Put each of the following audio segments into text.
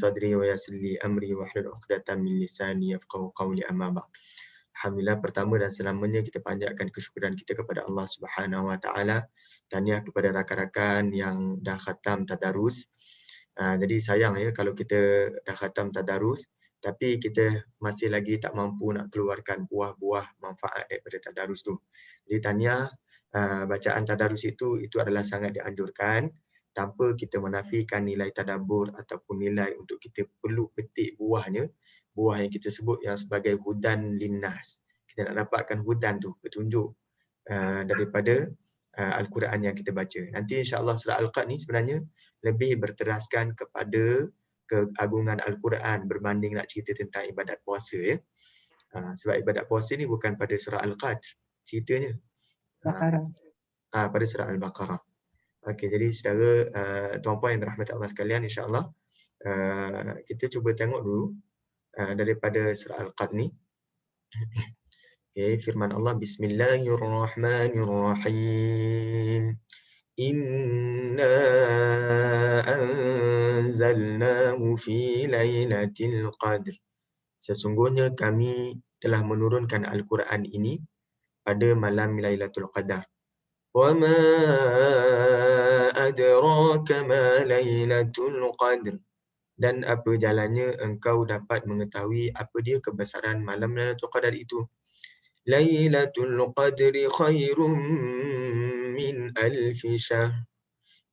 sadri wa yassir li amri wahlul 'uqdatam min lisani yafqahu qawli, amma ba'd. Alhamdulillah, pertama dan selamanya kita panjatkan kesyukuran kita kepada Allah Subhanahu Wa Taala. Tahniah kepada rakan-rakan yang dah khatam tadarus. Jadi sayang ya kalau kita dah khatam tadarus tapi kita masih lagi tak mampu nak keluarkan buah-buah manfaat daripada tadarus tu. Jadi tahniah, bacaan tadarus itu adalah sangat dianjurkan tanpa kita menafikan nilai tadabbur ataupun nilai untuk kita perlu petik buahnya. Buah yang kita sebut yang sebagai hudan linnas. Kita nak dapatkan hudan tu, petunjuk daripada Al-Quran yang kita baca. Nanti insya-Allah surah Al-Qad ni sebenarnya lebih berteraskan kepada keagungan Al-Quran berbanding nak cerita tentang ibadat puasa ya. Sebab ibadat puasa ni bukan pada surah Al-Qadr ceritanya. Baqarah. Pada surah Al-Baqarah. Okey, jadi saudara tuan-puan yang dirahmati Allah sekalian, insya-Allah kita cuba tengok dulu daripada surah Al-Qadr ni. Okay, firman Allah, Bismillahirrahmanirrahim. Inna anzalnahu fi lailatul qadr. Sesungguhnya kami telah menurunkan Al-Quran ini pada malam Lailatul Qadar. Wa ma adraka ma Lailatul Qadr. Dan apa jalannya engkau dapat mengetahui apa dia kebesaran malam Lailatul Qadar itu. Lailatul Qadri khairum min alfi syahr.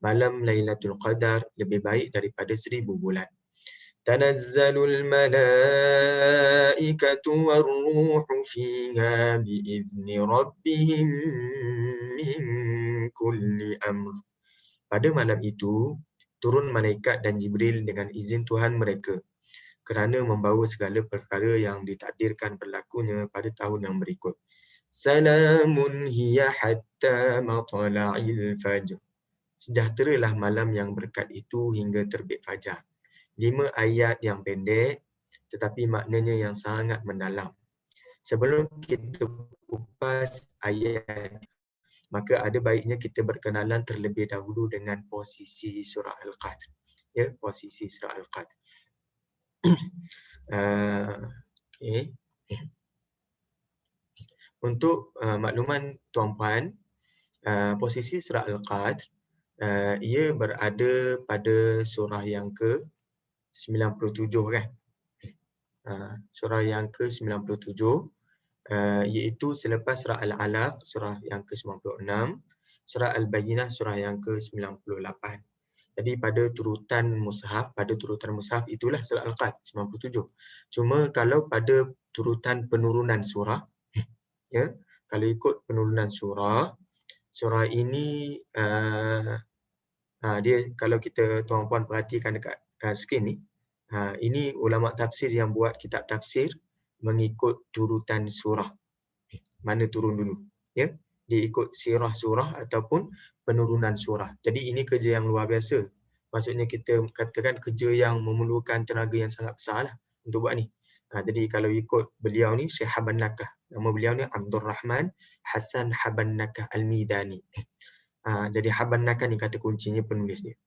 Malam Lailatul Qadar lebih baik daripada 1000 bulan. Tanazzalul malaikatu warruhu fiha biizni rabbihim min kulli amr. Pada malam itu turun malaikat dan Jibril dengan izin Tuhan mereka kerana membawa segala perkara yang ditakdirkan berlakunya pada tahun yang berikut. Salamun hiya hatta matla'il fajr. Sejahteralah malam yang berkat itu hingga terbit fajar. 5 ayat yang pendek tetapi maknanya yang sangat mendalam. Sebelum kita kupas ayat, maka ada baiknya kita berkenalan terlebih dahulu dengan posisi surah Al-Qadr. Ya, posisi surah Al-Qadr. Okay. Untuk makluman tuan-puan, posisi surah Al-Qadr ia berada pada surah yang ke-97 kan. Surah yang ke-97 iaitu selepas surah Al-Alaq surah yang ke-96, surah Al-Bayyinah surah yang ke-98. Jadi pada turutan mushaf itulah surah Al-Qadr 97. Cuma kalau pada turutan penurunan surah ya, kalau ikut penurunan surah ini dia, kalau kita tuan-puan perhatikan dekat skrin ni, ini ulama tafsir yang buat kitab tafsir mengikut turutan surah. Mana turun dulu ya? Dia ikut sirah surah ataupun penurunan surah. Jadi ini kerja yang luar biasa. Maksudnya kita katakan kerja yang memerlukan tenaga yang sangat besar lah untuk buat ni. Jadi kalau ikut beliau ni, Syekh Habban Nakah. Nama beliau ni Abdul Rahman Hasan Habban Nakah Al-Midani. Jadi Habban Nakah ni kata kuncinya penulis dia.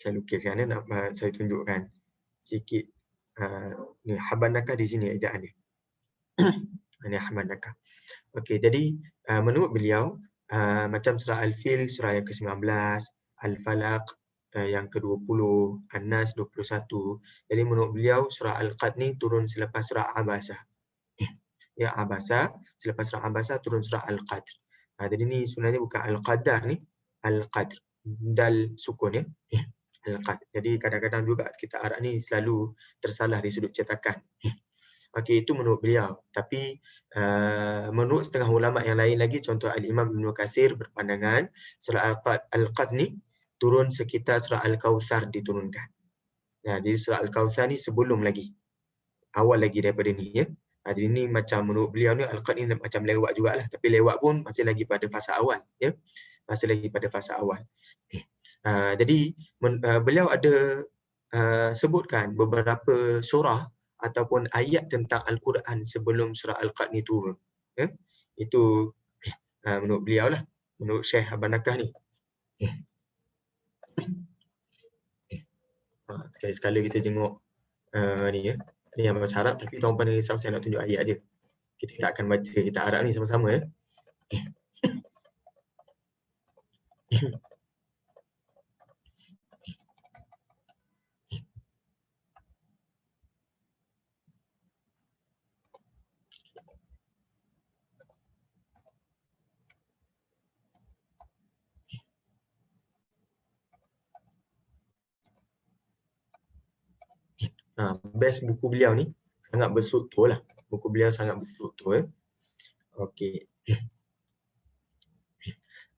Saya lukiskan ya, nak saya tunjukkan sikit. Ni Habban Nakah di sini ejaan dia. Ini Habban Nakah. Okey, jadi menurut beliau macam surah Al-Fil surah yang ke-19, Al-Falaq yang ke-20, An-Nas 21. Jadi menurut beliau surah Al-Qadr ni turun selepas surah Abasa. Ya, Abasa, selepas surah Abasa turun surah Al-Qadr. Jadi ni sebenarnya bukan Al-Qadar ni, Al-Qadr. Dal sukun ya. Al-Qadr. Jadi kadang-kadang juga kita Arab ni selalu tersalah di sudut cetakan. Okey, itu menurut beliau. Tapi menurut setengah ulama yang lain lagi, contoh Al-Imam Ibn Katsir berpandangan surah Al-Qadr ni turun sekitar surah Al-Kautsar diturunkan. Jadi surah Al-Kautsar ni sebelum lagi. Awal lagi daripada ni ya. Jadi ni macam menurut beliau ni Al-Qadr ni macam lewat jugalah, tapi lewat pun masih lagi pada fasa awal ya. Masih lagi pada fasa awal. Jadi beliau ada sebutkan beberapa surah ataupun ayat tentang Al-Quran sebelum surah Al-Qadr ni turun. Ya? Itu menurut beliau lah, menurut Syekh Habban Nakah ni. Sekali-sekala kita tengok ni ya. Ni yang bahasa Arab tapi tuan-tuan jangan risau, saya nak tunjuk ayat je. Kita tak akan baca kitab Arab ni sama-sama ya. Best buku beliau ni sangat berstruktur lah. Buku beliau sangat berstruktur ya. Okey.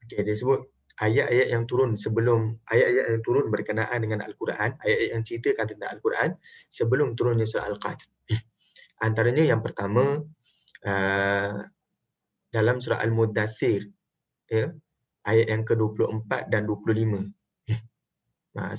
Okey, dia sebut ayat-ayat yang turun sebelum ayat-ayat yang turun berkenaan dengan Al-Quran, ayat-ayat yang ceritakan tentang Al-Quran sebelum turunnya surah Al-Qadr. Antaranya yang pertama dalam surah Al-Muddathir ya, ayat yang ke-24 dan 25.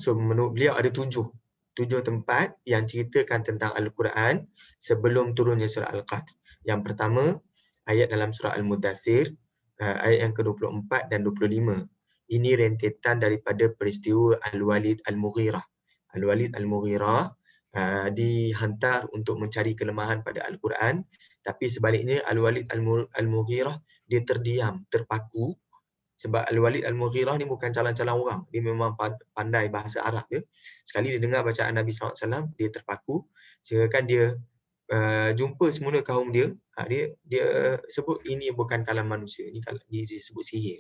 So menurut beliau ada tujuh tempat yang ceritakan tentang Al-Quran sebelum turunnya surah Al-Qadr. Yang pertama, ayat dalam surah Al-Muddathir, ayat yang ke-24 dan 25. Ini rentetan daripada peristiwa Al-Walid Al-Mughirah. Al-Walid Al-Mughirah dihantar untuk mencari kelemahan pada Al-Quran, tapi sebaliknya Al-Walid Al-Mughirah dia terdiam, terpaku. Sebab Al-Walid Al-Mughirah ni bukan calon-calon orang. Dia memang pandai bahasa Arab dia. Sekali dia dengar bacaan Nabi SAW, dia terpaku. Sehingga kan dia jumpa semula kaum dia, dia sebut ini bukan kalam manusia. Ini disebut sihir.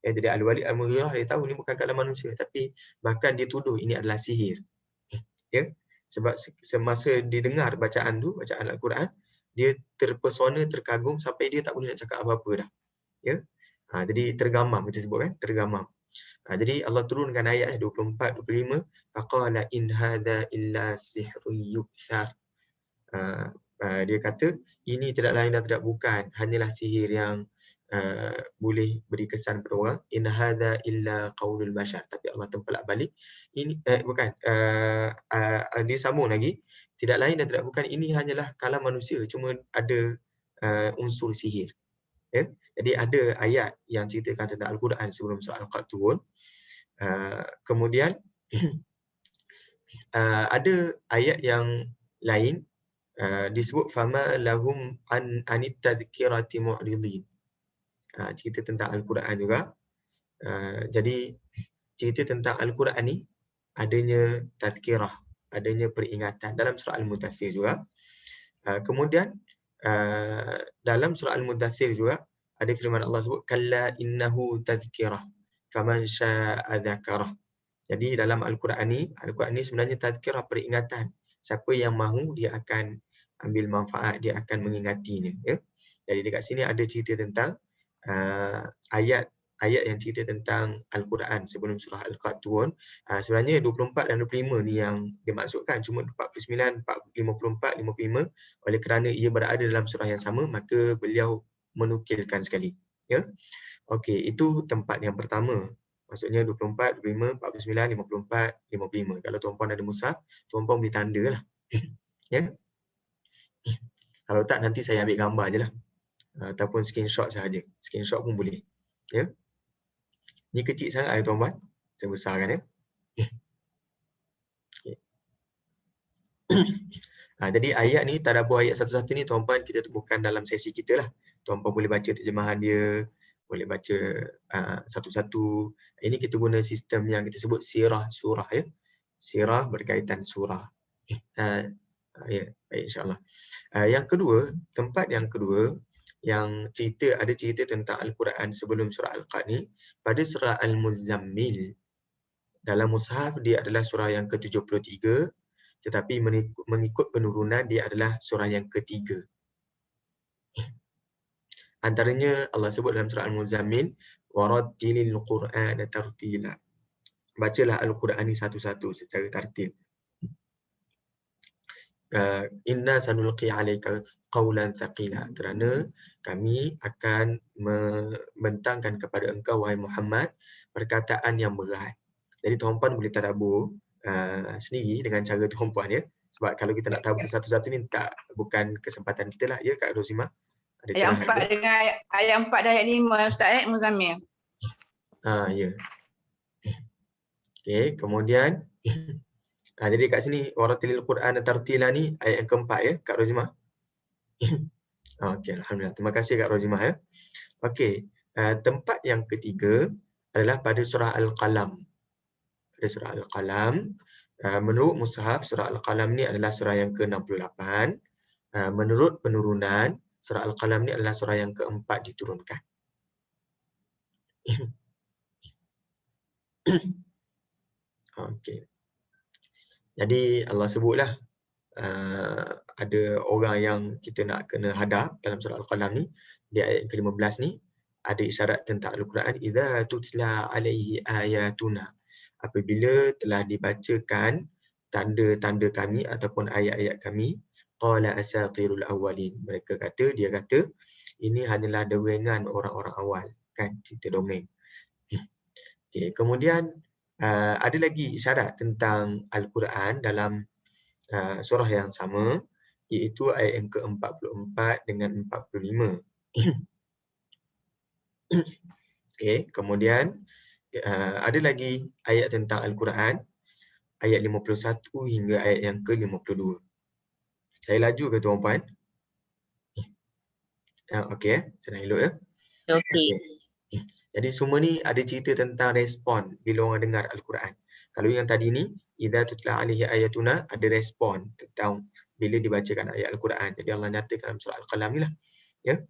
Jadi Al-Walid Al-Mughirah dia tahu ini bukan kalam manusia. Tapi bahkan dia tuduh ini adalah sihir. Ya? Sebab semasa dia dengar bacaan tu, bacaan Al-Quran, dia terpesona, terkagum sampai dia tak boleh nak cakap apa-apa dah. Ya? Jadi tergamam, kita sebut kan, tergamam. Jadi Allah turunkan ayat 24, 25, faqala in hadza illa sihrun yu'thar. Dia kata ini tidak lain dan tidak bukan hanyalah sihir yang boleh beri kesan pada orang. In hadza illa qaulul bashar. Tapi Allah tempelak balik ini bukan dia sambung lagi, tidak lain dan tidak bukan ini hanyalah kalam manusia, cuma ada unsur sihir. Ya? Jadi ada ayat yang ceritakan tentang Al-Quran sebelum surah Al-Qadr turun. Kemudian ada ayat yang lain disebut fama lahum anit tadhkirati mu'ridin. Cerita tentang Al-Quran juga. Jadi cerita tentang Al-Quran ni adanya tazkirah, adanya peringatan dalam surah Al-Muddathir juga. Kemudian dalam surah Al-Muddathir juga ada firman Allah sebut kalla innahu tazkirah faman syaa'a dzakarah. Jadi dalam Al-Quran ni sebenarnya tazkirah, peringatan. Siapa yang mahu dia akan ambil manfaat, dia akan mengingatinya ya. Jadi dekat sini ada cerita tentang ayat yang cerita tentang Al-Quran sebelum surah Al-Qadr turun. Sebenarnya 24 dan 25 ni yang dimaksudkan, cuma 49, 54, 55 oleh kerana ia berada dalam surah yang sama maka beliau menukilkan sekali ya. Okey, itu tempat yang pertama. Maksudnya 24, 25, 49, 54, 55. Kalau tuan-puan ada mushaf, tuan-puan boleh tandalah. Ya. Kalau tak nanti saya ambil gambar je lah. Ataupun screenshot sahaja. Screenshot pun boleh. Ya. Ni kecil sangat tuan-puan. Saya besarkan ya. Okay. Jadi ayat ni, tadabbur ayat satu-satu ni tuan-puan kita temukan dalam sesi kita lah. Tuan-puan boleh baca terjemahan dia, boleh baca satu-satu. Ini kita guna sistem yang kita sebut sirah surah ya. Sirah berkaitan surah. Ya, baik insya-Allah. Yang kedua, tempat yang kedua yang ada cerita tentang Al-Quran sebelum surah Al-Qadr ni pada surah Al-Muzammil. Dalam mushaf dia adalah surah yang ke-73, tetapi mengikut penurunan dia adalah surah yang ketiga. Antaranya Allah sebut dalam surah Al-Muzammil, warattilil Qur'ana tartila. Bacalah Al-Quran ni satu-satu secara tartil. Inna sanulqi 'alaika qawlan thaqila, kerana kami akan membentangkan kepada engkau wahai Muhammad perkataan yang berat. Jadi tuan-puan boleh tadabbur sendiri dengan cara tuan-puan ya. Sebab kalau kita nak tahu satu-satu ni bukan kesempatan kita lah ya Kak Rosimah. Ada ayat 4 dengan ayat 4 dan ayat 5 Ustaz Muzammil. Ya. Okey, kemudian Jadi kat sini waratilil Quran tartila ni ayat yang keempat ya, Kak Rozimah. Okey, alhamdulillah. Terima kasih Kak Rozimah ya. Okey, tempat yang ketiga adalah pada surah Al-Qalam. Pada surah Al-Qalam, menurut mushaf surah Al-Qalam ni adalah surah yang ke-68. Menurut penurunan surah Al-Qalam ni adalah surah yang keempat diturunkan. Okey. Jadi Allah sebutlah ada orang yang kita nak kena hadap dalam surah Al-Qalam ni, di ayat ke-15 ni ada isyarat tentang Al-Quran, idza tutla alaihi ayatuna, apabila telah dibacakan tanda-tanda kami ataupun ayat-ayat kami, qala asatirul awwalin, dia kata ini hanyalah dewengan orang-orang awal, kan, cerita dongeng. Okay. Kemudian ada lagi isyarat tentang Al-Quran dalam surah yang sama, iaitu ayat yang ke-44 dengan 45. Okay. Kemudian ada lagi ayat tentang Al-Quran, ayat 51 hingga ayat yang ke-52. Saya laju ke tuan-puan? Okey, senang elok ya. Okey. Jadi semua ni ada cerita tentang respon bila orang dengar Al-Quran. Kalau yang tadi ni, idza tutla alaihi ayatuna, ada respon tentang bila dibacakan ayat Al-Quran. Jadi Allah nyatakan dalam surah Al-Qalam ni lah. Ya.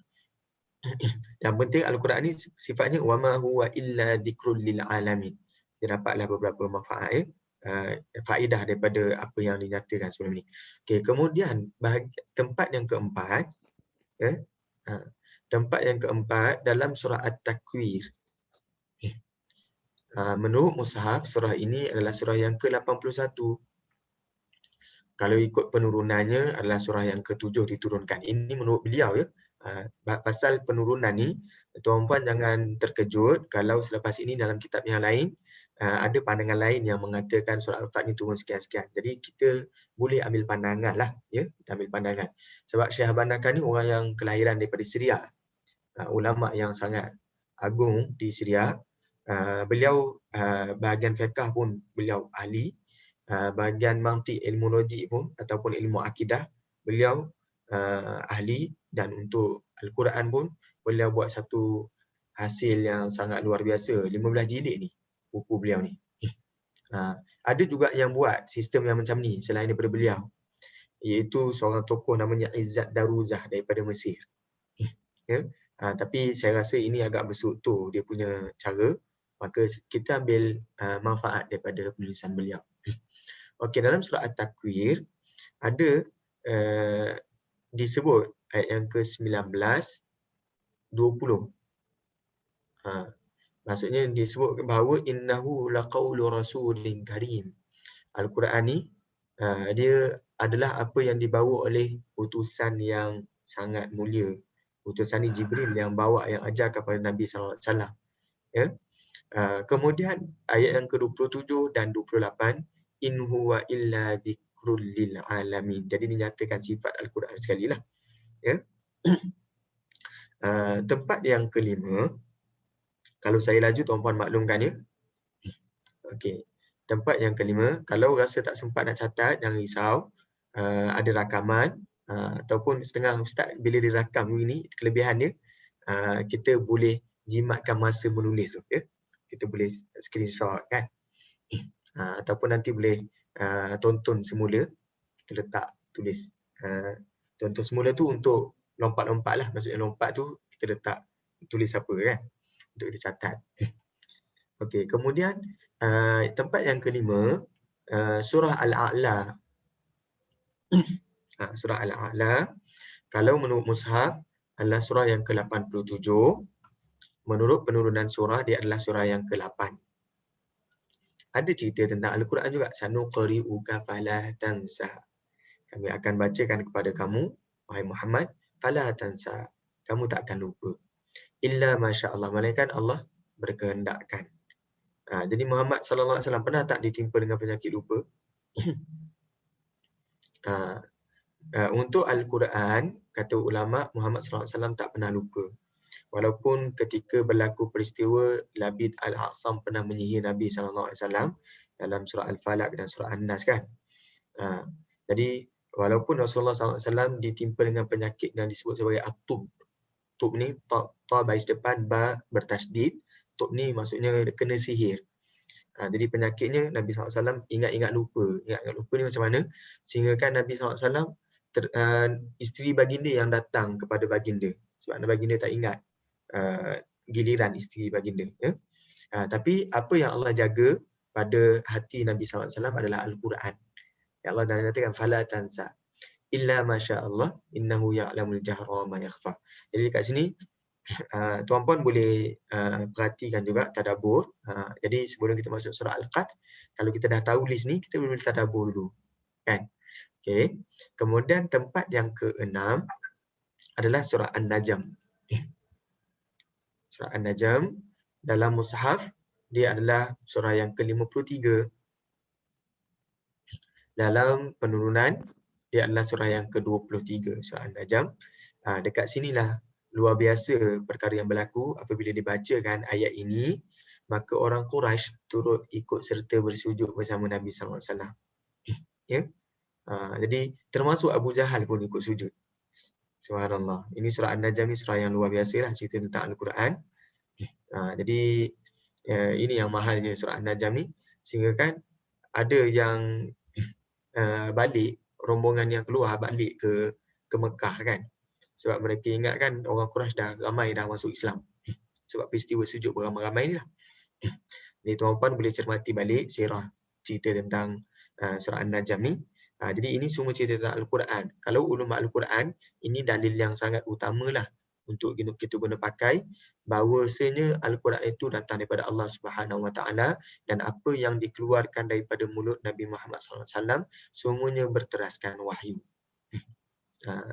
Yang penting Al-Quran ni sifatnya wama huwa illa dzikrul lil alamin. Dia dapatlah beberapa manfaat ya. Faedah daripada apa yang dinyatakan sebelum ni. Okey, kemudian tempat yang keempat ya. Tempat yang keempat dalam surah At-Takwir. Menurut mushaf, surah ini adalah surah yang ke-81. Kalau ikut penurunannya adalah surah yang ke-7 diturunkan. Ini menurut beliau ya. Pasal penurunan ni, tuan-puan jangan terkejut kalau selepas ini dalam kitab yang lain ada pandangan lain yang mengatakan surah Al-Fatih ni turun sekian-sekian. Jadi kita boleh ambil pandangan lah ya. Kita ambil pandangan. Sebab Syekh Habban-Nakah ni orang yang kelahiran daripada Syria. Ulama yang sangat agung di Syria. Beliau bahagian fiqh pun beliau ahli, bahagian mantik, ilmu logik pun ataupun ilmu akidah beliau ahli, dan untuk Al-Quran pun beliau buat satu hasil yang sangat luar biasa, 15 jilid ni buku beliau ni. Ada juga yang buat sistem yang macam ni selain daripada beliau, iaitu seorang tokoh namanya Izzat Daruzah daripada Mesir. Ya. Tapi saya rasa ini agak berstruktur dia punya cara, maka kita ambil manfaat daripada penulisan beliau. Okey, dalam surah At-Takwir ada disebut ayat yang ke-19, 20. Maksudnya disebut bahawa innahu laqaulu rasulin karim. Al-Quran ni dia adalah apa yang dibawa oleh utusan yang sangat mulia. Utusan ni Jibril yang bawa, yang ajar kepada Nabi sallallahu alaihi wasallam. Ya. Kemudian ayat yang ke-27 dan 28, in huwa illa dzikrul lil alamin. Jadi dinyatakan sifat Al-Quran sekali lah. Ya. Tempat yang kelima, kalau saya laju tuan-puan maklumkan ya. Okey. Tempat yang kelima, kalau rasa tak sempat nak catat, jangan risau. Ada rakaman ataupun setengah ustaz bila dirakam ini, kelebihan dia kita boleh jimatkan masa menulis tu ya. Kita boleh screenshot kan. Ataupun nanti boleh tonton semula, kita letak tulis. Tonton semula tu untuk lompat-lompat lah. Maksudnya lompat tu kita letak tulis apa kan, untuk kita catat. Okey, kemudian tempat yang kelima, surah Al-A'la. Surah Al-A'la, kalau menurut mushaf adalah surah yang ke-87. Menurut penurunan surah dia adalah surah yang ke-8. Ada cerita tentang Al-Quran juga. Sanuqri'uka fala tansa. Kami akan bacakan kepada kamu, wahai Muhammad, fala tansa. Kamu tak akan lupa. Illa masya-Allah, malaikat Allah berkehendakkan. Jadi Muhammad sallallahu alaihi wasallam pernah tak ditimpa dengan penyakit lupa? Untuk Al-Quran, kata ulama, Muhammad sallallahu alaihi wasallam tak pernah lupa. Walaupun ketika berlaku peristiwa Labid Al-A'sam pernah menyihir Nabi sallallahu alaihi wasallam, dalam surah Al-Falaq dan surah An-Nas kan. Jadi walaupun Rasulullah SAW ditimpa dengan penyakit yang disebut sebagai at-tub. Tub ni ta baris depan, ba bertasydid. Tub ni maksudnya kena sihir. Jadi penyakitnya Nabi SAW ingat-ingat lupa. Ingat-ingat lupa ni macam mana? Sehingga kan Nabi SAW isteri baginda yang datang kepada baginda. Sebab baginda tak ingat giliran isteri baginda. Ya? Tapi apa yang Allah jaga pada hati Nabi SAW adalah Al-Quran. Ya Allah dah nyatakan fala tansa illa masya-Allah innahu ya'lamul jahra wa ma yakhfa. Jadi dekat sini tuan-puan boleh perhatikan juga tadabbur. Jadi sebelum kita masuk surah Al-Qad, kalau kita dah tahu list ni, kita boleh tadabbur dulu. Kan? Okey. Kemudian tempat yang ke-6 adalah surah An-Najm. Surah An-Najm dalam mushaf dia adalah surah yang ke-53. Dalam penurunan dia adalah surah yang ke-23, surah An-Najm. Dekat sinilah luar biasa perkara yang berlaku apabila dibacakan ayat ini, maka orang Quraisy turut ikut serta bersujud bersama Nabi SAW. Ya. Jadi termasuk Abu Jahal pun ikut sujud. Subhanallah. Ini surah An-Najm ni surah yang luar biasalah, cerita tentang Al-Quran. Jadi ini yang mahalnya surah An-Najm ni, sehingga kan ada yang balik, rombongan yang keluar balik ke Mekah kan. Sebab mereka ingat kan orang Quraisy dah ramai dah masuk Islam. Sebab peristiwa sujud beramai-ramai ni lah. Jadi tuan-puan boleh cermati balik sirah cerita tentang surah An-Najm ni. Jadi ini semua cerita tentang Al-Quran. Kalau ulum Al-Quran, ini dalil yang sangat utamalah untuk kita guna pakai bahawasanya Al-Quran itu datang daripada Allah Subhanahu Wa Taala dan apa yang dikeluarkan daripada mulut Nabi Muhammad SAW semuanya berteraskan wahyu.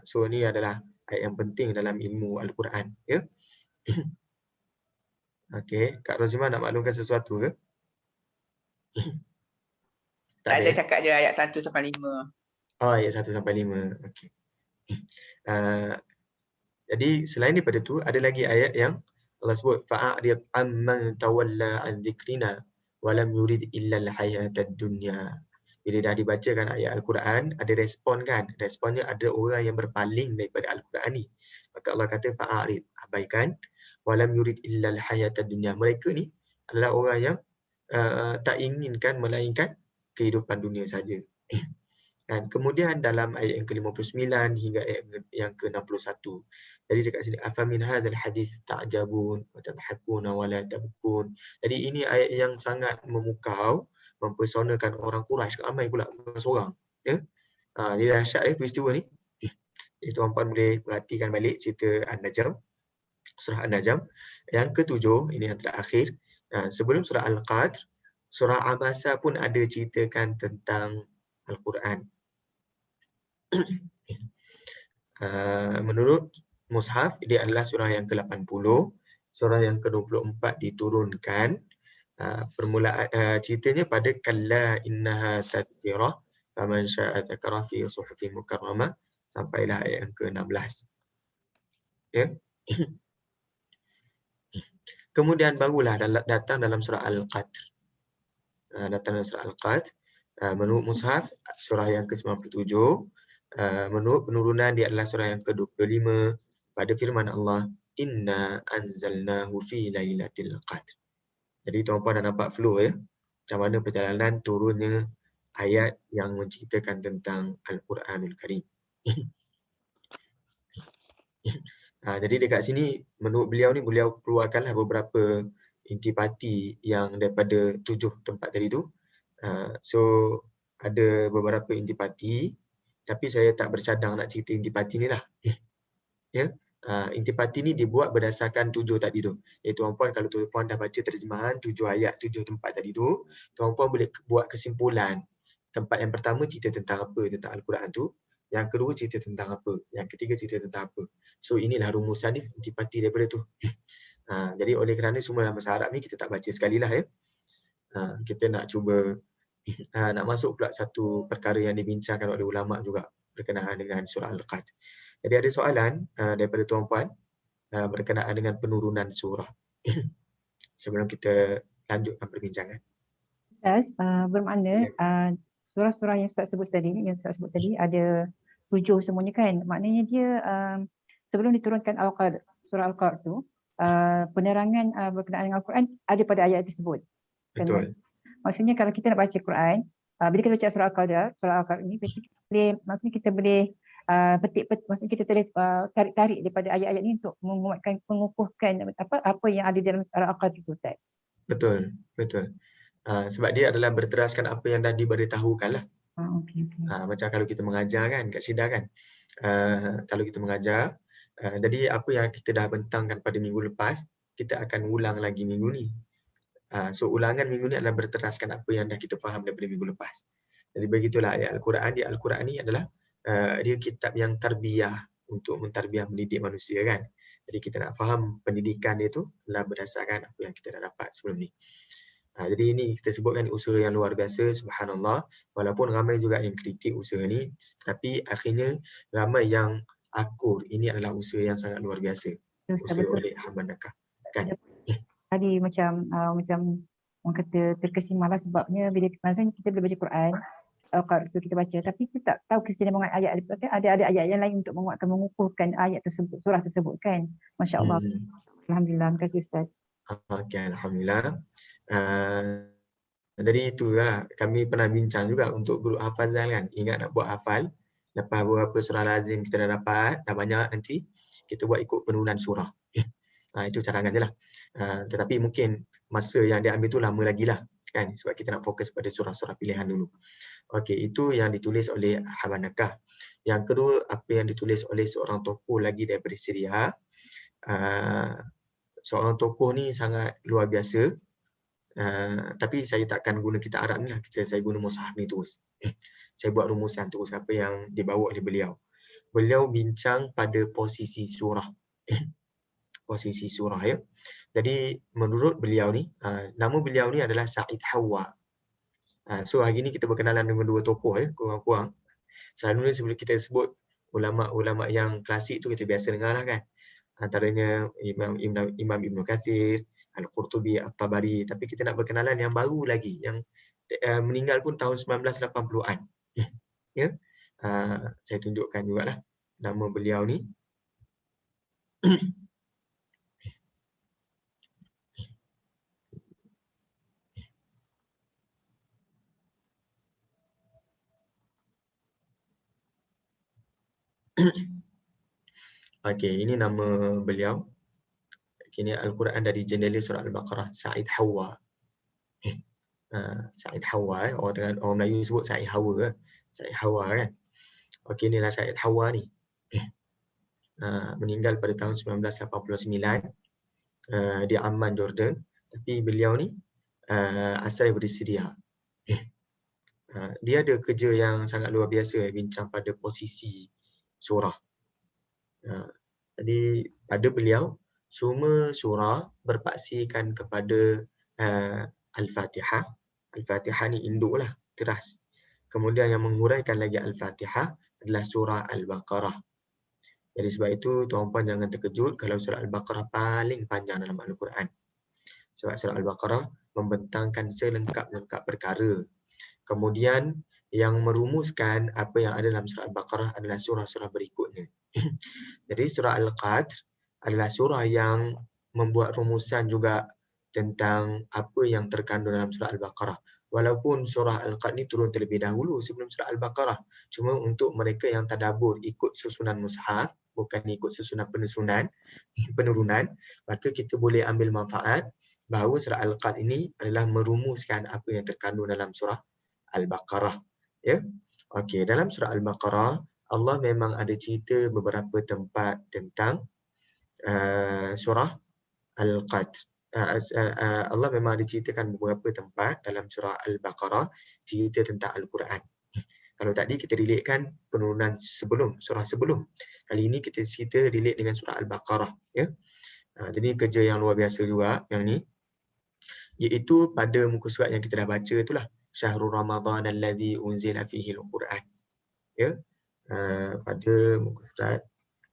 So ini adalah ayat yang penting dalam ilmu Al-Quran. Ya? Okey, Kak Rozima nak maklumkan sesuatu ke? Tak ada, cakap je ayat 1 sampai 5. Oh, ayat 1 sampai 5. Okey. Jadi selain daripada tu ada lagi ayat yang Allah sebut fa'arid amman tawalla an dzikrina wa lam yurid illa al-hayatad dunya. Bila dah dibacakan ayat Al-Quran, ada respon kan? Responnya ada orang yang berpaling daripada Al-Quran ni. Maka Allah kata fa'arid, abaikan, wa lam yurid illa al-hayatad dunya. Mereka ni adalah orang yang tak inginkan melainkan kehidupan dunia saja. Dan kemudian dalam ayat yang ke-59 hingga ayat yang ke-61. Jadi dekat sini afamin hadzal hadits ta'jabun wa tadhakuna wa la tabkun. Jadi ini ayat yang sangat memukau, mempersonakan orang Quraisy, ramai pula seorang. Ya. Jadi dahsyat peristiwa ni. Jadi tuan-puan boleh perhatikan balik cerita An-Najm, surah An-Najm. Yang ke-7, ini yang terakhir. Sebelum surah Al-Qadr, surah Abasa pun ada ceritakan tentang Al-Quran. Menurut mushaf dia adalah surah yang ke-80, surah yang ke-24 diturunkan. Permulaan ceritanya pada kalla innaha tadhkirah faman syaa'a dzakara fi suhufin mukarramah sampailah ayat yang ke-16. Ya. Kemudian barulah datang dalam surah Al-Qadr. Datang dalam surah Al-Qadr. Menurut mushaf surah yang ke-97. Menurut penurunan dia adalah surah yang ke-25 pada firman Allah inna anzalnahu fi lailatul qadr. Jadi tuan-puan dah nampak flow ya, macam mana perjalanan turunnya ayat yang menceritakan tentang Al-Quranul Karim. Jadi dekat sini menurut beliau ni, beliau keluarkanlah beberapa intipati yang daripada 7 tempat tadi tu. So ada beberapa intipati, tapi saya tak bercadang nak cerita intipati ni lah. Ya, intipati ni dibuat berdasarkan 7 tadi tu. Tuan-puan kalau tuan-puan dah baca terjemahan 7 ayat, 7 tempat tadi tu, tuan-puan boleh buat kesimpulan. Tempat yang pertama cerita tentang apa, tentang Al-Quran tu. Yang kedua cerita tentang apa. Yang ketiga cerita tentang apa. So inilah rumusan dia, intipati daripada tu. Jadi oleh kerana semua dalam bahasa Arab ni kita tak baca sekali lah ya. Kita nak cuba nak masuk pula satu perkara yang dibincangkan oleh ulama juga berkenaan dengan surah Al-Qadr. Jadi ada soalan daripada tuan-puan berkenaan dengan penurunan surah sebelum kita lanjutkan perbincangan. Bermakna surah-surah yang Ustaz sebut tadi, ada 7 semuanya kan. Maknanya dia sebelum diturunkan surah Al-Qadr tu, penerangan berkenaan dengan Al-Quran ada pada ayat tersebut. Betul. Maksudnya kalau kita nak baca Quran, bila kita baca surah Al-Qadr ni, maksudnya kita boleh maksudnya kita boleh tarik-tarik daripada ayat-ayat ni untuk menguatkan, mengukuhkan apa yang ada dalam surah Al-Qadr itu, Ustaz. Betul. Sebab dia adalah berteraskan apa yang dah diberitahukan lah. Okay. Macam kalau kita mengajar kan kat Syida kan, kalau kita mengajar, jadi apa yang kita dah bentangkan pada minggu lepas, kita akan ulang lagi minggu ni. So ulangan minggu ni adalah berteraskan apa yang dah kita faham daripada minggu lepas. Jadi begitulah ayat Al-Quran. Di Al-Quran ni adalah dia kitab yang tarbiyah, untuk mentarbiah mendidik manusia kan. Jadi kita nak faham pendidikan dia tu adalah berdasarkan apa yang kita dah dapat sebelum ni. Jadi ini kita sebutkan usaha yang luar biasa, subhanallah. Walaupun ramai juga yang kritik usaha ni, tapi akhirnya ramai yang akur. Ini adalah usaha yang sangat luar biasa. Usaha oleh Habannakah kan. Tadi macam orang kata terkesima lah, sebabnya bila kita boleh baca Quran, Al-Qadr tu kita baca, tapi kita tak tahu kesinambungan ayat. Ada ayat yang lain untuk menguatkan, mengukuhkan ayat tersebut, surah tersebut kan. Masya Allah. Alhamdulillah. Terima kasih Ustaz. Okay, alhamdulillah. Jadi itulah kami pernah bincang juga untuk guru hafazan kan. Ingat nak buat hafal, lepas beberapa surah lazim kita dah dapat, dah banyak, nanti kita buat ikut penurunan surah. Itu cadangan je lah. Tetapi mungkin masa yang dia ambil tu lama lagi lah kan, sebab kita nak fokus pada surah-surah pilihan dulu. Okey, itu yang ditulis oleh Habannakah. Yang kedua, apa yang ditulis oleh seorang tokoh lagi daripada Syria. Seorang tokoh ni sangat luar biasa. Tapi saya takkan guna kitab Arab ni lah. Saya guna mushaf ni terus. Saya buat rumusan terus apa yang dibawa oleh beliau. Beliau bincang pada posisi surah. Posisi surah ya. Jadi menurut beliau ni, nama beliau ni adalah Sa'id Hawa. So hari ni kita berkenalan dengan dua tokoh ya, kurang-kurang. Selalunya sebelum kita sebut ulama-ulama yang klasik tu kita biasa dengar lah kan. Antaranya Imam Ibn Katsir, Al-Qurtubi, At-Tabari. Tapi kita nak berkenalan yang baru lagi, yang meninggal pun tahun 1980-an. Ya. Saya tunjukkan jugalah nama beliau ni. Okey, ini nama beliau. Ini Al-Quran dari jendela surah Al-Baqarah, Sa'id Hawa. Sa'id Hawa, orang Melayu sebut Sa'id Hawa. Sa'id Hawa kan. Okey, inilah Sa'id Hawa ni. Meninggal pada tahun 1989 di Amman, Jordan. Tapi beliau ni asal daripada Syria. Dia ada kerja yang sangat luar biasa, bincang pada posisi surah. Jadi pada beliau, semua surah berpaksikan kepada Al-Fatihah. Al-Fatihah ni induk lah, teras. Kemudian yang menguraikan lagi Al-Fatihah adalah surah Al-Baqarah. Jadi sebab itu tuan-puan jangan terkejut kalau surah Al-Baqarah paling panjang dalam Al-Quran. Sebab surah Al-Baqarah membentangkan selengkap-lengkap perkara. Kemudian yang merumuskan apa yang ada dalam surah Al-Baqarah adalah surah-surah berikutnya. Jadi surah Al-Qadr adalah surah yang membuat rumusan juga tentang apa yang terkandung dalam surah Al-Baqarah. Walaupun surah Al-Qadr ni turun terlebih dahulu sebelum surah Al-Baqarah. Cuma untuk mereka yang tadabbur ikut susunan mushaf, bukan ikut susunan penurunan, maka kita boleh ambil manfaat bahawa surah Al-Qadr ini adalah merumuskan apa yang terkandung dalam surah Al-Baqarah. Ya. Okey, dalam surah Al-Baqarah Allah memang ada cerita beberapa tempat tentang surah Al-Qadr. Allah memang ada ceritakan beberapa tempat dalam surah Al-Baqarah cerita tentang Al-Quran. Kalau tadi kita relatekan penurunan sebelum, surah sebelum. Kali ini kita cerita relate dengan surah Al-Baqarah. Ya? Jadi kerja yang luar biasa juga yang ni. Iaitu pada muka surat yang kita dah baca itulah. Syahrul Ramadan alladhi unzila fihi al-Quran. Ya? Pada muka surat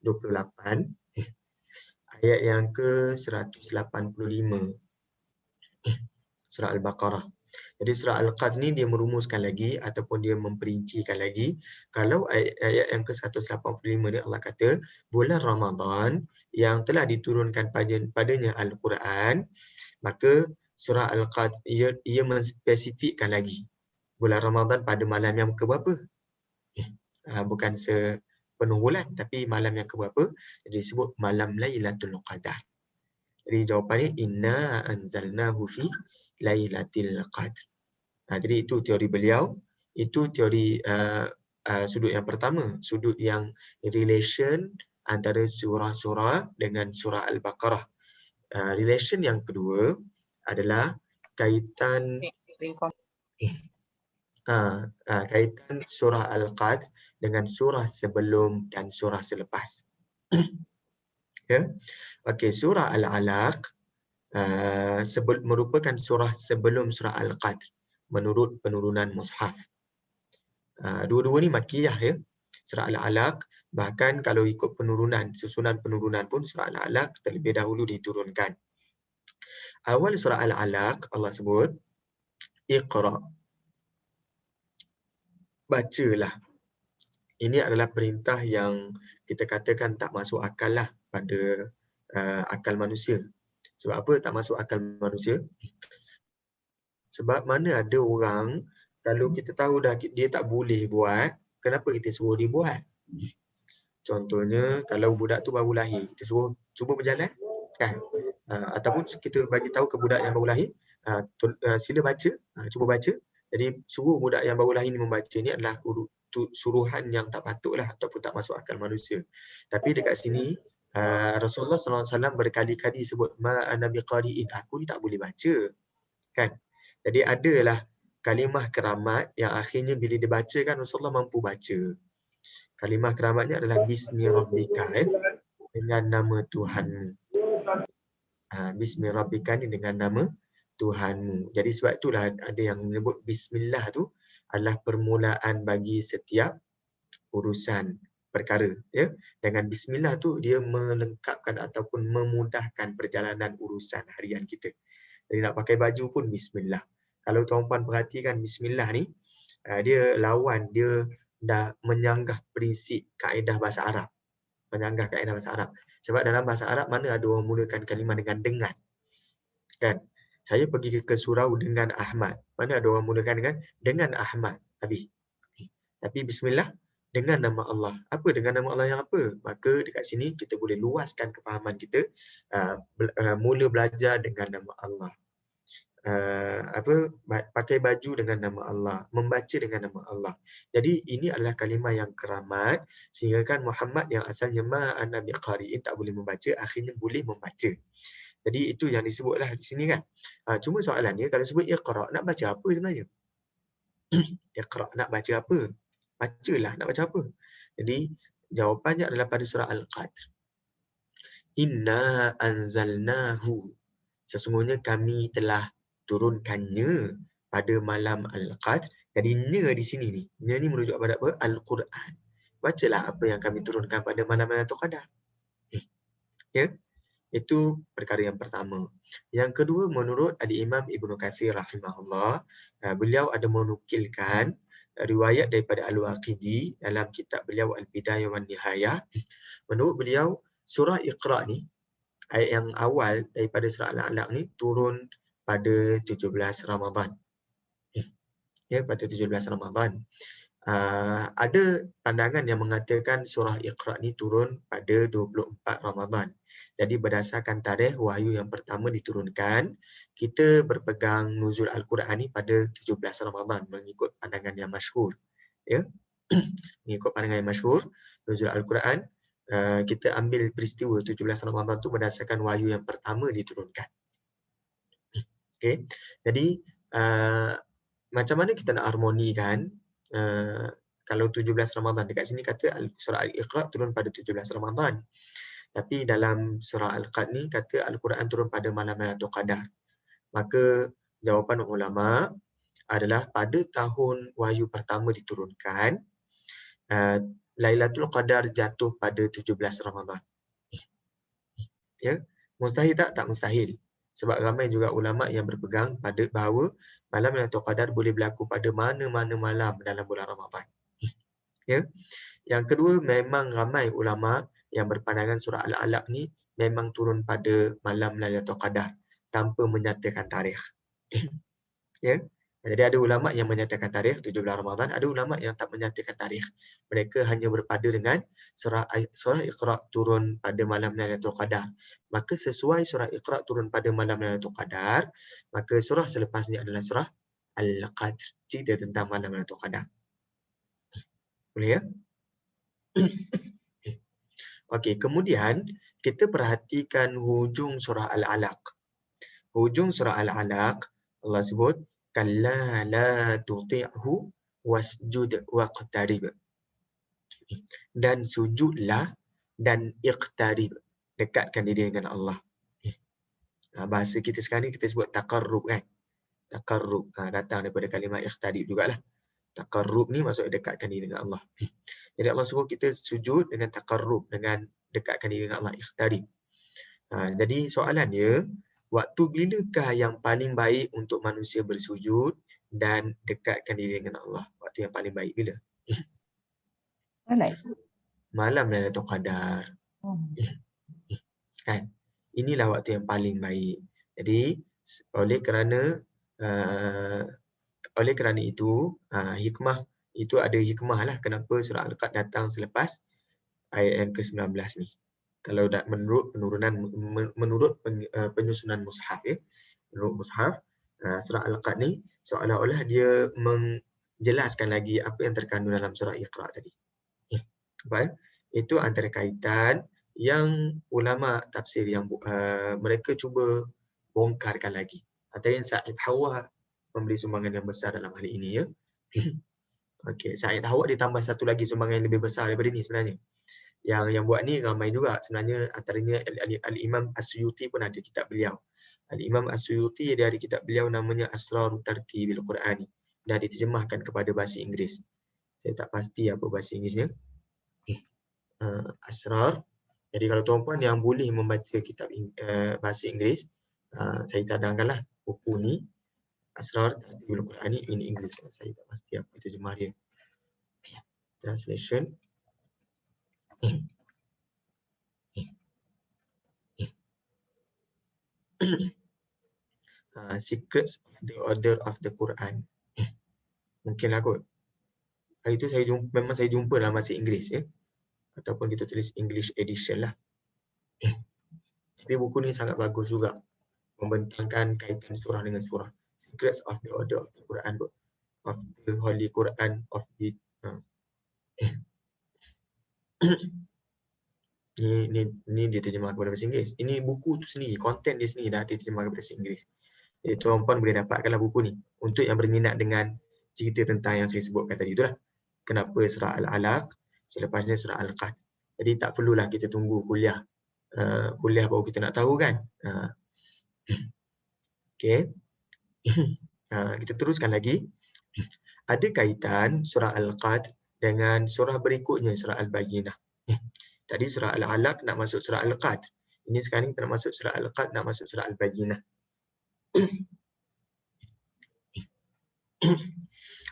28. Ayat yang ke 185. Surah Al-Baqarah. Jadi surah Al-Qadr ni dia merumuskan lagi ataupun dia memperincikan lagi. Kalau ayat yang ke-185 ni Allah kata, bulan Ramadan yang telah diturunkan padanya Al-Quran, maka surah Al-Qadr ia menspesifikkan lagi bulan Ramadan pada malam yang keberapa. Bukan sepenuh bulan tapi malam yang keberapa, jadi disebut malam Lailatul Qadar. Jadi jawapannya inna anzalnahu fi Lailatul Qadr. Jadi itu teori beliau, itu teori sudut yang pertama, sudut yang relation antara surah-surah dengan surah Al-Baqarah. Relation yang kedua adalah kaitan kaitan surah Al-Qadr dengan surah sebelum dan surah selepas. Ya. Okey, surah Al-Alaq merupakan surah sebelum surah Al-Qadr menurut penurunan mushaf. Dua-dua ni makkiyah ya. Surah Al-Alaq, bahkan kalau ikut penurunan, susunan penurunan pun surah Al-Alaq terlebih dahulu diturunkan. Awal surah Al-Alaq Allah sebut Iqra. Bacalah. Ini adalah perintah yang kita katakan tak masuk akal lah pada akal manusia. Sebab apa tak masuk akal manusia? Sebab mana ada orang, kalau kita tahu dah dia tak boleh buat, kenapa kita suruh dia buat? Contohnya, kalau budak tu baru lahir, kita suruh cuba berjalan, kan? Ataupun kita bagi tahu ke budak yang baru lahir, sila baca, cuba baca. Jadi suruh budak yang baru lahir ni membaca ni adalah suruhan yang tak patutlah ataupun tak masuk akal manusia. Tapi dekat sini Rasulullah SAW berkali-kali sebut ma ana biqari'in, aku ni tak boleh baca, kan? Jadi adalah kalimah keramat yang akhirnya bila dibacakan Rasulullah mampu baca. Kalimah keramatnya adalah bismi rabbika, dengan nama Tuhanmu. Bismi rabbika ni dengan nama Tuhanmu. Jadi sebab itulah ada yang menyebut bismillah tu adalah permulaan bagi setiap urusan perkara, ya. Dengan bismillah tu dia melengkapkan ataupun memudahkan perjalanan urusan harian kita. Jadi nak pakai baju pun bismillah. Kalau tuan-puan perhatikan bismillah ni, dia lawan, dia dah menyanggah prinsip kaedah bahasa Arab. Menyanggah kaedah bahasa Arab. Sebab dalam bahasa Arab mana ada orang mulakan kalimah dengan. Kan? Saya pergi ke surau dengan Ahmad. Mana ada orang mulakan dengan Ahmad. Habis. Tapi bismillah dengan nama Allah. Apa dengan nama Allah yang apa? Maka dekat sini kita boleh luaskan kefahaman kita. Mula belajar dengan nama Allah. Pakai baju dengan nama Allah, membaca dengan nama Allah. Jadi ini adalah kalimah yang keramat sehingga kan Muhammad yang asalnya ma ana biqari'in tak boleh membaca, akhirnya boleh membaca. Jadi itu yang disebutlah di sini kan. Cuma soalannya kalau sebut iqra, nak baca apa sebenarnya? Iqra, nak baca apa? Bacalah, nak baca apa? Jadi jawapannya adalah pada surah Al-Qadr. Inna anzalnahu. Sesungguhnya kami telah turunkannya pada malam Al-Qadr. Jadi nya di sini ni. Nya ni merujuk kepada apa? Al-Quran. Bacalah apa yang kami turunkan pada malam Lailatul Qadar. Ya. Itu perkara yang pertama. Yang kedua, menurut Al-Imam Ibnu Katsir rahimahullah, beliau ada menukilkan riwayat daripada Al-Waqidi dalam kitab beliau Al-Bidayah wan Nihayah. Menurut beliau, surah Iqra ni, ayat yang awal daripada surah Al-Alaq ni turun pada 17 Ramadan. Ya, pada 17 Ramadan. Ada pandangan yang mengatakan surah Iqra ni turun pada 24 Ramadan. Jadi berdasarkan tarikh wahyu yang pertama diturunkan, kita berpegang nuzul Al-Quran ni pada 17 Ramadan mengikut pandangan yang masyhur. Ya. Mengikut pandangan yang masyhur, nuzul Al-Quran, kita ambil peristiwa 17 Ramadan tu berdasarkan wahyu yang pertama diturunkan. Okey. Jadi macam mana kita nak harmonikan kalau 17 Ramadan, dekat sini kata surah Al-Iqra turun pada 17 Ramadan. Tapi dalam surah Al-Qadr ni kata Al-Quran turun pada malam Lailatul Qadar. Maka jawapan ulama adalah pada tahun wahyu pertama diturunkan, Lailatul Qadar jatuh pada 17 Ramadan. Ya, mustahil tak? Tak mustahil. Sebab ramai juga ulama yang berpegang pada bahawa Malam Lailatul Qadar boleh berlaku pada mana-mana malam dalam bulan Ramadan. Ya. Yang kedua, memang ramai ulama yang berpandangan surah Al-Alaq ni memang turun pada malam Lailatul Qadar tanpa menyatakan tarikh. Ya. Jadi ada ulama yang menyatakan tarikh 17 Ramadan, ada ulama yang tak menyatakan tarikh. Mereka hanya berpada dengan surah Iqra turun pada malam Lailatul Qadar. Maka sesuai surah Iqra turun pada malam Lailatul Qadar, maka surah selepasnya adalah surah Al-Qadr, cerita tentang malam Lailatul Qadar. Boleh ya? Okey, kemudian kita perhatikan hujung surah Al-Alaq. Hujung surah Al-Alaq, Allah sebut, kalla la tuti'hu wasjud waqtarib. Dan sujudlah dan iqtarib. Dekatkan diri dengan Allah. Bahasa kita sekarang ni kita sebut taqarrub kan. Taqarrub. Datang daripada kalimah iqtarib jugalah. Taqarrub ni maksudnya dekatkan diri dengan Allah. Jadi Allah suruh kita sujud dengan taqarrub, dengan dekatkan diri dengan Allah, iqtarib. Jadi soalannya, waktu bilakah yang paling baik untuk manusia bersujud dan dekatkan diri dengan Allah? Waktu yang paling baik bila? Malam Lailatul Qadar. Kan? Inilah waktu yang paling baik. Jadi oleh kerana itu hikmah itu ada hikmah lah kenapa surah Al-Qadr datang selepas ayat yang ke-19 ni. Kalau menurut penyusunan mushaf ya. Menurut mushaf surah Al-Qadr ni seolah-olah dia menjelaskan lagi apa yang terkandung dalam surah Iqra tadi. Baik, itu antara kaitan yang ulama tafsir yang mereka cuba bongkarkan lagi. Antara yang Said Hawa memberi sumbangan yang besar dalam hal ini ya. Okey, Said Hawa ditambah satu lagi sumbangan yang lebih besar daripada ni sebenarnya. Yang buat ni ramai juga sebenarnya, antaranya Al-Imam As-Suyuti pun ada kitab beliau. Al-Imam As-Suyuti dia ada kitab beliau namanya Asrarut Tartibil Qur'ani. Dah diterjemahkan kepada bahasa Inggeris. Saya tak pasti apa bahasa Inggerisnya. Asrar. Jadi kalau tuan-puan yang boleh membaca kitab bahasa Inggeris, saya cadangkanlah buku ni, Asrar Tartibil Qur'ani in English. Saya tak pasti apa terjemah dia. Translation. Secrets of the Order of the Quran. Mungkinlah kot. Hari tu memang saya jumpa dalam bahasa Inggeris ya. Ataupun kita tulis English edition lah. Tapi buku ni sangat bagus juga. Membentangkan kaitan surah dengan surah. Secrets of the Order of the Quran. Of the Holy Quran of the Ni dia terjemah kepada bahasa Inggeris. Ini buku tu sendiri, konten dia sendiri dah diterjemah kepada bahasa Inggeris. Jadi tuan-puan boleh dapatkanlah buku ni untuk yang berminat dengan cerita tentang yang saya sebutkan tadi itulah. Kenapa surah Al-Alaq, selepasnya surah Al-Qadr. Jadi tak perlulah kita tunggu kuliah. Kuliah baru kita nak tahu kan. Okey. Kita teruskan lagi. Ada kaitan surah Al-Qadr dengan surah berikutnya, surah Al-Bayyinah. Tadi surah Al-Alaq nak masuk surah Al-Qadr. Ini sekarang kita nak masuk surah Al-Qadr, nak masuk surah Al-Bayyinah.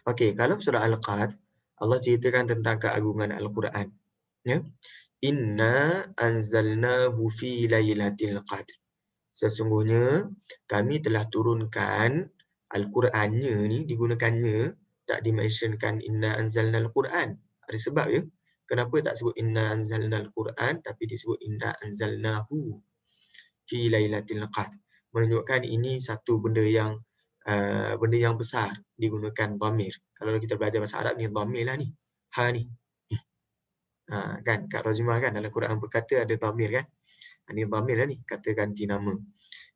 Okey, kalau surah Al-Qadr, Allah ceritakan tentang keagungan Al-Quran. Ya. Inna anzalnahu fi lailatul qadr. Sesungguhnya kami telah turunkan Al-Qurannya ni, digunakannya, tak dimentionkan inna anzalnal Quran. Ada sebab ya. Kenapa tak sebut inna anzalnal Quran tapi disebut inna anzalnahu fi lailatul qadr. Menunjukkan ini satu benda yang besar digunakan dhamir. Kalau kita belajar bahasa Arab ni dhamir lah ni. Ha ni. Kan Kak Rozimah kan dalam Quran berkata ada dhamir kan. Ini dhamir lah ni, kata ganti nama.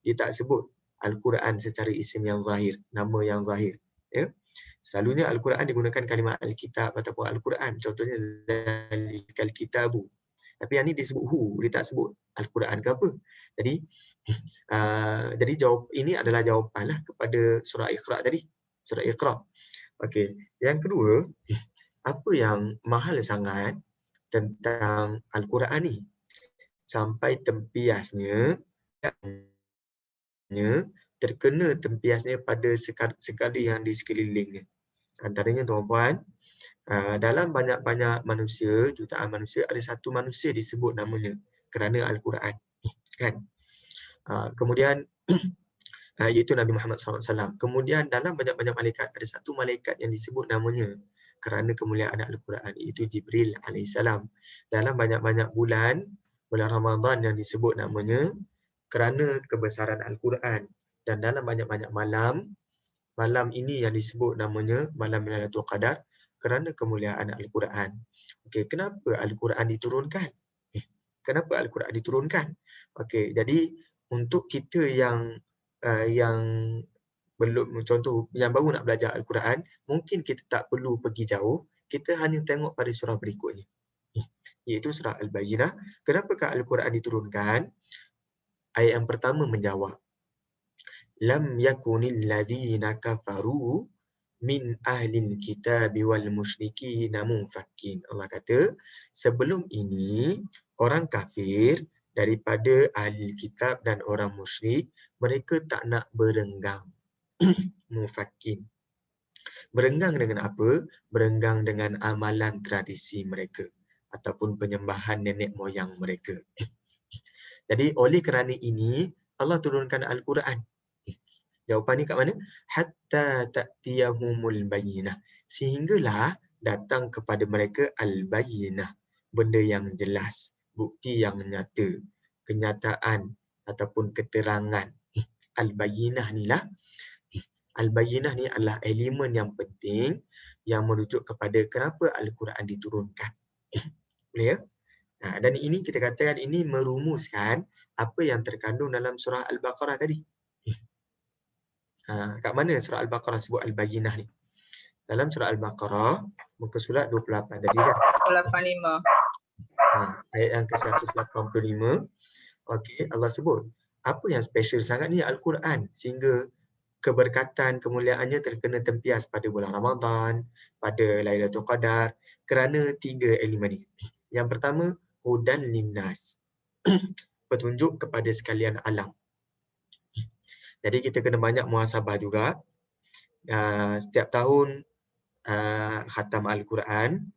Dia tak sebut Al-Quran secara isim yang zahir, nama yang zahir. Ya. Selalunya Al-Quran digunakan kalimah Al-Kitab ataupun Al-Quran. Contohnya Zalikal Kitabu. Tapi yang ni disebut hu, dia tak sebut Al-Quran ke apa. Jadi jawab ini adalah jawapanlah kepada surah Iqra tadi. Surah Iqra. Okey. Yang kedua, apa yang mahal sangat tentang Al-Quran ni? Sampai tempiasnya terkena tempiasnya pada segala yang di sekelilingnya. Antaranya tuan-puan, dalam banyak-banyak manusia, jutaan manusia, ada satu manusia disebut namanya kerana Al-Quran. Kan? Kemudian iaitu Nabi Muhammad SAW. Kemudian dalam banyak-banyak malaikat, ada satu malaikat yang disebut namanya kerana kemuliaan Al-Quran, iaitu Jibril alaihissalam. Dalam banyak-banyak bulan Ramadan yang disebut namanya kerana kebesaran Al-Quran. Dan dalam banyak-banyak malam ini yang disebut namanya malam Lailatul Qadar kerana kemuliaan Al-Quran. Okey, kenapa Al-Quran diturunkan? Kenapa Al-Quran diturunkan? Okey, jadi untuk kita yang belum, contoh yang baru nak belajar Al-Quran, mungkin kita tak perlu pergi jauh, kita hanya tengok pada surah berikutnya, iaitu surah Al-Bayyinah. Kenapakah Al-Quran diturunkan? Ayat yang pertama menjawab, lam yakunil ladzina kafaru min ahlil kitabi wal musyrikin munfakin. Allah kata, sebelum ini orang kafir daripada ahli kitab dan orang musyrik, mereka tak nak berenggang. Mufakin. Berenggang dengan apa? Berenggang dengan amalan tradisi mereka ataupun penyembahan nenek moyang mereka. Jadi oleh kerana ini Allah turunkan Al-Quran. Jawapan ni kat mana? Hatta ta'tiyahumul bayyinah. Sehinggalah datang kepada mereka al-bayyinah. Benda yang jelas, bukti yang nyata, kenyataan ataupun keterangan. Al-bayyinah ni lah. Al-bayyinah ni adalah elemen yang penting yang merujuk kepada kenapa Al-Quran diturunkan. Boleh ya? Dan ini kita katakan ini merumuskan apa yang terkandung dalam surah Al-Baqarah tadi. Kat mana surah Al-Baqarah sebut Al-Bayyinah ni? Dalam surah Al-Baqarah, muka surat 28 tadi kan? 85. Ayat yang ke-185. Okey, Allah sebut, apa yang special sangat ni Al-Quran sehingga keberkatan, kemuliaannya terkena tempias pada bulan Ramadan, pada Lailatul Qadar, kerana 3 elemen ni. Yang pertama, hudan linnas. Petunjuk kepada sekalian alam. Jadi kita kena banyak muhasabah juga. Setiap tahun khatam Al-Quran,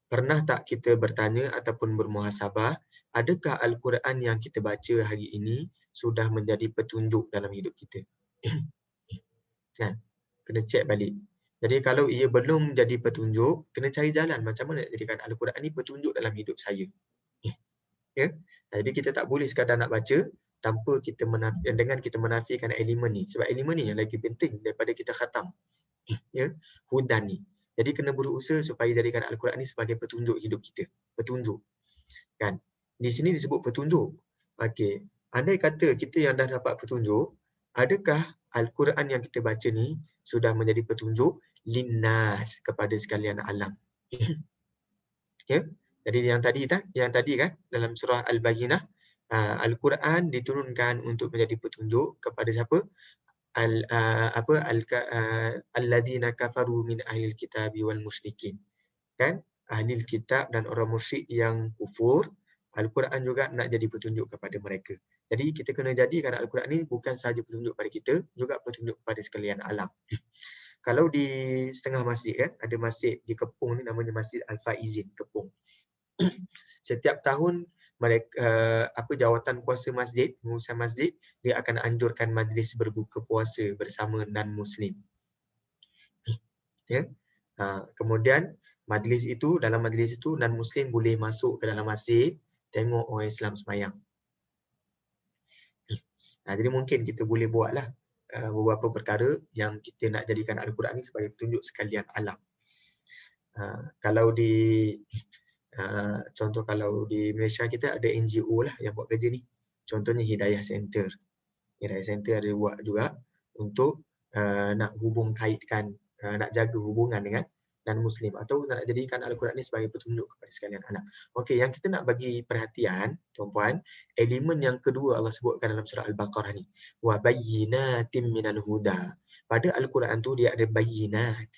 pernah tak kita bertanya ataupun bermuhasabah, adakah Al-Quran yang kita baca hari ini sudah menjadi petunjuk dalam hidup kita? Kan? Kena cek balik. Jadi kalau ia belum jadi petunjuk, kena cari jalan macam mana nak jadikan Al-Quran ni petunjuk dalam hidup saya. Ya? Jadi kita tak boleh sekadar nak baca tanpa kita dengan kita menafikan elemen ni. Sebab elemen ni yang lagi penting daripada kita khatam. Ya? Hudan ni. Jadi kena berusaha supaya jadikan Al-Quran ni sebagai petunjuk hidup kita. Petunjuk. Kan? Di sini disebut petunjuk. Okey. Andai kata kita yang dah dapat petunjuk, adakah Al-Quran yang kita baca ni sudah menjadi petunjuk linnas kepada sekalian alam? Ya? Jadi yang tadi kan dalam surah Al-Bayyinah, Al-Quran diturunkan untuk menjadi petunjuk kepada siapa? Alladzina kafaru min ahlil kitabi wal musyrikin. Kan? Ahli kitab dan orang musyrik yang kufur, Al-Quran juga nak jadi petunjuk kepada mereka. Jadi kita kena jadikan Al-Quran ni bukan sahaja petunjuk pada kita, juga petunjuk kepada sekalian alam. Kalau di setengah masjid kan, ada masjid di Kepung ni namanya Masjid Al-Faizin, Kepung. Setiap tahun mereka jawatan kuasa masjid, pengurusan masjid, dia akan anjurkan majlis berbuka puasa bersama non-Muslim. Ya. Kemudian dalam majlis itu non-Muslim boleh masuk ke dalam masjid, tengok orang Islam sembahyang. Jadi mungkin kita boleh buatlah beberapa perkara yang kita nak jadikan Al-Quran ni sebagai petunjuk sekalian alam. Kalau di Malaysia kita ada NGO lah yang buat kerja ni. Contohnya Hidayah Center. Hidayah Center ada buat juga untuk nak kaitkan, nak jaga hubungan dengan non-Muslim atau nak jadikan Al-Quran ni sebagai petunjuk kepada sekalian anak. Okey, yang kita nak bagi perhatian, tuan-puan, elemen yang kedua Allah sebutkan dalam surah Al-Baqarah ni. Wa bayyinatin minal huda. Pada Al-Quran tu dia ada bayyinat.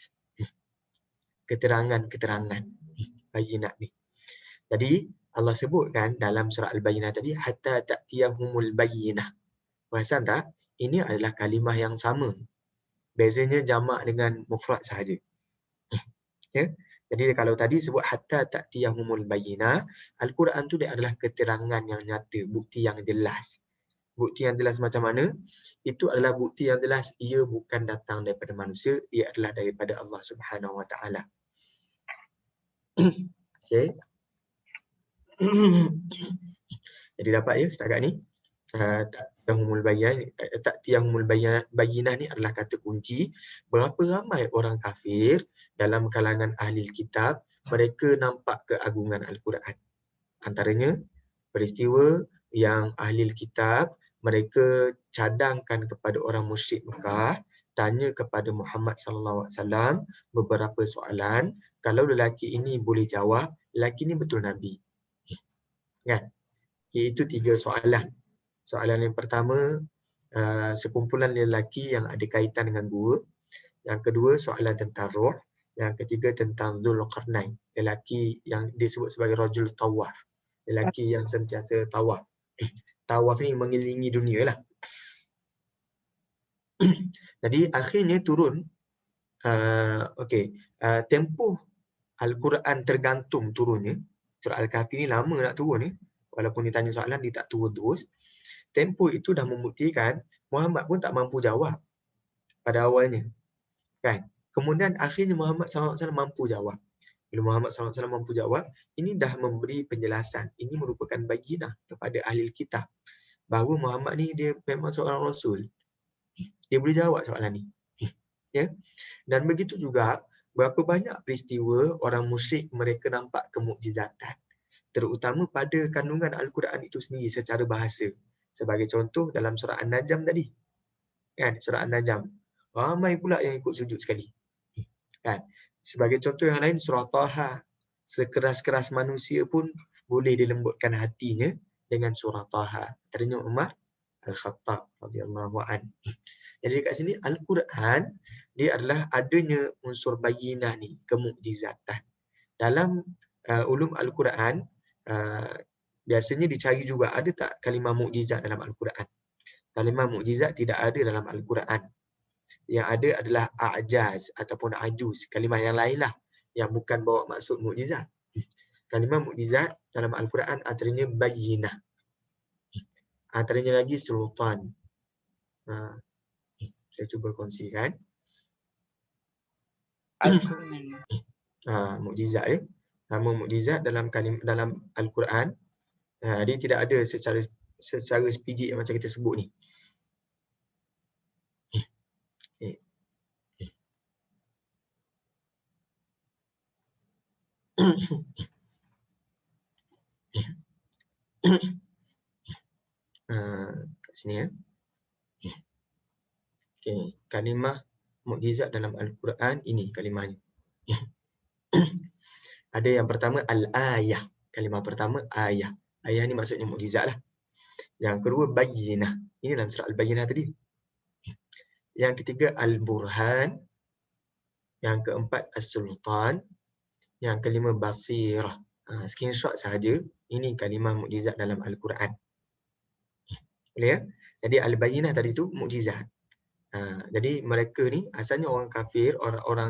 Keterangan-keterangan. Bayyinat ni. Jadi Allah sebutkan dalam surah Al-Bayyinah tadi, hatta ta'tiyahumul bayyinah. Perasan tak? ini adalah kalimah yang sama. Bezanya jamak dengan mufrad sahaja. Ya. Jadi kalau tadi sebut hatta ta'tiyahumul bayyinah, Al-Quran tu dia adalah keterangan yang nyata, bukti yang jelas. Bukti yang jelas macam mana? Itu adalah bukti yang jelas ia bukan datang daripada manusia, ia adalah daripada Allah Subhanahu Wa Taala. Okey. Jadi dapat ya setakat ni. Ta'tiyahumul bayyinah ni adalah kata kunci. Berapa ramai orang kafir dalam kalangan ahli kitab mereka nampak keagungan Al-Quran. Antaranya peristiwa yang ahli kitab mereka cadangkan kepada orang musyrik Mekah, tanya kepada Muhammad sallallahu alaihi wasallam beberapa soalan. Kalau lelaki ini boleh jawab, lelaki ini betul nabi. Kan? Iaitu 3 soalan. Soalan yang pertama, sekumpulan lelaki yang ada kaitan dengan gua. Yang kedua, soalan tentang roh. Yang ketiga, tentang Dzulqarnain, lelaki yang disebut sebagai Rajul Tawaf, lelaki yang sentiasa tawaf. Tawaf ni mengelilingi dunia lah. Jadi akhirnya turun, tempoh Al-Quran tergantung turunnya. Surah Al-Kahfi ni lama nak turun ni. Walaupun ditanya soalan, dia tak turun terus. Tempoh itu dah membuktikan Muhammad pun tak mampu jawab pada awalnya. Kan? Kemudian akhirnya Muhammad SAW mampu jawab. Bila Muhammad SAW mampu jawab, ini dah memberi penjelasan. Ini merupakan baginah kepada ahli kitab bahawa Muhammad ni dia memang seorang rasul. Dia boleh jawab soalan ni. Ya. Dan begitu juga berapa banyak peristiwa orang musyrik mereka nampak kemukjizatan, terutama pada kandungan Al-Quran itu sendiri secara bahasa. Sebagai contoh dalam surah An-Najm tadi. Kan, surah An-Najm. Ramai pula yang ikut sujud sekali. Kan? Sebagai contoh yang lain, surah Taha. Sekeras-keras manusia pun boleh dilembutkan hatinya dengan surah Taha. Antaranya Umar Al-Khattab radhiyallahu an. Jadi kat sini Al-Quran dia adalah adanya unsur bayyinah ni, kemukjizatan. Dalam ulum Al-Quran biasanya dicari juga ada tak kalimah mukjizat dalam Al-Quran. Kalimah mukjizat tidak ada dalam Al-Quran. Yang ada adalah a'jaz ataupun ajuz, kalimah yang lain lah yang bukan bawa maksud mukjizat. Kalimah mukjizat dalam Al-Quran antaranya bayyinah, antaranya lagi sultan. Saya cuba kongsikan. Mukjizat ya. Nama mukjizat dalam Al-Quran dia tidak ada secara sepijik yang macam kita sebut ni. Kat sini ya. Okey, kalimah mukjizat dalam Al-Quran ini kalimahnya. Ada yang pertama al-ayah. Kalimah pertama ayah. Ayah ni maksudnya mukjizat lah. Yang kedua bayyinah. Ini dalam surah Al-Bayyinah tadi. Yang ketiga al-burhan. Yang keempat as-sultan. Yang kelima basirah. Screenshot sahaja. Ini kalimah mukjizat dalam Al-Quran. Boleh ya? Jadi Al-Bayyinah tadi tu mukjizat. Jadi mereka ni asalnya orang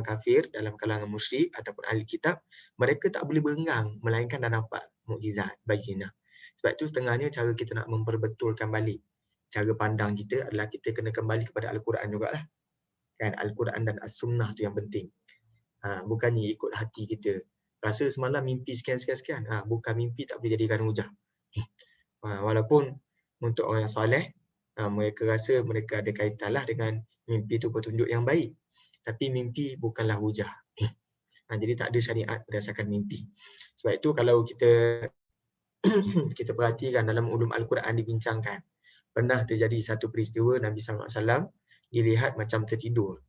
kafir dalam kalangan musyrik ataupun ahli kitab, mereka tak boleh berenggang melainkan dah nampak mukjizat bayyinah. Sebab itu setengahnya cara kita nak memperbetulkan balik cara pandang kita adalah kita kena kembali kepada Al-Quran jugalah. Kan, Al-Quran dan As-Sunnah tu yang penting. Bukannya ikut hati kita. Rasa semalam mimpi sekian-sekian. Bukan mimpi tak boleh jadikan hujah. Walaupun untuk orang yang soleh, mereka rasa mereka ada kaitanlah dengan mimpi itu petunjuk yang baik. Tapi mimpi bukanlah hujah. Jadi tak ada syariat berdasarkan mimpi. Sebab itu kalau kita perhatikan dalam ulum Al-Quran dibincangkan, pernah terjadi satu peristiwa Nabi SAW dilihat macam tertidur.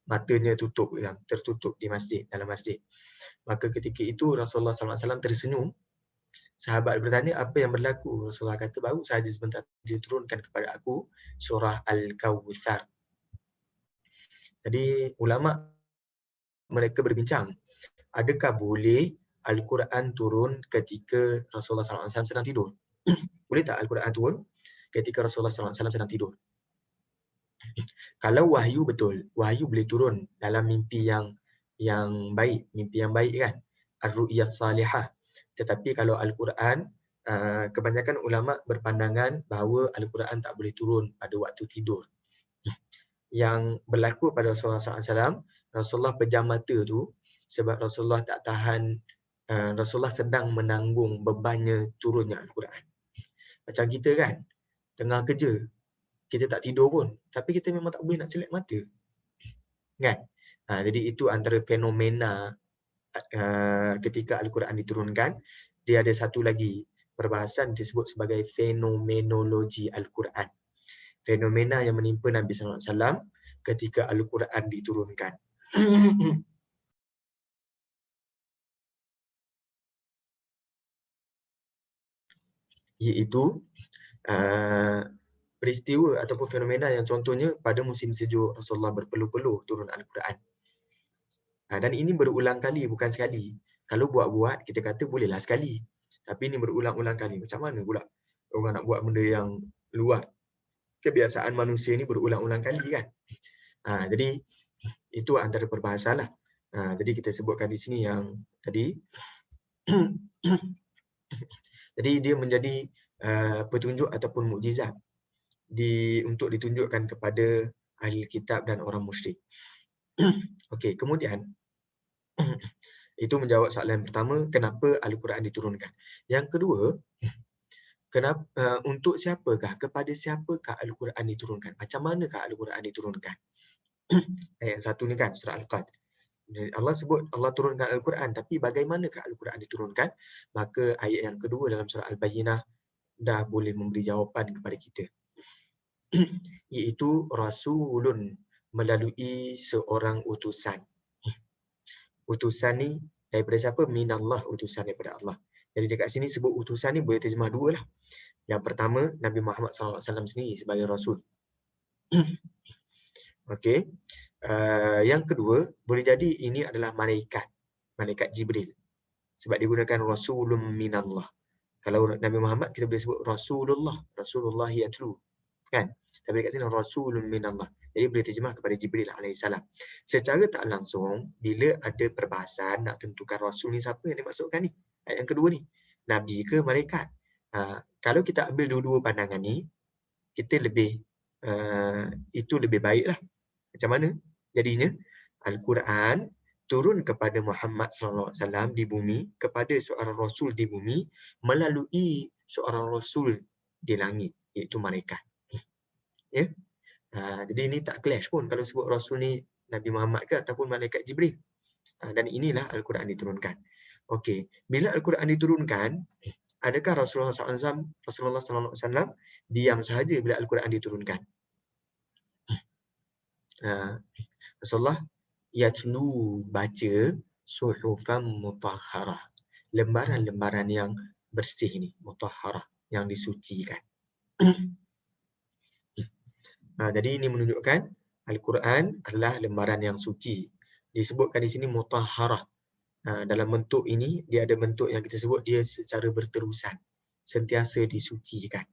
Matanya tertutup di masjid, dalam masjid. Maka ketika itu Rasulullah SAW tersenyum. Sahabat bertanya, apa yang berlaku? Rasulullah kata, baru sahaja sebentar diturunkan kepada aku surah Al-Kawthar. Jadi ulama mereka berbincang, adakah boleh Al-Quran turun ketika Rasulullah SAW sedang tidur? Boleh tak Al-Quran turun ketika Rasulullah SAW sedang tidur? Kalau wahyu betul, wahyu boleh turun dalam mimpi yang baik, mimpi yang baik kan, ar-ru'yah salihah. Tetapi kalau Al-Quran, kebanyakan ulama berpandangan bahawa Al-Quran tak boleh turun pada waktu tidur. Yang berlaku pada Rasulullah SAW, Rasulullah pejam mata tu sebab Rasulullah tak tahan, Rasulullah sedang menanggung bebannya turunnya Al-Quran. Macam kita kan, tengah kerja, kita tak tidur pun, tapi kita memang tak boleh nak celak mata. Kan? Jadi itu antara fenomena ketika Al-Quran diturunkan. Dia ada satu lagi perbahasan disebut sebagai fenomenologi Al-Quran. Fenomena yang menimpa Nabi SAW ketika Al-Quran diturunkan. Iaitu peristiwa ataupun fenomena yang contohnya pada musim sejuk Rasulullah berpeluh-peluh turun Al-Quran. Dan ini berulang kali, bukan sekali. Kalau buat-buat, kita kata bolehlah sekali. Tapi ini berulang-ulang kali. Macam mana pula orang nak buat benda yang luar kebiasaan manusia ini berulang-ulang kali kan? Jadi itu antara perbahasan lah. Jadi kita sebutkan di sini yang tadi. Jadi dia menjadi petunjuk ataupun mukjizat untuk ditunjukkan kepada ahli kitab dan orang musyrik. Okey, kemudian itu menjawab soalan pertama, kenapa Al-Quran diturunkan. Yang kedua, kenapa, untuk siapakah, kepada siapakah Al-Quran diturunkan? Macam manakah Al-Quran diturunkan? Ayat 1 ni kan, surah Al-Qadr. Allah sebut Allah turunkan Al-Quran, tapi bagaimanakah Al-Quran diturunkan? Maka ayat yang kedua dalam surah Al-Bayyinah dah boleh memberi jawapan kepada kita. Iaitu Rasulun, melalui seorang utusan. Utusan ni daripada siapa? Minallah, utusan daripada Allah. Jadi dekat sini sebut utusan ni boleh terjemah dua lah. Yang pertama, Nabi Muhammad SAW sendiri sebagai Rasul. Okey. Yang kedua, boleh jadi ini adalah malaikat Jibril. Sebab digunakan Rasulun minallah. Kalau Nabi Muhammad kita boleh sebut Rasulullah yatlu. Kan? Tapi dekat sini Rasulun minallah. Jadi boleh terjemah kepada Jibril alaihissalam. Secara tak langsung, bila ada perbahasan nak tentukan Rasul ni siapa yang dimaksudkan ni? Ayat yang kedua ni. Nabi ke malaikat? Kalau kita ambil dua-dua pandangan ni, kita itu lebih baik lah. Macam mana? Jadinya, Al-Quran turun kepada Muhammad SAW di bumi, kepada seorang Rasul di bumi, melalui seorang Rasul di langit, iaitu malaikat. Ya? Jadi ini tak clash pun kalau sebut Rasul ni Nabi Muhammad ke ataupun malaikat Jibril. Dan inilah Al-Quran diturunkan. Okey, bila Al-Quran diturunkan, adakah Rasulullah SAW diam sahaja bila Al-Quran diturunkan? Rasulullah yatlu, baca, suhufan mutahharah, lembaran-lembaran yang bersih ni, mutahharah, yang disucikan. Jadi ini menunjukkan Al-Quran adalah lembaran yang suci. Disebutkan di sini mutahharah. Dalam bentuk ini, dia ada bentuk yang kita sebut dia secara berterusan. Sentiasa disucikan.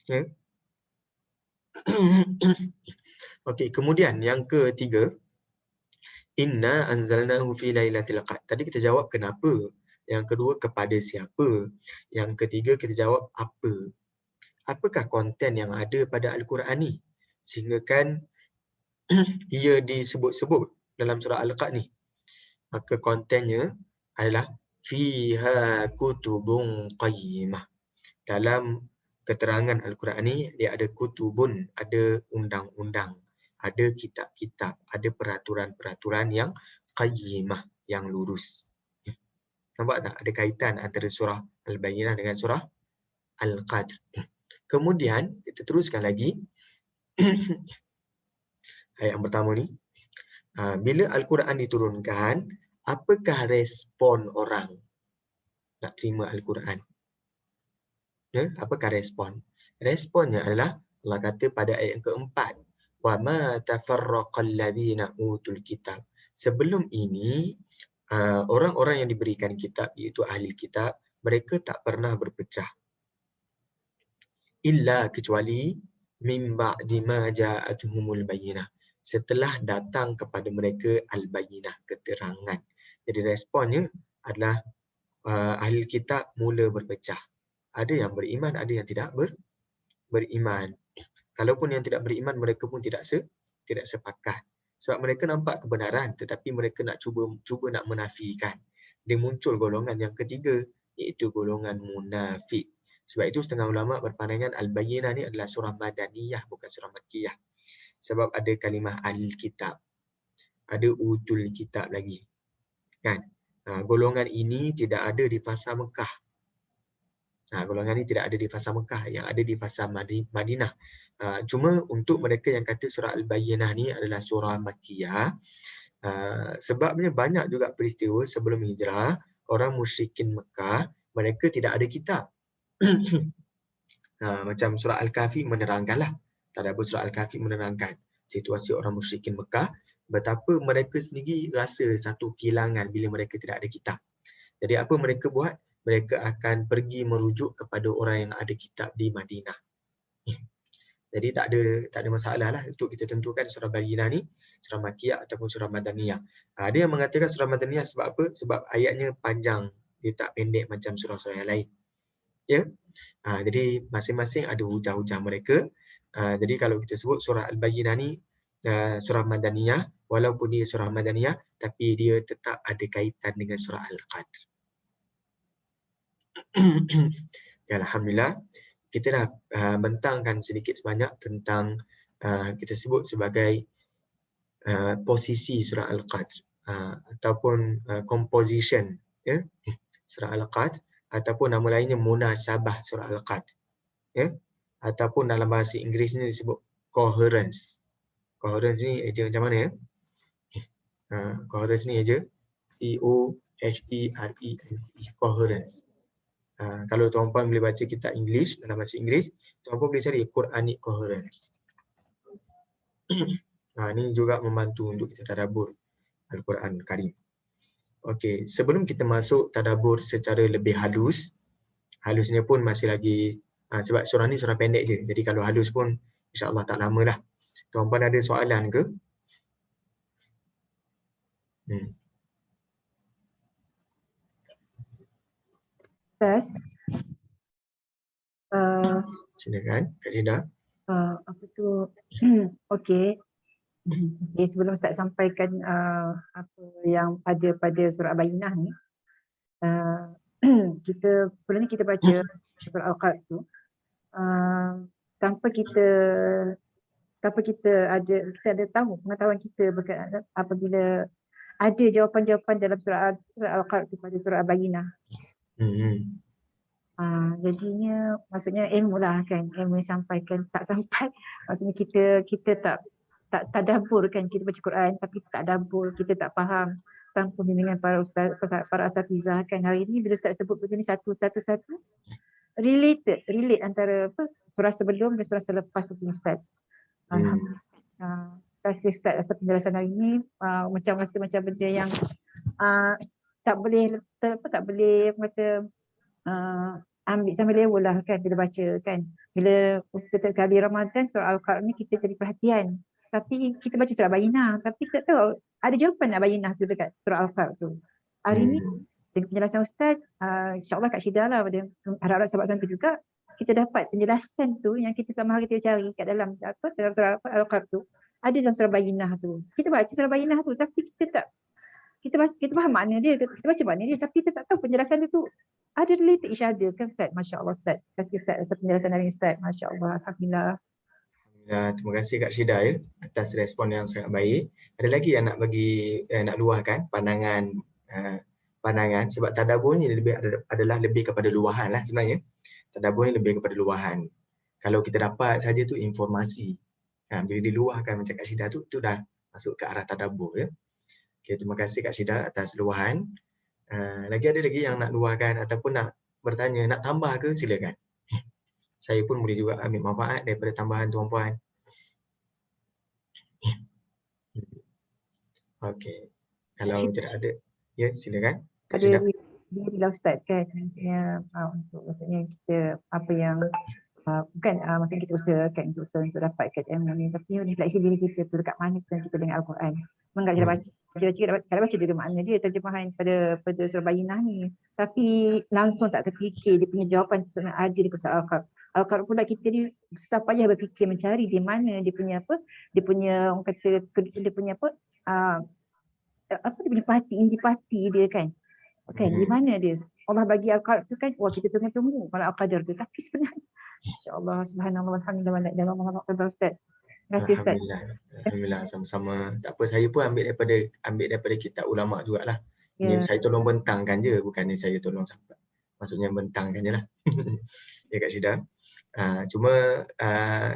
Ya? Okey, kemudian yang ketiga, inna anzalnahu fi lailatul qadr. Tadi kita jawab kenapa. Yang kedua, kepada siapa. Yang ketiga, kita jawab apa. Apakah konten yang ada pada Al-Quran ni? Sehingga kan ia disebut-sebut dalam surah Al-Qadr ni. Maka kontennya adalah fiha kutubun qayyimah. Dalam keterangan Al-Quran ni, dia ada kutubun, ada undang-undang, ada kitab-kitab, ada peraturan-peraturan yang qayyimah, yang lurus. Nampak tak? Ada kaitan antara surah Al-Bayyinah dengan surah Al-Qadr. Kemudian, kita teruskan lagi. Ayat yang pertama ni. Bila Al-Quran diturunkan, apakah respon orang nak terima Al-Quran? Ya, apakah respon? Responnya adalah Allah kata pada ayat yang keempat, wa ma tafarraqal ladzina utul kitab. Sebelum ini orang-orang yang diberikan kitab, iaitu ahli kitab, mereka tak pernah berpecah. Illa, kecuali Min ba'di ma ja'atuhumul bayyinah. Setelah datang kepada mereka al-bayyinah, keterangan. Jadi responnya adalah ahli kitab mula berpecah. Ada yang beriman, ada yang tidak beriman. Kalaupun yang tidak beriman, mereka pun tidak sepakat. Sebab mereka nampak kebenaran tetapi mereka nak cuba nak menafikan. Dia muncul golongan yang ketiga, iaitu golongan munafik. Sebab itu setengah ulama berpandangan Al-Bayyinah ni adalah surah Madaniyah, bukan surah Makkiyah. Sebab ada kalimah Al-Kitab. Ada utul kitab lagi. Kan? Golongan ini tidak ada di fasa Mekah. Golongan ini tidak ada di fasa Mekah, yang ada di fasa Madinah. Cuma untuk mereka yang kata surah Al-Bayyinah ni adalah surah Makkiyah, sebabnya banyak juga peristiwa sebelum hijrah, orang musyrikin Mekah, mereka tidak ada kitab. Macam surah Al-Kahfi menerangkanlah. Tadabbur surah Al-Kahfi menerangkan situasi orang musyrikin Mekah, betapa mereka sendiri rasa satu kehilangan bila mereka tidak ada kitab. Jadi apa mereka buat? Mereka akan pergi merujuk kepada orang yang ada kitab di Madinah. Jadi tak ada masalah lah untuk kita tentukan surah Bayyinah ni surah Makkiyah ataupun surah Madaniyah. Ada yang mengatakan surah Madaniyah sebab apa? Sebab ayatnya panjang, dia tak pendek macam surah-surah yang lain. Ya. Jadi masing-masing ada hujah-hujah mereka. Jadi kalau kita sebut surah Al-Bayyinah ni surah Madaniyah, walaupun dia surah Madaniyah tapi dia tetap ada kaitan dengan surah Al-Qadr. Ya, alhamdulillah kita dah bentangkan sedikit sebanyak tentang kita sebut sebagai posisi surah Al-Qadr ataupun composition, ya, surah Al-Qadr, ataupun nama lainnya munasabah surah Al-Qadr, ya, ataupun dalam bahasa Inggeris ni disebut coherence. Coherence ni eja macam mana, ya? Coherence ni eja C-O-H-E-R-E-N-C, coherence. Kalau tuan-puan boleh baca kitab English, dalam bahasa Inggeris, tuan-puan boleh cari Quranic coherence. Ini juga membantu untuk kita tadabbur Al-Quran Karim. Okey, sebelum kita masuk tadabbur secara lebih halus, halusnya pun masih lagi, sebab surah ni surah pendek je, jadi kalau halus pun insya-Allah tak lama dah. Tuan-puan ada soalan ke? Ustaz, Silakan, Kak Rida. apa tu? Okey. Okay, sebelum Ustaz sampaikan apa yang ada pada surah Al-Bayyinah ni, kita sebelum ni kita baca surah Al-Qadr tu, tanpa kita ada tahu pengetahuan kita berkaitan apabila ada jawapan-jawapan dalam surah Al-Qadr tu pada surah Al-Bayyinah. Jadinya maksudnya ilmu lah kan, ilmu yang sampaikan tak sampai, maksudnya kita tak tadabbur kan, kita baca Quran tapi tak tadabbur, kita tak faham tanpa bimbingan para ustaz, para asatizah kan. Hari ini bila Ustaz sebut begini satu relate antara surah sebelum dan surah selepas tu Ustaz. Alhamdulillah. Terima kasih Ustaz atas penjelasan hari ini. Macam benda yang tak boleh kata ambil sambil lewa lah kan bila baca kan. Bila setiap kali Ramadan surah Al-Qadr ni kita jadi perhatian. Tapi kita baca surah Bayyinah tapi tak tahu ada jawapan nak Bayyinah tu dekat surah Al-Qadr tu. Hari ni dengan penjelasan Ustaz, insya-Allah Kak Syida lah, harap-harap sahabat tu juga kita dapat penjelasan tu yang kita selama hari kita cari kat dalam dalam surah Al-Qadr tu. Ada dalam surah Bayyinah tu. Kita baca surah Bayyinah tu tapi kita faham makna dia, kita baca makna dia tapi kita tak tahu penjelasan dia tu ada related each other kan Ustaz. Masya-Allah Ustaz. Terima kasih Ustaz atas penjelasan hari ini Ustaz. Masya-Allah, alhamdulillah. Terima kasih Kak Syida ya atas respon yang sangat baik. Ada lagi yang nak bagi nak luahkan pandangan sebab tadabbur ni adalah lebih kepada luahan lah sebenarnya. Tadabbur ni lebih kepada luahan. Kalau kita dapat saja tu informasi. Bila diluahkan macam Kak Syida tu dah masuk ke arah tadabbur ya. Okay, terima kasih Kak Syida atas luahan. Lagi ada lagi yang nak luahkan ataupun nak bertanya, nak tambah ke, silakan. Saya pun boleh juga ambil manfaat daripada tambahan tuan-puan. Okey. Kalau tidak ada, ya silakan. Ada bila Ustaz kan, maksudnya untuk kita apa yang bukan maksudnya kita usahakan untuk dapatkan ilmu ni, tapi refleksi diri kita tu dekat mana sebenarnya kita dengan Al-Quran. Memang kita baca kalau baca juga makna dia terjemahan pada surah Bayyinah ni, tapi langsung tak terfikir dia punya jawapan sebenarnya ada di surah Al-Qur'an pula. Kita ni susah payah berfikir mencari di mana dia punya orang kata dia punya dia punya inti dia kan. Di mana dia Allah bagi Al-Qadar tu kan, kita tunggu kalau Al-Qadar tu, tapi sebenarnya insya-Allah subhanallah walhamdulillah dan Muhammad Ustaz. Terima kasih Ustaz. Alhamdulillah, sama-sama. Tak apa, saya pun ambil daripada kitab ulama jugalah. Ini Ya. saya tolong bentangkan je, bukannya saya tolong sampai. Maksudnya bentangkan je lah. Ya Kak Syida. Cuma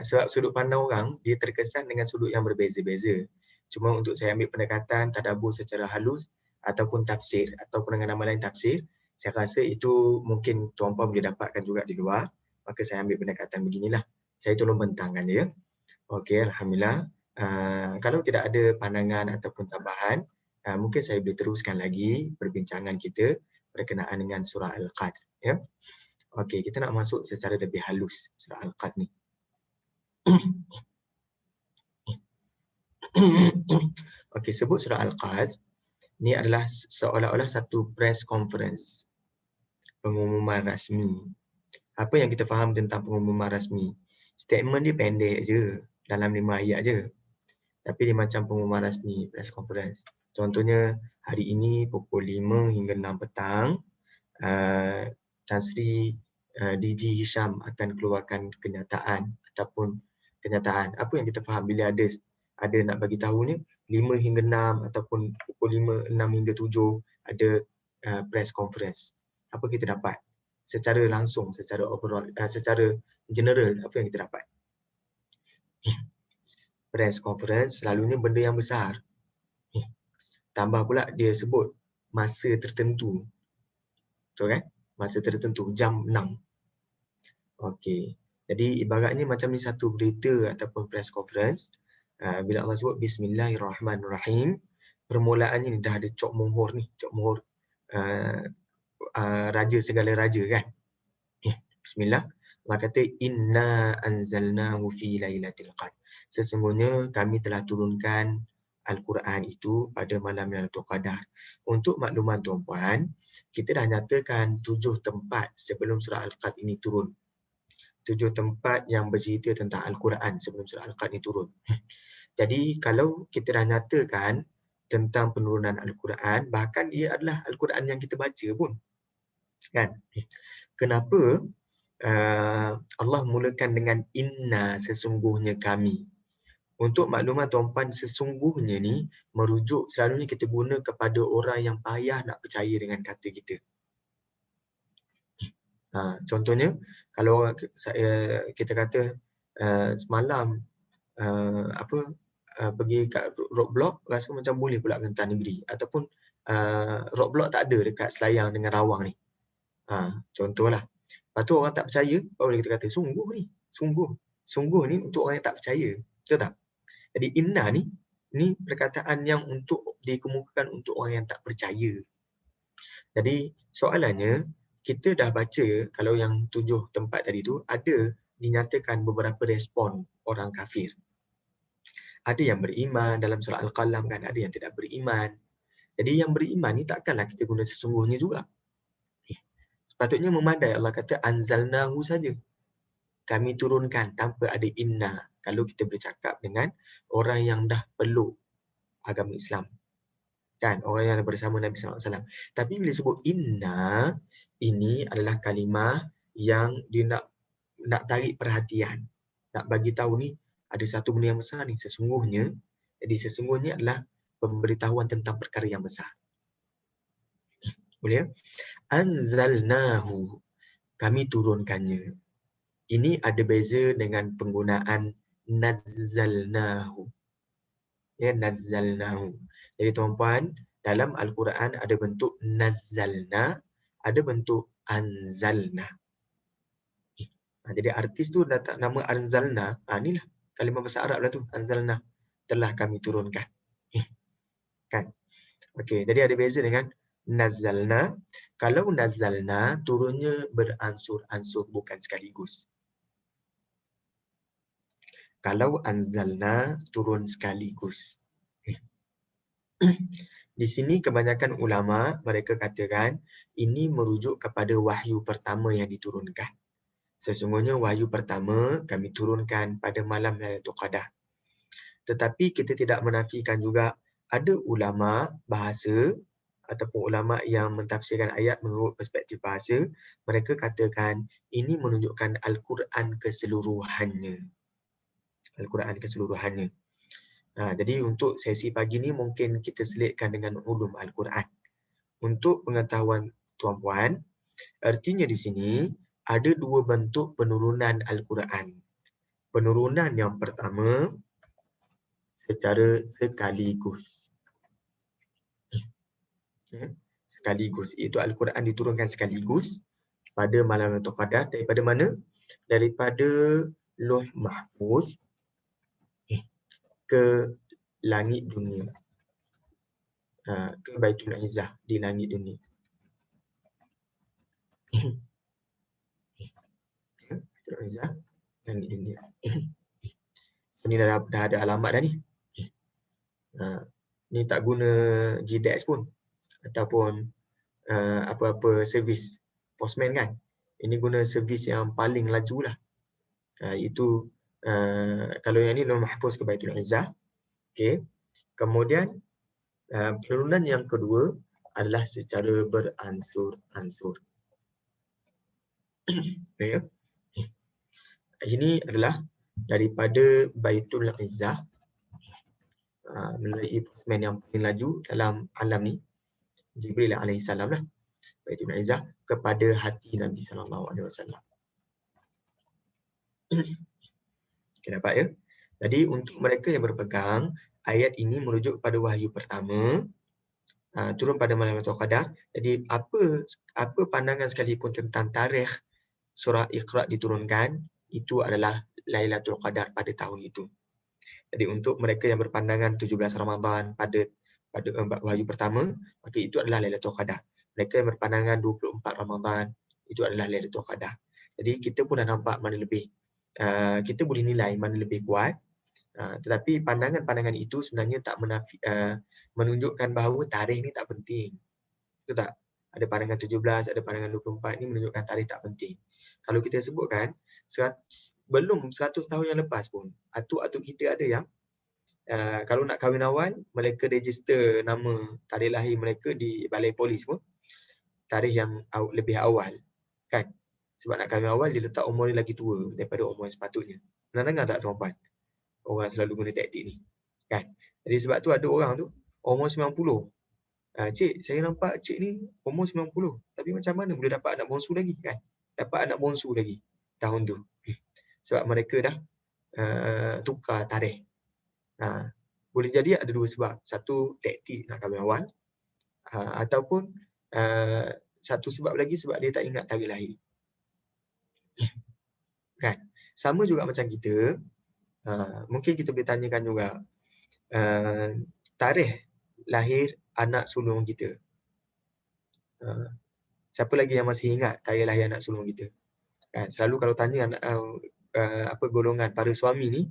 sebab sudut pandang orang dia terkesan dengan sudut yang berbeza-beza. Cuma untuk saya ambil pendekatan tadabbur secara halus ataupun tafsir ataupun dengan nama lain tafsir, saya rasa itu mungkin tuan-puan boleh dapatkan juga di luar. Maka saya ambil pendekatan beginilah. Saya tolong bentangkan je ya. Okey, alhamdulillah. Kalau tidak ada pandangan ataupun tambahan, mungkin saya boleh teruskan lagi perbincangan kita berkenaan dengan surah Al-Qadr ya. Okey, kita nak masuk secara lebih halus surah Al-Qadr ni. Okey, sebut surah Al-Qadr ni adalah seolah-olah satu press conference, pengumuman rasmi. Apa yang kita faham tentang pengumuman rasmi? Statement dia pendek je, dalam 5 ayat je. Tapi dia macam pengumuman rasmi, press conference. Contohnya hari ini pukul 5 hingga 6 petang, Tan Sri DG Hisham akan keluarkan kenyataan ataupun kenyataan. Apa yang kita faham bila ada nak bagi tahu ni 5 hingga 6 ataupun pukul 5, 6 hingga 7 ada press conference. Apa kita dapat? Secara langsung, secara overall, secara general, apa yang kita dapat? Press conference selalunya benda yang besar. Tambah pula dia sebut masa tertentu. Betul kan? Masa tertentu, jam 6. Okey. Jadi ibaratnya macam ni satu berita ataupun press conference. Bila Allah sebut Bismillahirrahmanirrahim, permulaannya ni dah ada cok mohor ni, cok mohor raja segala raja kan. Bismillah. Allah kata inna anzalnahu fi lailatul qadr. Sesungguhnya kami telah turunkan Al-Quran itu pada malam Lailatul Qadar. Untuk makluman tuan-puan, kita dah nyatakan 7 tempat sebelum surah Al-Qadr ini turun. 7 tempat yang bercerita tentang Al-Quran sebelum surah Al-Qadr ini turun. Jadi kalau kita dah nyatakan tentang penurunan Al-Quran, bahkan dia adalah Al-Quran yang kita baca pun. Kan? Kenapa Allah mulakan dengan inna, sesungguhnya kami? Untuk maklumat tuan-puan, sesungguhnya ni merujuk selalunya kita guna kepada orang yang payah nak percaya dengan kata kita. Contohnya, kalau kita kata semalam pergi kat roadblock, rasa macam boleh pula ke Tan Negeri, ataupun roadblock tak ada dekat Selayang dengan Rawang ni. Contohlah. Lepas tu orang tak percaya, baru kita kata sungguh ni, sungguh ni untuk orang yang tak percaya. Betul tak? Jadi inna ni perkataan yang untuk dikemukakan untuk orang yang tak percaya. Jadi soalannya, kita dah baca kalau yang 7 tempat tadi tu ada dinyatakan beberapa respon orang kafir. Ada yang beriman dalam surah Al-Qalam kan, ada yang tidak beriman. Jadi yang beriman ni takkanlah kita guna sesungguhnya juga. Sepatutnya memadai Allah kata anzalnahu saja. Kami turunkan tanpa ada inna. Kalau kita bercakap dengan orang yang dah peluk agama Islam. Kan? Orang yang bersama Nabi SAW. Tapi bila sebut inna, ini adalah kalimah yang dia nak tarik perhatian. Nak bagi tahu ni, ada satu benda yang besar ni. Sesungguhnya, jadi sesungguhnya adalah pemberitahuan tentang perkara yang besar. Boleh ya? Anzalnahu. Kami turunkannya. Ini ada beza dengan penggunaan nazzalnahu. Ya, nazzalnahu. Jadi tuan-puan, dalam Al-Quran ada bentuk nazzalna, ada bentuk anzalna. Jadi artis tu letak nama anzalna. Inilah kalimah bahasa Arab lah tu, anzalna. Telah kami turunkan. Kan? Okey, jadi ada beza dengan nazzalna. Kalau nazzalna, turunnya beransur-ansur bukan sekaligus. Kalau anzalna turun sekaligus. Di sini kebanyakan ulama mereka katakan ini merujuk kepada wahyu pertama yang diturunkan. Sesungguhnya wahyu pertama kami turunkan pada malam Lailatul Qadar. Tetapi kita tidak menafikan juga ada ulama bahasa ataupun ulama yang mentafsirkan ayat menurut perspektif bahasa, mereka katakan ini menunjukkan Al-Quran keseluruhannya. Al-Quran keseluruhannya. Jadi untuk sesi pagi ni mungkin kita selitkan dengan ulum Al-Quran. Untuk pengetahuan tuan-puan, artinya di sini ada dua bentuk penurunan Al-Quran. Penurunan yang pertama secara sekaligus. Sekaligus. Iaitu Al-Quran diturunkan sekaligus pada malam Lailatul Qadar. Daripada mana? Daripada Lauh Mahfuz ke langit dunia. Ke Baitul Izzah di langit dunia. Baitul Izzah, langit dunia. Ini dah ada alamat dah ni. Ni tak guna GDEX pun ataupun apa-apa servis postman kan. Ini guna servis yang paling laju lah. Itu kalau yang ni Lauh Mahfuz ke Baitul Izzah. Okay. Kemudian penurunan yang kedua adalah secara beransur-ansur. Ya. Ini adalah daripada Baitul Izzah melalui postman yang paling laju dalam alam ni, Jibril alaihi salam lah, Baitul Izzah kepada hati Nabi sallallahu alaihi wasallam. Okay, dapat ya? Jadi untuk mereka yang berpegang ayat ini merujuk kepada wahyu pertama turun pada malam Lailatul Qadar. Jadi apa pandangan sekalipun tentang tarikh surah Iqra diturunkan, itu adalah Lailatul Qadar pada tahun itu. Jadi untuk mereka yang berpandangan 17 Ramadan pada wahyu pertama, maka itu adalah Lailatul Qadar. Mereka yang berpandangan 24 Ramadan, itu adalah Lailatul Qadar. Jadi kita pun dah nampak mana lebih, kita boleh nilai mana lebih kuat. Tetapi pandangan-pandangan itu sebenarnya tak menunjukkan bahawa tarikh ni tak penting. Betul tak? Ada pandangan 17, ada pandangan 24, ni menunjukkan tarikh tak penting. Kalau kita sebutkan, belum 100 tahun yang lepas pun, atuk-atuk kita ada yang kalau nak kahwin awal, mereka register nama tarikh lahir mereka di balai polis pun, tarikh yang lebih awal. Kan? Sebab nak kahwin awal, dia letak umur dia lagi tua daripada umur yang sepatutnya. Pernah dengar tak tuan-puan? Orang selalu guna taktik ni. Kan? Jadi sebab tu ada orang tu, umur 90. Cik, saya nampak cik ni umur 90. Tapi macam mana boleh dapat anak bongsu lagi? Kan? Dapat anak bongsu lagi tahun tu. Sebab mereka dah tukar tarikh. Boleh jadi ada dua sebab. Satu, taktik nak kahwin awal. Ataupun satu sebab lagi sebab dia tak ingat tarikh lahir. Kan? Sama juga macam kita. Mungkin kita boleh tanyakan juga tarikh lahir anak sulung kita. Siapa lagi yang masih ingat tarikh lahir anak sulung kita? Kan? Selalu kalau tanya anak, golongan para suami ni,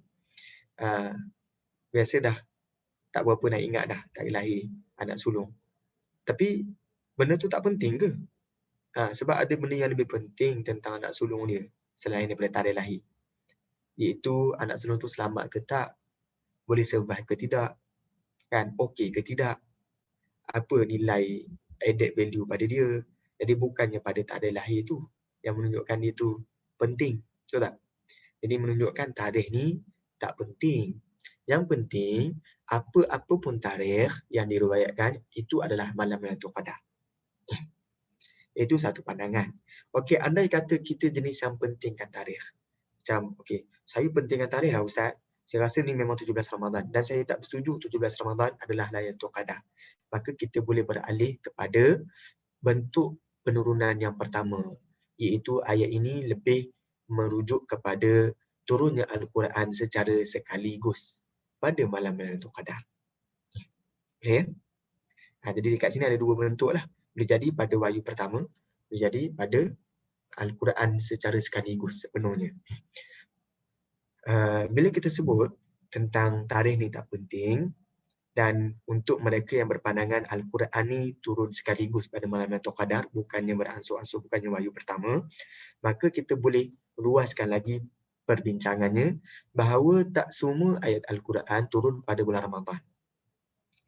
biasa dah tak berapa nak ingat dah tarikh lahir anak sulung. Tapi benda tu tak penting ke? Sebab ada benda yang lebih penting tentang anak sulung dia selain daripada tarikh lahir. Iaitu anak sulung tu selamat ke tak? Boleh survive ke tidak? Kan? Okey ke tidak? Apa nilai added value pada dia? Jadi bukannya pada tarikh lahir tu yang menunjukkan dia tu penting. Betul tak? Jadi menunjukkan tarikh ni tak penting. Yang penting, apa-apa pun tarikh yang diriwayatkan, itu adalah malam Lailatul Qadar. Itu satu pandangan. Okey, andai kata kita jenis yang pentingkan tarikh. Macam, okey, saya pentingkan tarikh lah Ustaz. Saya rasa ni memang 17 Ramadan. Dan saya tak bersetuju 17 Ramadan adalah Lailatul Qadar. Maka kita boleh beralih kepada bentuk penurunan yang pertama. Iaitu ayat ini lebih merujuk kepada turunnya Al-Quran secara sekaligus pada malam Lailatul Qadar. Okay? Jadi dekat sini ada dua bentuk lah. Boleh jadi pada wahyu pertama, boleh jadi pada Al-Quran secara sekaligus sepenuhnya. bila kita sebut tentang tarikh ni tak penting, dan untuk mereka yang berpandangan Al-Quran ni turun sekaligus pada malam Lailatul Qadar, bukannya beransur-ansur, bukannya wahyu pertama, maka kita boleh luaskan lagi perbincangannya bahawa tak semua ayat Al-Quran turun pada bulan Ramadan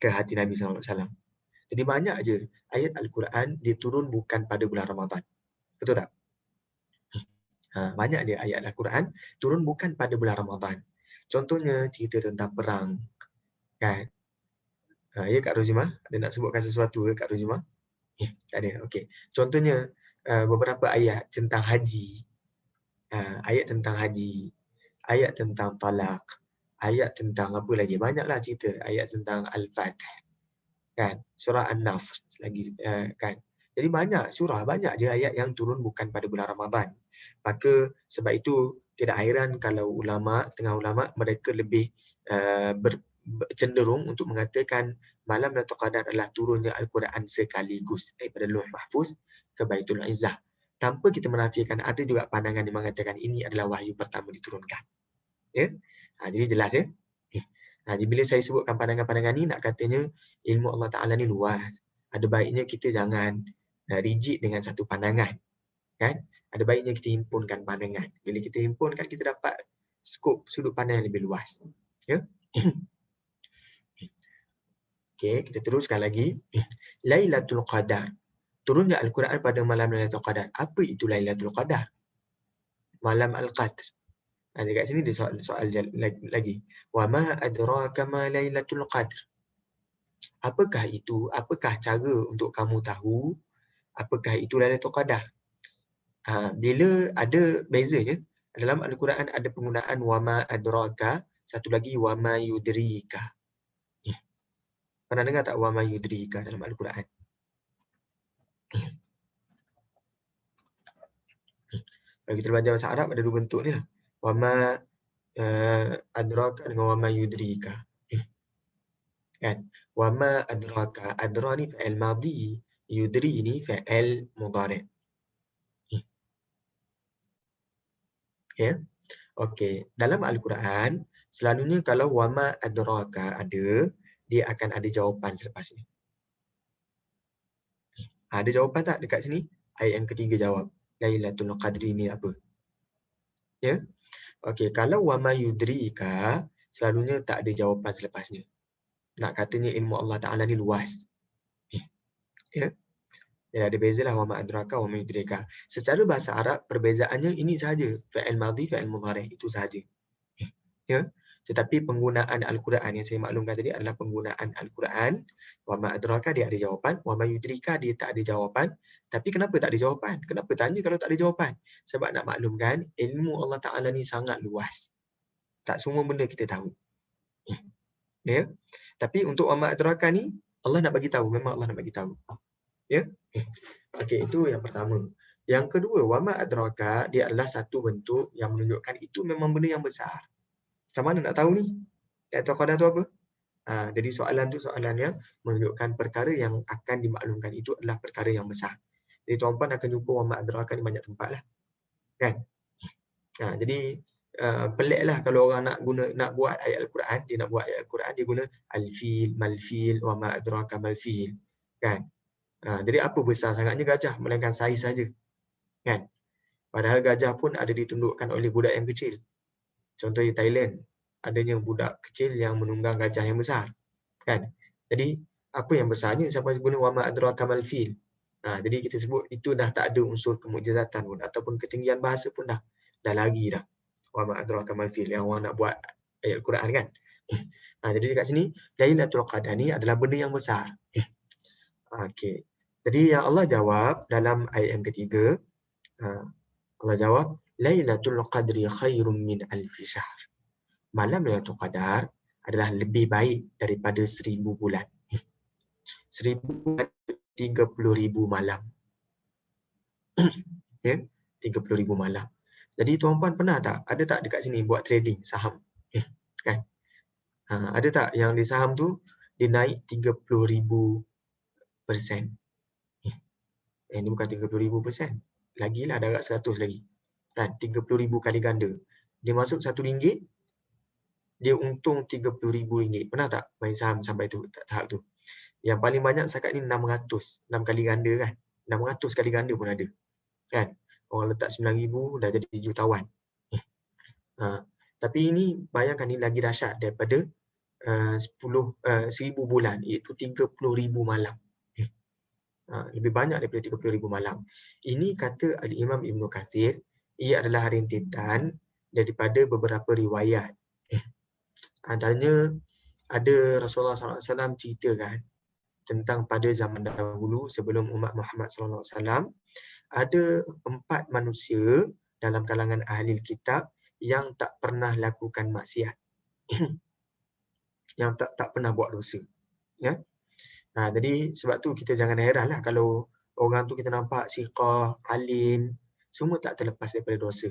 ke hati Nabi SAW. Jadi banyak je ayat Al-Quran dia turun bukan pada bulan Ramadan. Betul tak? Banyak je ayat Al-Quran turun bukan pada bulan Ramadan. Contohnya cerita tentang perang. Kan? Ya Kak Rozimah, ada nak sebutkan sesuatu ke Kak Rozimah? Tak ada. Okey. Contohnya beberapa ayat tentang haji. Ayat tentang haji, ayat tentang talak, ayat tentang apa lagi? Banyaklah cerita. Ayat tentang Al-Fath. Kan? Surah An-Nasr lagi kan. Jadi banyak surah, banyak je ayat yang turun bukan pada bulan Ramadan. Maka sebab itu tidak hairan kalau setengah ulama mereka lebih cenderung untuk mengatakan malam Lailatul Qadar adalah turunnya Al-Quran sekaligus daripada Lauh Mahfuz ke Baitul Izzah. Tanpa kita menafikan, ada juga pandangan yang mengatakan ini adalah wahyu pertama diturunkan. Ya? Jadi jelas ya? Jadi bila saya sebutkan pandangan-pandangan ni, nak katanya ilmu Allah Ta'ala ni luas. Ada baiknya kita jangan rigid dengan satu pandangan. Kan? Ada baiknya kita himpunkan pandangan. Bila kita himpunkan, kita dapat skop sudut pandang yang lebih luas. Ya? Okey, kita teruskan lagi. Lailatul Qadar. Turunnya Al-Quran pada malam Lailatul Qadar. Apa itu Lailatul Qadar? Malam Al-Qadr. Dekat sini dia soal lagi. Wa ma adraka ma Lailatul Qadr. Apakah itu? Apakah cara untuk kamu tahu apakah itu Lailatul Qadar? Bila ada bezanya, dalam Al-Quran ada penggunaan wa ma adraka, satu lagi wa ma yudrika. Pernah dengar tak wa ma yudrika dalam Al-Quran? Kalau kita belajar bahasa Arab ada dua bentuk ni lah. Wa ma adraka dengan wa ma yudrika. Kan? Wa ma adraka. Adra ni fa'il madhi, yudri ni fa'il mudhari'. Ya. Okey, dalam Al-Quran selalunya kalau wa ma adraka ada, dia akan ada jawapan selepas ni. Ada jawapan tak dekat sini? Ayat yang ketiga jawab. Lailatul Qadri ni apa? Ya. Okey, kalau wa ma yudrika selalunya tak ada jawapan selepasnya. Nak katanya ilmu Allah Ta'ala ni luas. Ya. Jadi ada bezalah wa ma adraka wa ma yudrika. Secara bahasa Arab perbezaannya ini sahaja. Fa'il madhi, fa'il mudhari', itu sahaja. Ya. Tetapi penggunaan Al-Quran yang saya maklumkan tadi adalah penggunaan Al-Quran. Wa ma adraka dia ada jawapan, wa ma yudrika dia tak ada jawapan. Tapi kenapa tak ada jawapan? Kenapa tanya kalau tak ada jawapan? Sebab nak maklumkan ilmu Allah Ta'ala ni sangat luas. Tak semua benda kita tahu. Ya. Tapi untuk wa ma adraka ni Allah nak bagi tahu, memang Allah nak bagi tahu. Ya. Okey, itu yang pertama. Yang kedua, wa ma adraka dia adalah satu bentuk yang menunjukkan itu memang benda yang besar. Macam mana nak tahu ni? Lailatul Qadar tu apa? Jadi soalan tu soalan yang menunjukkan perkara yang akan dimaklumkan itu adalah perkara yang besar. Jadi tuan-puan akan jumpa wa ma adraka di banyak tempat lah. Kan? Jadi peliklah kalau orang nak buat ayat Al-Quran, dia nak buat ayat Al-Quran, dia guna al-fil, mal-fil, wa ma adraka mal-fil. Kan? Jadi apa besar sangatnya gajah, melainkan saiz saja. Kan? Padahal gajah pun ada ditundukkan oleh budak yang kecil. Contoh di Thailand, adanya budak kecil yang menunggang gajah yang besar. Kan? Jadi, apa yang besarnya sampai guna wa ma adraka mal fil. Jadi kita sebut itu dah tak ada unsur kemukjizatan pun ataupun ketinggian bahasa pun dah lagi dah. Wa ma adraka mal fil yang orang nak buat ayat Al-Quran kan. Jadi dekat sini Lailatul Qadar ni adalah benda yang besar. Okey. Jadi yang Allah jawab dalam ayat yang ketiga, Allah jawab Lailatul Qadri khairum min alfi syahr. Malam Lailatul Qadar adalah lebih baik daripada 1000 bulan. 1000 bulan 30,000 malam. Ya, 30,000 malam. Jadi tuan-puan pernah tak, ada tak dekat sini buat trading saham? Kan? Ada tak yang di saham tu dia naik 30,000%? Ini bukan 30,000%. Lagilah darab 100 lagi. Kan? 30,000 kali ganda. Dia masuk RM1, dia untung RM30,000. Pernah tak main saham sampai tahap tu? Yang paling banyak setakat ni 600, 6 kali ganda kan. 600 kali ganda pun ada. Kan? Orang letak RM9,000 dah jadi jutawan. Tapi ini bayangkan ni lagi dahsyat daripada 1,000 bulan, iaitu 30,000 malam. Lebih banyak daripada 30,000 malam. Ini kata Al-Imam Ibn Kathir, ia adalah rintitan daripada beberapa riwayat. Antaranya ada Rasulullah SAW ceritakan tentang pada zaman dahulu sebelum umat Muhammad SAW, ada 4 manusia dalam kalangan ahli kitab yang tak pernah lakukan maksiat. Yang tak pernah buat dosa. Ya. Jadi sebab tu kita jangan heranlah kalau orang tu kita nampak siqah, alim, semua tak terlepas daripada dosa.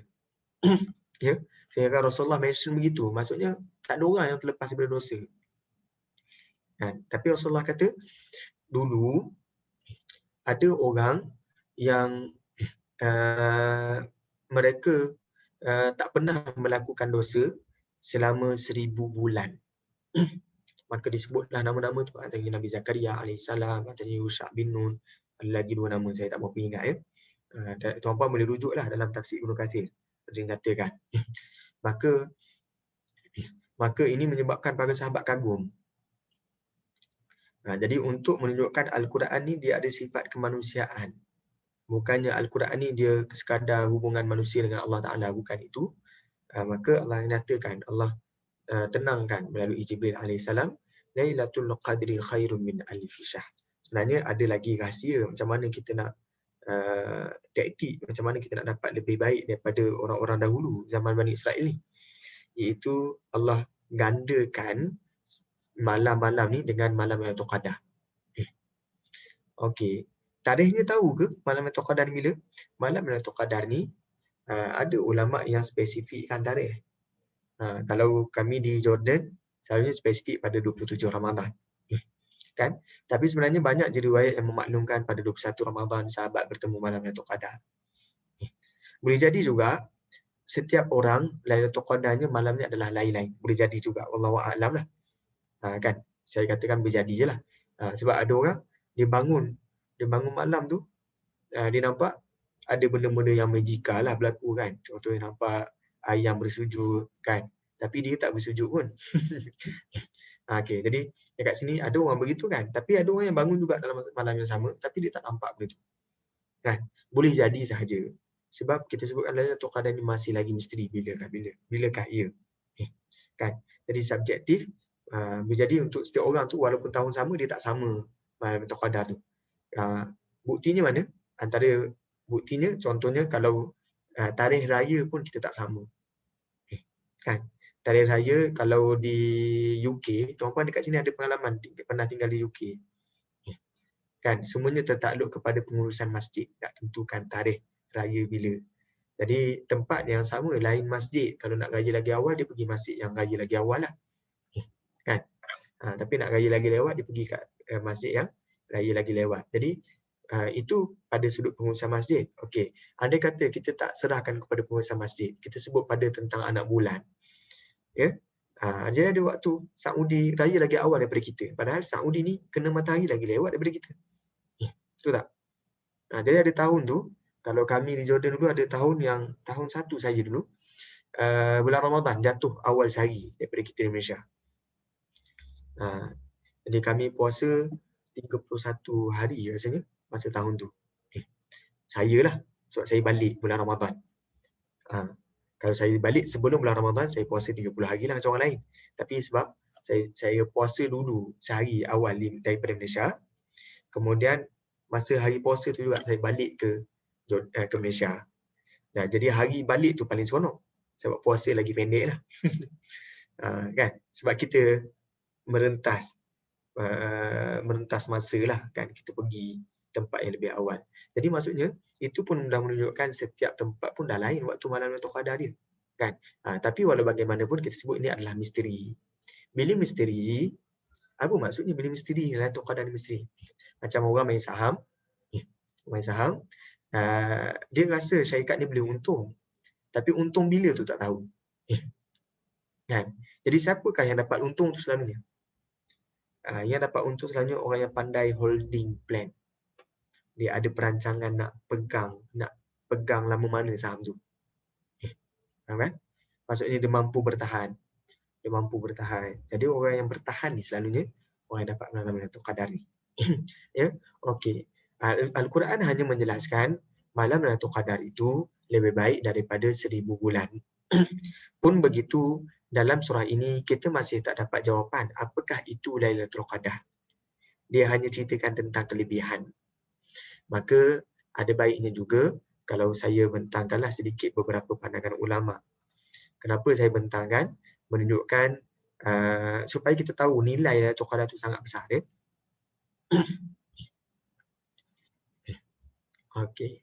Ya. Sehingga Rasulullah mention begitu, maksudnya tak ada orang yang terlepas daripada dosa. Tapi Rasulullah kata dulu ada orang yang mereka tak pernah melakukan dosa selama 1000 bulan. Maka disebutlah nama-nama tu, antaranya Nabi Zakaria alaihissalam, antaranya Yusha bin Nun, ada lagi 2 nama saya tak berapa ingat ya. Tuan-puan boleh rujuklah dalam tafsir Ibn Kathir. Dia katakan. Maka ini menyebabkan para sahabat kagum. Jadi untuk menunjukkan Al-Quran ni dia ada sifat kemanusiaan. Bukannya Al-Quran ni dia sekadar hubungan manusia dengan Allah Ta'ala, bukan itu. Maka Allah nyatakan, Allah tenangkan melalui Jibril alaihissalam, Lailatul Qadri khairun min alfi syahr. Sebenarnya ada lagi rahsia macam mana kita nak taktik, macam mana kita nak dapat lebih baik daripada orang-orang dahulu zaman Bani Israel ni. Iaitu Allah gandakan malam-malam ni dengan malam Lailatul Qadar. Okey. Tarikhnya tahu ke malam Lailatul Qadar ni bila? Malam Lailatul Qadar ni ada ulama yang spesifikkan tarikh. Kalau kami di Jordan, selalunya spesifik pada 27 Ramadan. Kan? Tapi sebenarnya banyak je riwayat yang memaklumkan pada 21 Ramadan sahabat bertemu malam Lailatul Qadar. Boleh jadi juga setiap orang Lailatul Qadarnya malamnya adalah lain-lain. Boleh jadi juga, wallahu a'lam lah. Kan? Saya katakan berjadi je lah. Sebab ada orang dia bangun malam tu, dia nampak ada benda-benda yang magical lah berlaku kan. Contohnya nampak ayam bersujud kan. Tapi dia tak bersujud pun. Okay, jadi dekat sini ada orang begitu kan. Tapi ada orang yang bangun juga dalam malam yang sama tapi dia tak nampak benda tu. Kan? Boleh jadi sahaja. Sebab kita sebutkan Lailatul Qadar ni masih lagi misteri bilakah ia. Kan? Jadi subjektif. Jadi untuk setiap orang tu walaupun tahun sama dia tak sama malam Lailatul Qadar tu. Buktinya mana? Antara buktinya contohnya kalau tarikh raya pun kita tak sama. Kan? Tarikh raya kalau di UK, tuan-puan dekat sini ada pengalaman pernah tinggal di UK. Kan? Semuanya tertakluk kepada pengurusan masjid, nak tentukan tarikh raya bila. Jadi tempat yang sama, lain masjid. Kalau nak raya lagi awal, dia pergi masjid yang raya lagi awal lah. Kan? Tapi nak raya lagi lewat, dia pergi kat masjid yang raya lagi lewat. Jadi itu pada sudut pengurusan masjid. Okey, andai kata kita tak serahkan kepada pengurusan masjid, kita sebut pada tentang anak bulan. Ya. Jadi ada waktu Saudi raya lagi awal daripada kita. Padahal Saudi ni kena matahari lagi lewat daripada kita. Betul tak? Jadi ada tahun tu, kalau kami di Jordan dulu ada tahun 1 saja dulu, bulan Ramadan jatuh awal sehari daripada kita di Malaysia. Jadi kami puasa 31 hari rasanya masa tahun tu. Saya lah, sebab saya balik bulan Ramadan. Kalau saya balik sebelum bulan Ramadan, saya puasa 30 hari lah macam orang lain. Tapi sebab saya puasa dulu sehari awal daripada Malaysia. Kemudian masa hari puasa tu juga saya balik ke Malaysia. Jadi hari balik tu paling seronok. Sebab puasa lagi pendek lah. Kan? Sebab kita merentas masa lah kan, kita pergi tempat yang lebih awal. Jadi maksudnya itu pun dah menunjukkan setiap tempat pun dah lain waktu malam Lailatul Qadar dia kan. Tapi walau bagaimanapun kita sebut ini adalah misteri. Bila misteri, apa maksudnya bila misteri Lailatul Qadar ni misteri? Macam orang main saham, dia rasa syarikat ni boleh untung. Tapi untung bila tu tak tahu. Kan? Jadi siapakah yang dapat untung tu selalunya? Yang dapat untung selalunya orang yang pandai holding plan. Dia ada perancangan nak pegang lama mana saham tu. Faham kan? Maksudnya dia mampu bertahan. Jadi orang yang bertahan ni selalunya orang yang dapat malam Lailatul Qadar ni. Ya, okey. Al-Quran hanya menjelaskan malam Lailatul Qadar itu lebih baik daripada 1000 bulan. Pun begitu, dalam surah ini kita masih tak dapat jawapan apakah itu Lailatul Qadar. Dia hanya ceritakan tentang kelebihan. Maka ada baiknya juga kalau saya bentangkanlah sedikit beberapa pandangan ulama. Kenapa saya bentangkan? Menunjukkan supaya kita tahu nilai Lailatul Qadar itu sangat besar. Ya? Okey.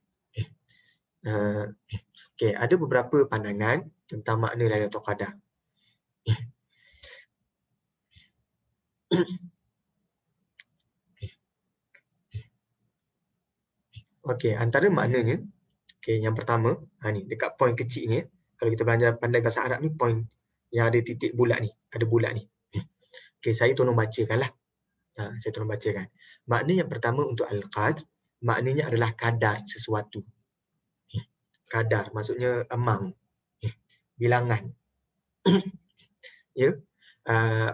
Okey, ada beberapa pandangan tentang makna Lailatul Qadar. Okey, antara maknanya, yang pertama, ni dekat poin kecil ni, kalau kita belajar pandai bahasa Arab ni, poin yang ada titik bulat ni, ada bulat ni. Okey, saya tolong bacakanlah. Saya tolong bacakan. Makna yang pertama untuk Al-Qadr, maknanya adalah kadar sesuatu. Kadar, maksudnya amount, bilangan. Ya,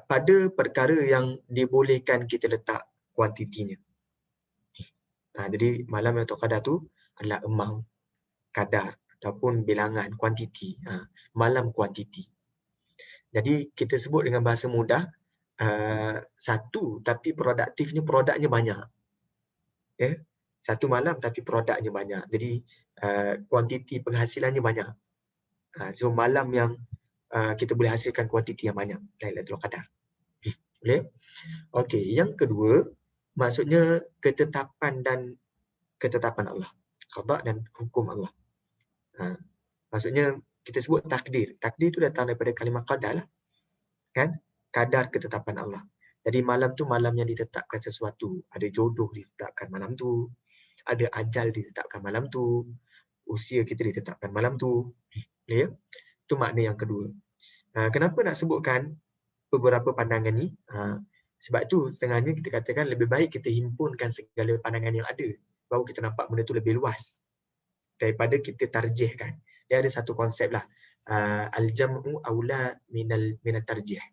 pada perkara yang dibolehkan kita letak kuantitinya. Jadi malam Lailatul Qadar tu adalah amount, kadar ataupun bilangan, kuantiti. Malam kuantiti. Jadi kita sebut dengan bahasa mudah, satu tapi produknya banyak. Ya, satu malam tapi produknya banyak. Jadi kuantiti penghasilannya banyak. So malam yang kita boleh hasilkan kuantiti yang banyak, Lailatul Qadar. Boleh? Okey, yang kedua, maksudnya ketetapan Allah. Qada dan hukum Allah. Maksudnya kita sebut takdir. Takdir itu datang daripada kalimah qadar lah. Kan? Kadar ketetapan Allah. Jadi malam tu malam yang ditetapkan sesuatu. Ada jodoh ditetapkan malam tu. Ada ajal ditetapkan malam tu. Usia kita ditetapkan malam tu. Ya? Itu makna yang kedua. Kenapa nak sebutkan beberapa pandangan ni? Sebab tu setengahnya kita katakan lebih baik kita himpunkan segala pandangan yang ada. Baru kita nampak benda tu lebih luas. Daripada kita tarjihkan. Dia ada satu konsep lah. Al-jam'u awla minat tarjih.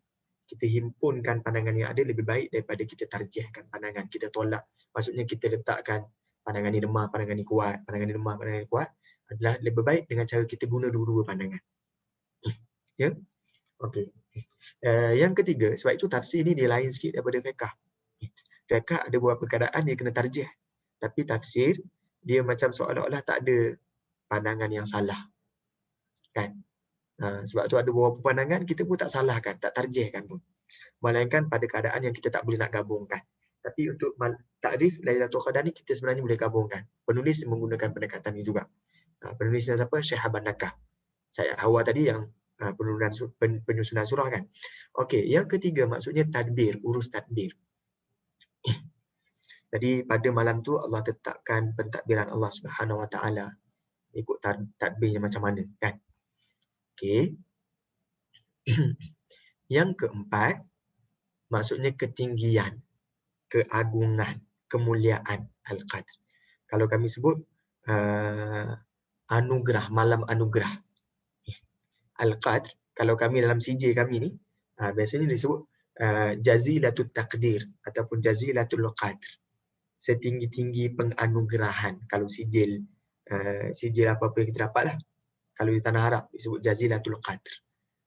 Kita himpunkan pandangan yang ada lebih baik daripada kita tarjihkan pandangan. Kita tolak. Maksudnya kita letakkan pandangan ni lemah, pandangan ni kuat, pandangan ni lemah, pandangan ni kuat. Adalah lebih baik dengan cara kita guna dua-dua pandangan. Ya? Okey. Yang ketiga, sebab itu tafsir ni dia lain sikit daripada fiqh. Fiqh ada beberapa keadaan dia kena tarjih. Tapi tafsir, dia macam seolah-olah tak ada pandangan yang salah. Kan? Sebab tu ada beberapa pandangan kita pun tak salahkan, tak tarjihkan pun. Melainkan pada keadaan yang kita tak boleh nak gabungkan. Tapi untuk takrif Lailatul Qadar ni kita sebenarnya boleh gabungkan. Penulis menggunakan pendekatan ni juga. Penulisnya siapa? Syekh Habban Nakah. Saya awal tadi yang penyusunan surah kan. Okey, yang ketiga maksudnya tadbir, urus tadbir. Jadi pada malam tu Allah tetapkan pentadbiran Allah Subhanahu Wa Taala. Ikut tadbirnya macam mana kan. Okey. Yang keempat maksudnya ketinggian, keagungan, kemuliaan Al-Qadr. Kalau kami sebut anugerah, malam anugerah. Al-Qadr, kalau kami dalam CJ kami ni, biasanya disebut jazilatul takdir ataupun jazilatul qadr. Setinggi-tinggi penganugerahan. Kalau sijil apa-apa yang kita dapat lah. Kalau di tanah Arab disebut jazilatul qadr.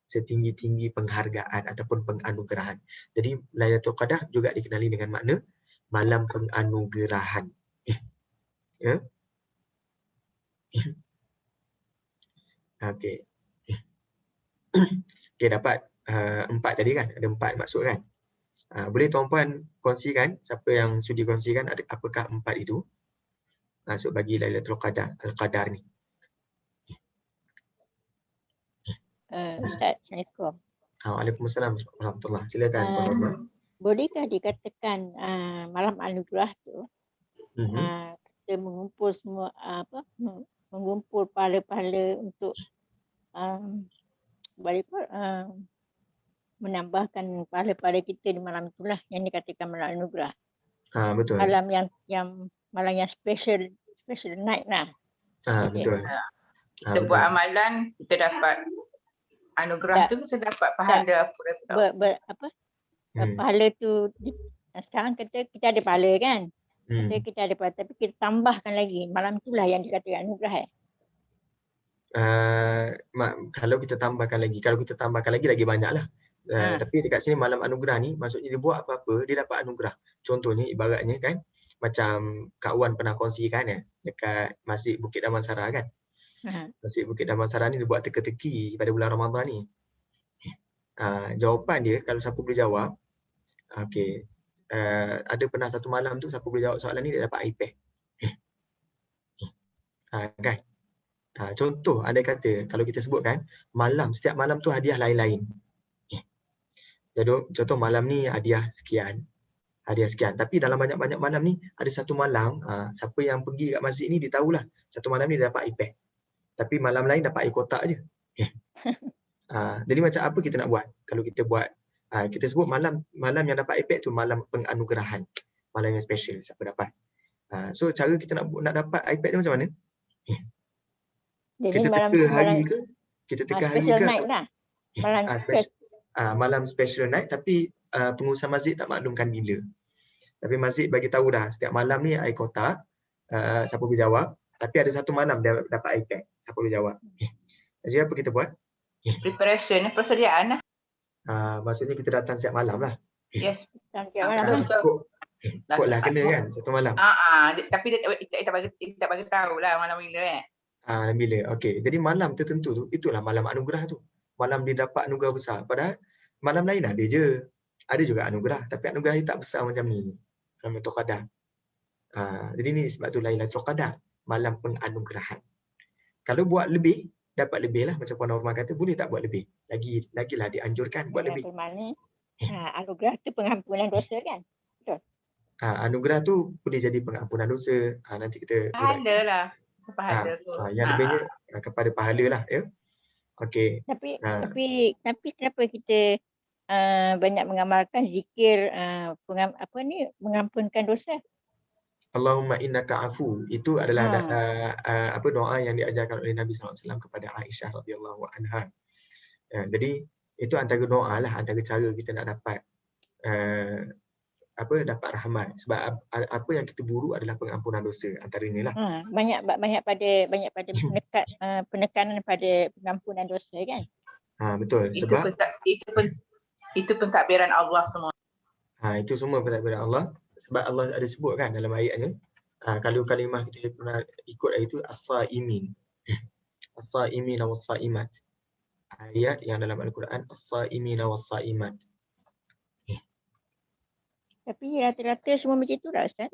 Setinggi-tinggi penghargaan ataupun penganugerahan. Jadi Lailatul Qadar juga dikenali dengan makna malam penganugerahan. Ya. Okey. Okey, dapat 4 tadi kan? Ada 4 maksud kan? Boleh tuan-puan kongsikan, siapa yang sudi kongsikan apakah 4 itu maksud bagi Lailatul Qadar, Al-Qadar ni? Ustaz, Assalamualaikum. Waalaikumsalam warahmatullahi. Silakan Puan Norma. Bolehkah dikatakan malam anugerah tu kita mengumpul semua mengumpul pahala-pahala untuk boleh pun menambahkan pahala-pahala kita di malam itulah yang dikatakan malam anugerah. Betul. Malam yang special night lah. Betul. Kita buat amalan, kita dapat anugerah tu, kita dapat pahala pahala tu sekarang kita ada pahala kan. Kita ada pahala, tapi kita tambahkan lagi. Malam itulah yang dikatakan anugerah. Kalau kita tambahkan lagi lagi banyak lah. Tapi dekat sini malam anugerah ni maksudnya dia buat apa-apa dia dapat anugerah. Contohnya ibaratnya kan macam Kak Wan pernah kongsikan dekat Masjid Bukit Damansara kan. Masjid Bukit Damansara ni dia buat teka-teki pada bulan Ramadan ni. Jawapan dia kalau siapa boleh jawab, okey. Ada pernah satu malam tu siapa boleh jawab soalan ni dia dapat iPad. Kan? Contoh andai kata kalau kita sebutkan setiap malam tu hadiah lain-lain. Jadi contoh malam ni hadiah sekian. Tapi dalam banyak-banyak malam ni ada satu malam siapa yang pergi kat masjid ni dia tahulah satu malam ni dia dapat iPad. Tapi malam lain dapat air kotak je. Jadi macam apa kita nak buat? Kalau kita buat kita sebut malam yang dapat iPad tu malam penganugerahan. Malam yang special siapa dapat. So cara kita nak dapat iPad tu macam mana? Kita teka hari ke? Kita teka hari ke? Night lah. Malam special night tapi pengurusan masjid tak maklumkan bila. Tapi masjid bagi tahu dah setiap malam ni air kotak, siapa boleh jawab. Tapi ada satu malam dia dapat iPad, siapa boleh jawab. Jadi apa kita buat? Preparation, persediaan lah. Maksudnya kita datang setiap malam lah. Yes. Setiap malam lah. Kot lah kena kan satu malam. Tapi kita bagi tahu lah malam bila bila. Okey. Jadi malam tertentu tu itulah malam anugerah tu. Malam dia dapat anugerah besar. Padahal malam lain ada je. Ada juga anugerah. Tapi anugerah dia tak besar macam ni. Lailatul Qadar. Jadi ni sebab tu Lailatul Qadar. Malam penganugerahan. Kalau buat lebih, dapat lebih lah. Macam Puan Norma kata, boleh tak buat lebih? Lagilah dianjurkan buat lebih. Bermakna anugerah tu pengampunan dosa kan? Betul. Anugerah tu boleh jadi pengampunan dosa. Nanti kita... Pahala lah. Pahala tu. Yang lebihnya kepada pahala lah. Ya? Okey. Tapi kenapa kita banyak mengamalkan zikir mengampunkan dosa? Allahumma innaka afu. Itu adalah doa yang diajarkan oleh Nabi SAW kepada Aisyah radhiyallahu anha. Jadi itu antara doa lah, antara cara kita nak dapat dapat rahmat. Sebab apa yang kita buru adalah pengampunan dosa antaranya lah. Banyak pada penekanan pada pengampunan dosa kan? Betul. Sebab itu pentadbiran Allah semua. Itu semua pentadbiran Allah. Sebab Allah ada sebut kan dalam ayatnya, kalau kalimah kita pernah ikut itu as-saimin. As-saimin was-saimat. Ayat yang dalam Al-Quran as-saimin was-saimat. Tapi rata-rata semua macam tu lah Ustaz.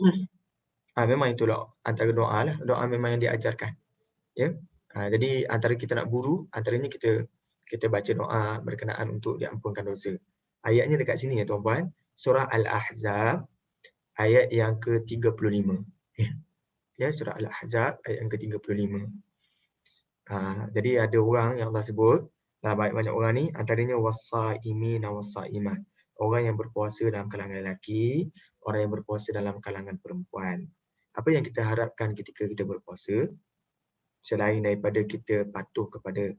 Memang itulah antara doa lah. Doa memang yang diajarkan. Ya. Jadi antara kita nak buru, antaranya kita baca doa berkenaan untuk diampunkan dosa. Ayatnya dekat sini ya tuan-puan. Surah Al-Ahzab ayat yang ke-35. Ya, surah Al-Ahzab ayat yang ke-35. Jadi ada orang yang Allah sebut, banyak orang ni antaranya was-saimin was-saimat. Orang yang berpuasa dalam kalangan lelaki, orang yang berpuasa dalam kalangan perempuan. Apa yang kita harapkan ketika kita berpuasa, selain daripada kita patuh kepada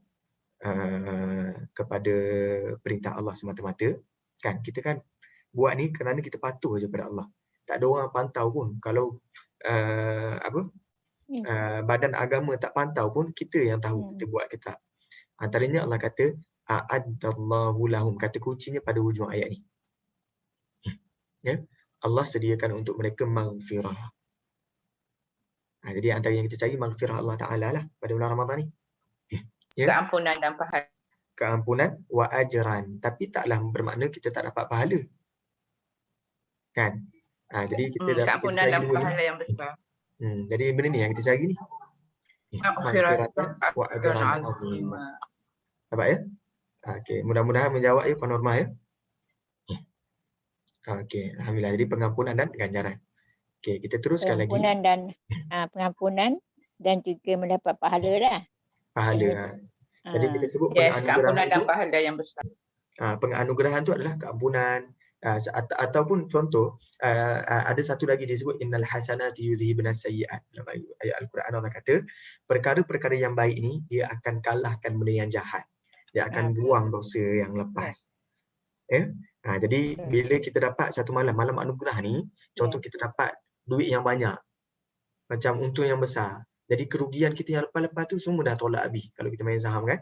perintah Allah semata-mata, kan kita kan buat ni kerana kita patuh je pada Allah. Tak ada orang pantau pun. Kalau badan agama tak pantau pun, kita yang tahu kita buat ke tak. Antaranya Allah kata a'addallahu lahum, kata kuncinya pada hujung ayat ni. Ya, Allah sediakan untuk mereka maghfirah. Jadi antara yang kita cari maghfirah Allah Ta'ala lah pada bulan Ramadan ni. Ya? Keampunan dan pahala. Keampunan wa ajran. Tapi taklah bermakna kita tak dapat pahala. Kan? Jadi kita dapat keampunan dan pahala yang besar. Jadi benda ni yang kita cari ni. Maghfiratan wa ajran azim. Nampak ya? Okey, mudah-mudahan menjawab ya Puan Norma ya. Okey, alhamdulillah. Jadi pengampunan dan ganjaran. Okey, kita teruskan lagi. Pengampunan dan juga mendapat pahala dah. Pahala. Jadi kita sebut Yes, keampunan penganugerahan dan tu, pahala yang besar. penganugerahan tu adalah keampunan. Ataupun contoh, ada satu lagi disebut innal hasanati yudhibnas sayyi'at. Dalam ayat Al-Quran Allah kata, perkara-perkara yang baik ni dia akan kalahkan benda yang jahat. Dia akan buang dosa yang lepas. Ya. Jadi bila kita dapat satu malam anugerah ni, contoh kita dapat duit yang banyak, macam untung yang besar. Jadi kerugian kita yang lepas-lepas tu semua dah tolak habis kalau kita main saham kan?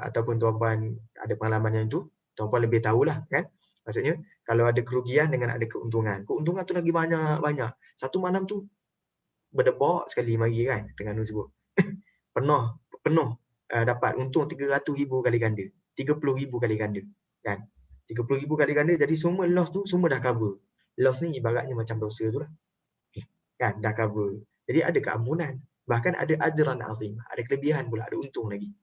Ataupun tuan-puan ada pengalaman yang tu, tuan-puan lebih tahulah kan. Maksudnya kalau ada kerugian dengan ada keuntungan. Keuntungan tu lagi banyak. Satu malam tu berdebak sekali mari kan Terengganu sebut. penuh dapat untung 300,000 kali ganda, 30,000 kali ganda kan. 30,000 kali ganda, jadi semua loss tu semua dah cover. Loss ni ibaratnya macam dosa tu lah. Kan dah cover. Jadi ada keampunan. Bahkan ada ajran azim, ada kelebihan pula, ada untung lagi.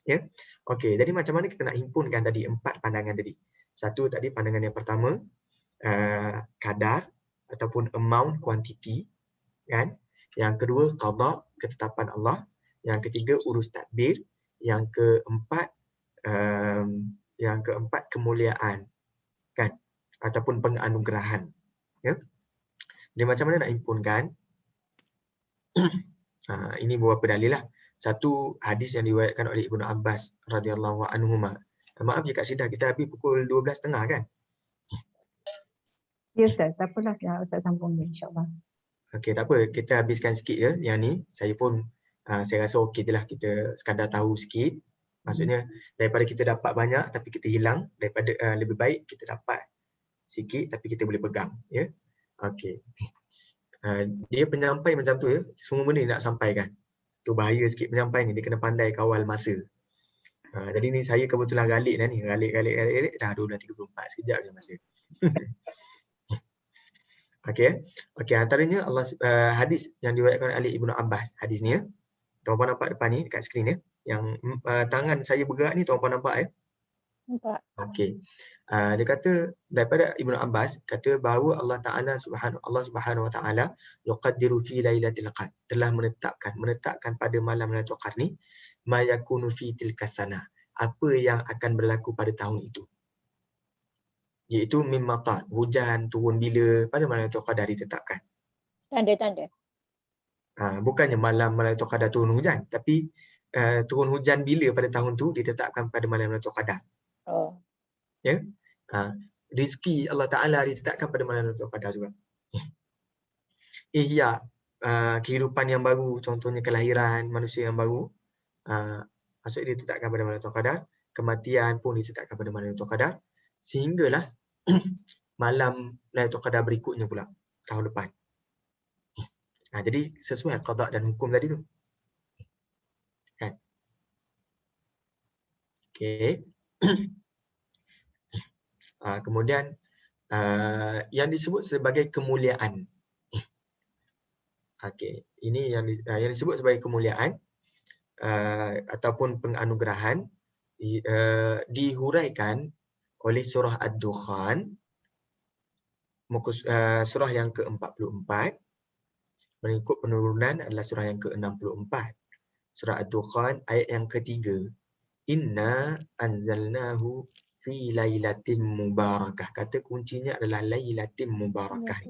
Ya. Okey, jadi macam mana kita nak himpunkan tadi 4 pandangan tadi? Satu tadi pandangan yang pertama, kadar ataupun amount, quantity kan. Yang kedua qada, ketetapan Allah. Yang ketiga urus tadbir. Yang keempat kemuliaan kan, ataupun penganugerahan. Ya. Jadi macam mana nak himpunkan? Ini beberapa dalil lah. Satu hadis yang diriwayatkan oleh Ibnu Abbas radhiyallahu anhuma. Maaf je Kak Syida, kita habis pukul 12.30 kan? Ya Ustaz, tak apalah Ustaz sambung dia insya-Allah. Okey, tak apa, kita habiskan sikit je yang ni. Saya pun saya rasa okey je lah, kita sekadar tahu sikit. Maksudnya daripada kita dapat banyak tapi kita hilang, daripada lebih baik kita dapat sikit tapi kita boleh pegang, ya. Okey. Dia penyampai macam tu ya, semua benda nak sampaikan. Tu bahaya sikit penyampai ni, dia kena pandai kawal masa. Jadi ni saya kebetulan galik dah ni, galik dah 12.34, sekejap je masa. Okey, antaranya hadis yang diriwayatkan oleh Ibnu Abbas. Hadis ni ya. Tuan-puan nampak depan ni dekat skrin ya. Yang tangan saya bergerak ni tuan-puan nampak ya? Nampak. Okey. Dia kata daripada Ibnu Abbas kata bahawa Allah Subhanahu wa taala yuqaddiru fi lailatul qadr, telah menetapkan pada malam Lailatul Qadar ni ma yakunu fi tilka sanah, apa yang akan berlaku pada tahun itu. Iaitu mim matar, hujan turun bila pada malam Lailatul Qadar ditetapkan. Tanda-tanda. Bukannya malam Lailatul Qadar turun hujan, tapi turun hujan bila pada tahun tu ditetapkan pada malam Lailatul Qadar. Oh. Ya. Rizki Allah Ta'ala ditetapkan pada malam Lailatul Qadar juga. Ihya, kehidupan yang baru, contohnya kelahiran manusia yang baru, maksudnya ditetapkan pada malam Lailatul Qadar. Kematian pun ditetapkan pada malam Lailatul Qadar. Sehinggalah malam Lailatul Qadar berikutnya pula, tahun depan. Jadi sesuai qada dan hukum tadi tu. Kan? Okey. Kemudian yang disebut sebagai kemuliaan. Okey, ini yang disebut sebagai kemuliaan ataupun penganugerahan dihuraikan oleh surah Ad-Dukhan, surah yang ke-44. Mengikut penurunan adalah surah yang ke-64. Surah Ad-Dukhan ayat yang ketiga. Inna anzalnahu fi lailatin mubarakah. Kata kuncinya adalah lailatin mubarakah.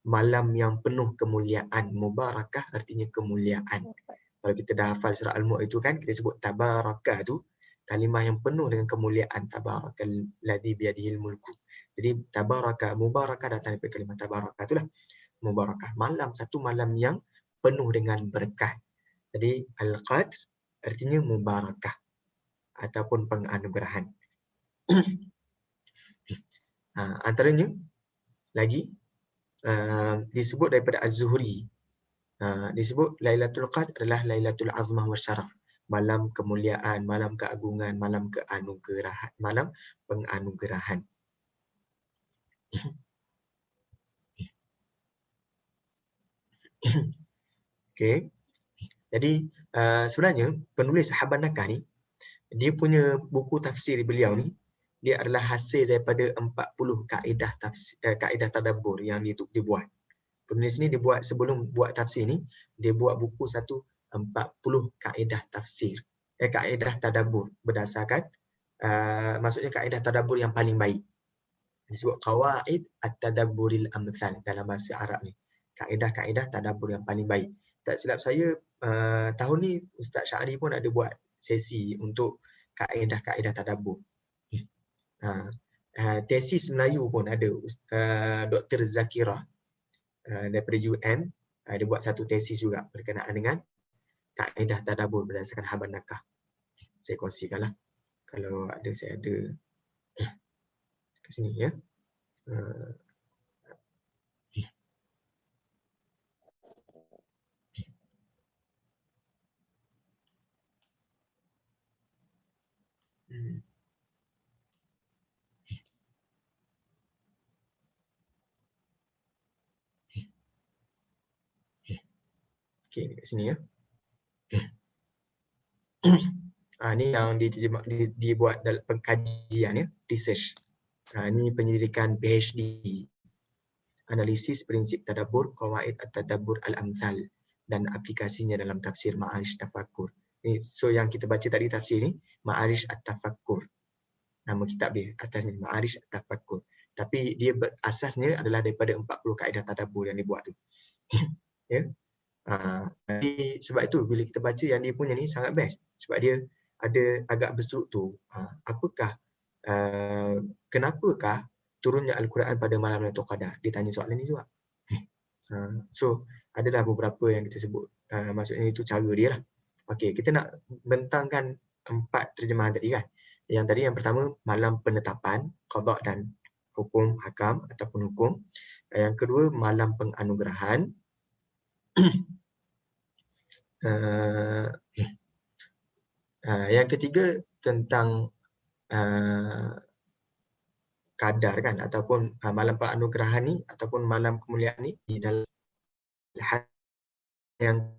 Malam yang penuh kemuliaan. Mubarakah artinya kemuliaan. Kalau kita dah hafal surah Al-Mulk itu kan, kita sebut tabarakah tu kalimah yang penuh dengan kemuliaan. Tabarakal-ladzi biyadihil mulku. Jadi tabarakah, mubarakah datang daripada kalimah tabarakah itulah. Mubarakah. Satu malam yang penuh dengan berkat. Jadi Al-Qadr artinya mubarakah ataupun penganugerahan. Antaranya lagi disebut daripada Az-Zuhri. Disebut Lailatul Qadr adalah Lailatul Azmah wa Syaraf. Malam kemuliaan, malam keagungan, malam keanugerahan, malam penganugerahan. Okey. Jadi sebenarnya penulis Habban Nakah ni, dia punya buku tafsir beliau ni, dia adalah hasil daripada 40 kaedah tafsir, kaedah tadabbur yang dia buat. Penulis ni dia buat sebelum buat tafsir ni, dia buat buku satu 40 kaedah tafsir, kaedah tadabbur berdasarkan maksudnya kaedah tadabbur yang paling baik. Disebut qawaid at-tadabburil amthal dalam bahasa Arab ni. Kaedah-kaedah tadabbur yang paling baik. Tak silap saya tahun ni Ustaz Syahri pun ada buat sesi untuk kaedah-kaedah tadabbur. Tesis Melayu pun ada Dr. Zakirah daripada UM, dia buat satu tesis juga berkenaan dengan kaedah tadabbur berdasarkan Haban Nakah. Saya kongsikanlah. Kalau ada, saya ada ke sini ya. Okey, dekat sini ya. Ni yang dibuat dalam pengkajian ya, research. Ni penyelidikan PhD. Analisis prinsip tadabbur, qawaid at-tadabbur al-amthal dan aplikasinya dalam tafsir Ma'arij Tafakkur. Ni so yang kita baca tadi tafsir ni Ma'arij at-Tafakkur. Nama kitab dia atas ni Ma'arij at-Tafakkur. Tapi dia berasasnya adalah daripada 40 kaedah tadabbur yang dibuat tu. Ya. Jadi sebab itu bila kita baca yang dia punya ni sangat best sebab dia ada agak berstruktur. Apakah kenapakah turunnya Al-Quran pada malam Lailatul Qadar? Dia tanya soalan ni juga. So adalah beberapa yang kita sebut. Maksudnya itu cara dia lah. Okey, kita nak bentangkan 4 terjemahan tadi kan. Yang tadi yang pertama malam penetapan, qada dan hukum hakam ataupun hukum. Yang kedua malam penganugerahan. Yang ketiga tentang kadar kan ataupun malam penganugerahan ni ataupun malam kemuliaan ni di dalam yang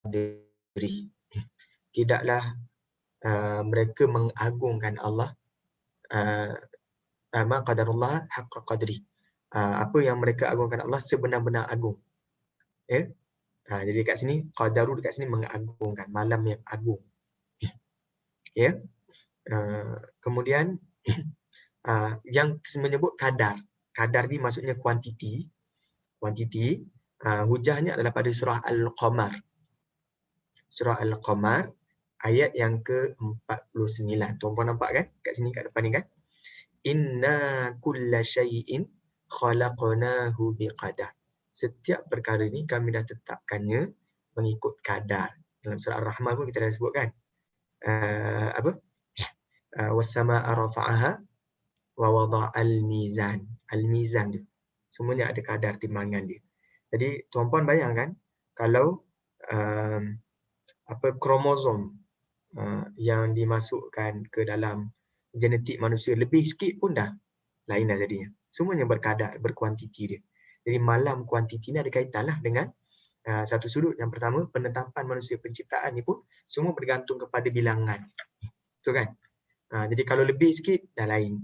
diri. Tidaklah mereka mengagungkan Allah ma qadarullah haqqa qadri. Apa yang mereka agungkan Allah sebenar-benar agung. Ya. Jadi dekat sini qadaru dekat sini mengagungkan malam yang agung. Ya. Kemudian yang menyebut kadar. Kadar ni maksudnya kuantiti. Kuantiti hujahnya adalah pada surah Al-Qamar. Surah Al-Qamar ayat yang ke-49. Tuan-puan nampak kan? Kat sini kat depan ni kan? Inna kulla syai'in khalaqnahu biqadar. Setiap perkara ni kami dah tetapkannya mengikut kadar. Dalam surah Ar-Rahman pun kita dah sebut kan. Was-samaa'a rafa'aha wa wada'al mizan. Al-mizan tu. Semuanya ada kadar timbangan dia. Jadi tuan-puan bayangkan kalau kromosom yang dimasukkan ke dalam genetik manusia lebih sikit pun dah lain dah jadinya. Semuanya berkadar, berkuantiti dia. Jadi malam kuantiti ni ada kaitan lah dengan satu sudut. Yang pertama, penetapan manusia penciptaan ni pun semua bergantung kepada bilangan. Betul kan? Jadi kalau lebih sikit dah lain.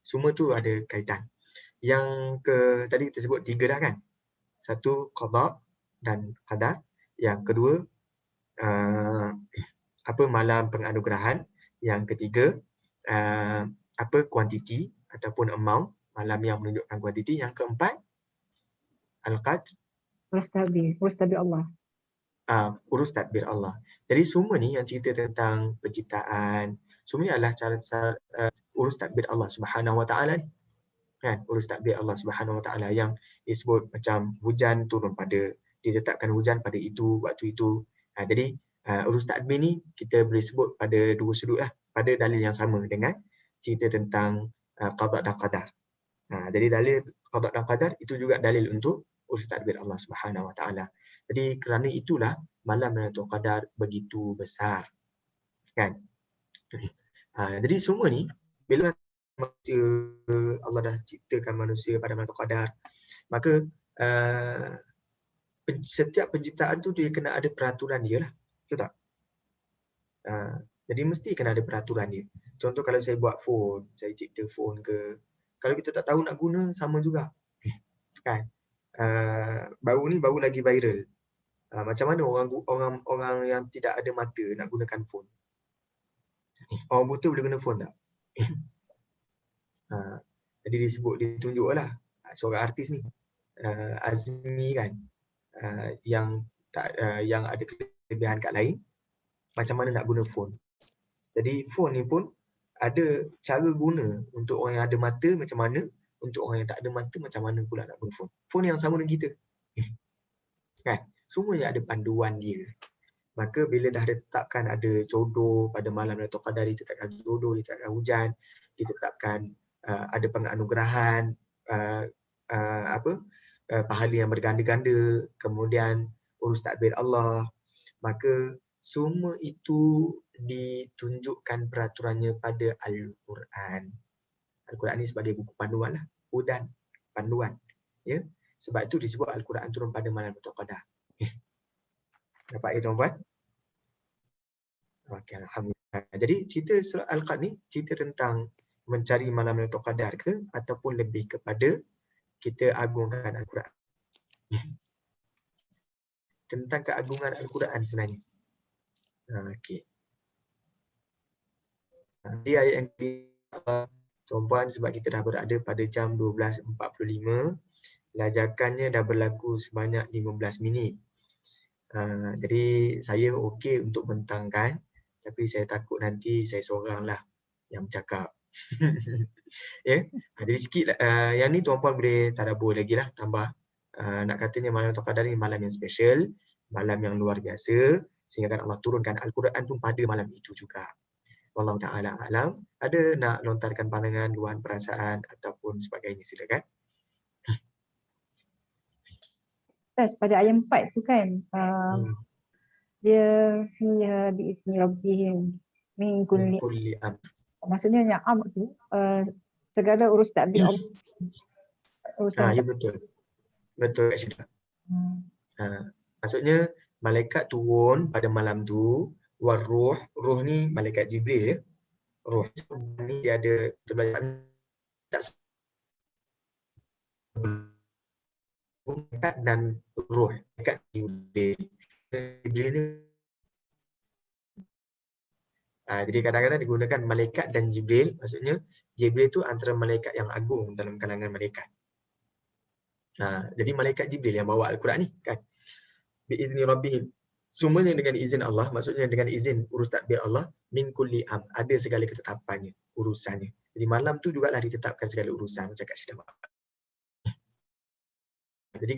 Semua tu ada kaitan. Yang tadi kita sebut 3 dah kan? Satu, qada dan qadar. Yang kedua, malam penganugerahan. Yang ketiga, kuantiti ataupun amount, malam yang menunjukkan kuantiti. Yang keempat, al-qadr, urus tadbir Allah. Urus tadbir Allah. Jadi semua ni yang cerita tentang penciptaan, semua ni adalah cara urus tadbir Allah Subhanahu Wa Taala ni. Kan? Urus tadbir Allah Subhanahu Wa Taala yang disebut macam hujan turun pada, ditetapkan hujan pada itu, waktu itu. Jadi urus tadbir ni kita boleh sebut pada 2 sudut lah, pada dalil yang sama dengan cerita tentang qada dan qadar. Jadi dalil qada dan qadar itu juga dalil untuk urus tadbir Allah Subhanahu Wa Taala. Jadi kerana itulah malam Lailatul Qadar begitu besar. Kan? Jadi semua ni bila manusia, Allah dah ciptakan manusia pada Lailatul Qadar, maka setiap penciptaan tu dia kena ada peraturan dia lah. Betul tak? Jadi mesti kena ada peraturan dia. Contoh kalau saya buat phone, saya cipta phone ke, kalau kita tak tahu nak guna sama juga. Kan? baru lagi viral. Macam mana orang yang tidak ada mata nak gunakan phone? Orang buta boleh guna phone tak? Jadi ditunjuklah seorang artis ni, Azmi kan, yang ada kelebihan kat lain, macam mana nak guna phone. Jadi phone ni pun ada cara guna untuk orang yang ada mata macam mana, untuk orang yang tak ada mata macam mana pula nak guna phone. Phone yang sama dengan kita. Kan? Semuanya ada panduan dia. Maka bila dah ditetapkan ada jodoh pada malam Lailatul Qadar, ditetapkan jodoh, ditetapkan hujan, ditetapkan ada penganugerahan, pahala yang berganda-ganda, kemudian urus takbir Allah, maka semua itu ditunjukkan peraturannya pada Al-Quran. Al-Quran ni sebagai buku panduan lah, hudan, panduan. Ya? Sebab itu disebut Al-Quran turun pada malam Lailatul Qadar. Dapat ya tuan-puan? Okey, alhamdulillah. Jadi cerita surah Al-Qad ni cerita tentang mencari malam Lailatul Qadar ke, ataupun lebih kepada kita agungkan Al-Quran. Tentang keagungan Al-Quran sebenarnya. Okey. Di ayat yang kedua, tuan-puan, sebab kita dah berada pada jam 12.45, lajakannya dah berlaku sebanyak 15 minit. Jadi saya okey untuk bentangkan, tapi saya takut nanti saya seoranglah yang bercakap. Ya, jadi sikit yang ni tuan-puan boleh tadabbur lagi lah, tambah. Nak katanya malam Lailatul Qadar ni malam yang special, malam yang luar biasa, sehingga Allah turunkan Al-Quran pun pada malam itu juga. Wallahu ta'ala alam. Ada nak lontarkan pandangan, luahan perasaan ataupun sebagainya, silakan. Pada ayat 4 tu kan, dia fiha bi'izni rabbihim min kulli. Maksudnya yang am tu segala urus takbir Allah. Ya betul. Betul Kak Syida. Maksudnya malaikat turun pada malam tu, waruh, ruh ni malaikat Jibril ya. Ruh ni dia ada malaikat dan ruh. Malaikat Jibril. Jibril ni jadi kadang-kadang digunakan malaikat dan Jibril, maksudnya Jibril tu antara malaikat yang agung dalam kalangan malaikat. Jadi malaikat Jibril yang bawa Al-Quran ni kan. Bi'izni rabbihim. Semuanya dengan izin Allah, maksudnya dengan izin urus takbir Allah, min kulli am, ada segala ketetapannya, urusannya. Jadi malam tu jugalah ditetapkan segala urusan, macam Kak Syida. Jadi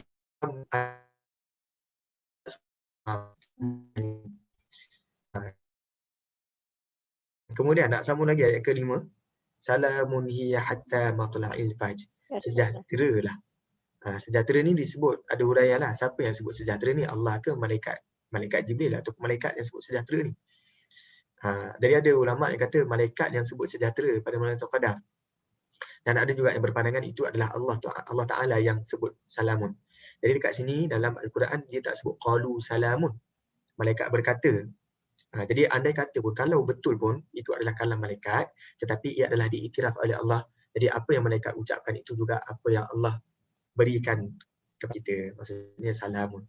kemudian nak sambung lagi ayat ke-5. Salamun hiya hatta matla'il fajr. Sejahtera lah. Sejahtera ni disebut, ada huraian lah. Siapa yang sebut sejahtera ni? Allah ke malaikat? Malaikat Jibril lah, atau malaikat yang sebut sejahtera ni. Jadi ada ulama yang kata malaikat yang sebut sejahtera pada malam Lailatul Qadar. Dan ada juga yang berpandangan itu adalah Allah Ta'ala yang sebut salamun. Jadi dekat sini dalam Al-Quran dia tak sebut qalu salamun. Malaikat berkata. Jadi andai kata pun, kalau betul pun itu adalah kalam malaikat, tetapi ia adalah diiktiraf oleh Allah. Jadi apa yang malaikat ucapkan itu juga apa yang Allah berikan kepada kita, maksudnya salamun.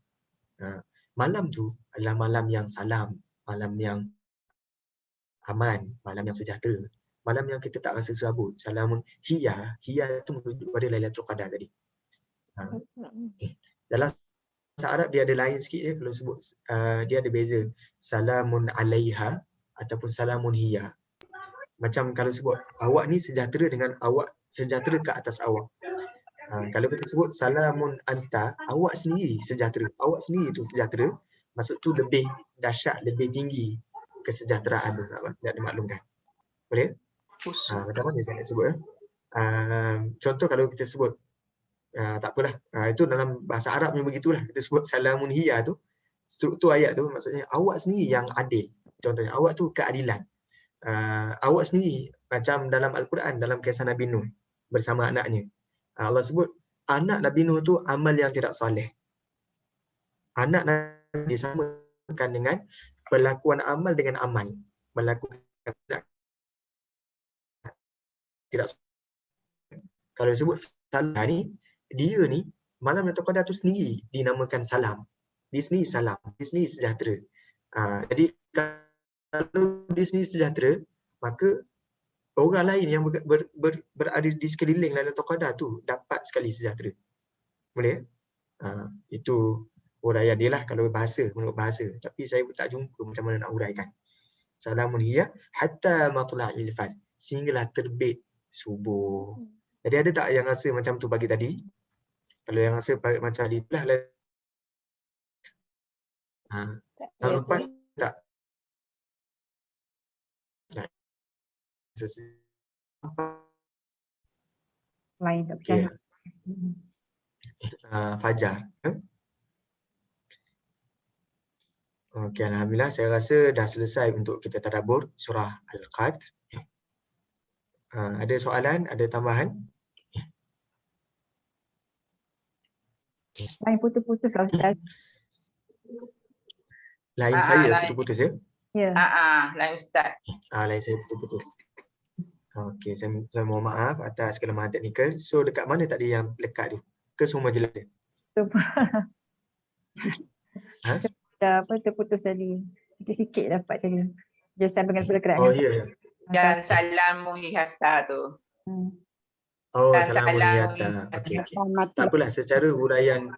Malam tu adalah malam yang salam, malam yang aman, malam yang sejahtera, malam yang kita tak rasa serabut. Salamun hiya tu merujuk pada Lailatul Qadar tadi. Dalam bahasa Arab dia ada lain sikit ya, kalau sebut dia ada beza, salamun alaiha ataupun salamun hiya. Macam kalau sebut awak ni sejahtera dengan awak, sejahtera ke atas awak. Kalau kita sebut salamun anta, awak sendiri sejahtera. Awak sendiri tu sejahtera, maksud tu lebih dahsyat, lebih tinggi kesejahteraan tu, nak dimaklumkan. Boleh? Macam mana saya nak sebut contoh kalau kita sebut tak apalah, itu dalam bahasa Arab yang begitulah. Kita sebut salamun hiya tu, struktur ayat tu maksudnya awak sendiri yang adil. Contohnya awak tu keadilan. Awak sendiri macam dalam Al-Quran, dalam kisah Nabi Nuh bersama anaknya. Allah sebut anak Nabi Nuh tu amal yang tidak soleh. Anak Nabi disamakan dengan perlakuan amal dengan amal. Melakukan tidak soleh. Kalau sebut salah ni, dia ni malam Lailatul Qadar tu sendiri dinamakan salam. Di sini salam, di sini sejahtera. Jadi kalau di sini sejahtera, maka orang lain yang berada di sekeliling Lailatul Qadar tu dapat sekali sejahtera. Boleh? Itu uraian dia lah kalau bahasa, menurut bahasa. Tapi saya pun tak jumpa macam mana nak uraikan. Salamun hiya hatta matla'il fajr. Sehinggalah terbit subuh. Jadi ada tak yang rasa macam tu pagi tadi? Kalau yang rasa macam tadi itulah. Tahun lepas tak? Lain tak percaya. Fajar. Okey, alhamdulillah saya rasa dah selesai untuk kita tadabbur surah Al-Qadr. Ada soalan, ada tambahan? Lain putus-putus lah Ustaz. Lain saya putus-putus ya? Ya. Lain Ustaz. Lain saya putus-putus. Okey, saya mohon maaf atas kelemahan teknikal. So dekat mana tadi yang lekat tu? Ke semua jelas? Terputus tadi. Sikit-sikit dapat tadi. Jadi saya pengen pergerakan. Oh ya. Dan salam muhiyata tu. Oh, salam muhiyata. Okey. Tak apalah, secara huraian.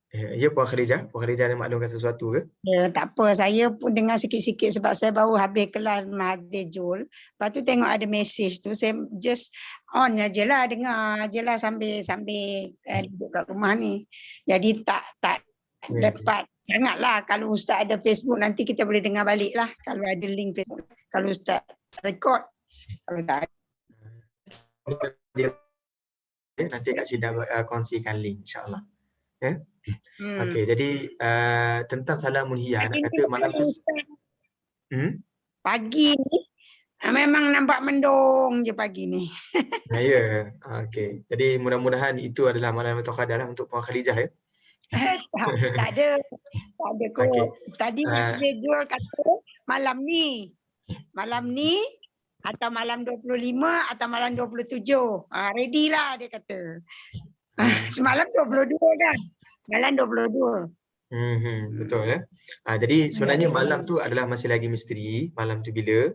Ya, Puan Khadijah. Puan Khadijah ada maklumkan sesuatu ke? Ya, tak apa. Saya pun dengar sikit-sikit sebab saya baru habis kelas Mahathir Jul. Lepas tu tengok ada mesej tu. Saya just on je lah, dengar je lah sambil duduk kat rumah ni. Jadi tak dapat sangatlah. Kalau Ustaz ada Facebook nanti kita boleh dengar balik lah. Kalau ada link Facebook. Kalau Ustaz record. Kalau tak ada. Nanti Kak Syida kongsikan link insyaAllah. Ya? Okey, jadi tentang salamun hiya, nak kata malam tu pagi ni memang nampak mendung je pagi ni. Ya, okey. Jadi mudah-mudahan itu adalah malam Lailatul Qadar lah untuk Puan Khadijah ya. Tak ada kot. Okay. Tadi dia jual kata malam ni atau malam 25 atau malam 27. Ready lah dia kata. Semalam 22 kan? Malam 22. Betul ya. Jadi sebenarnya malam tu adalah masih lagi misteri, malam tu bila.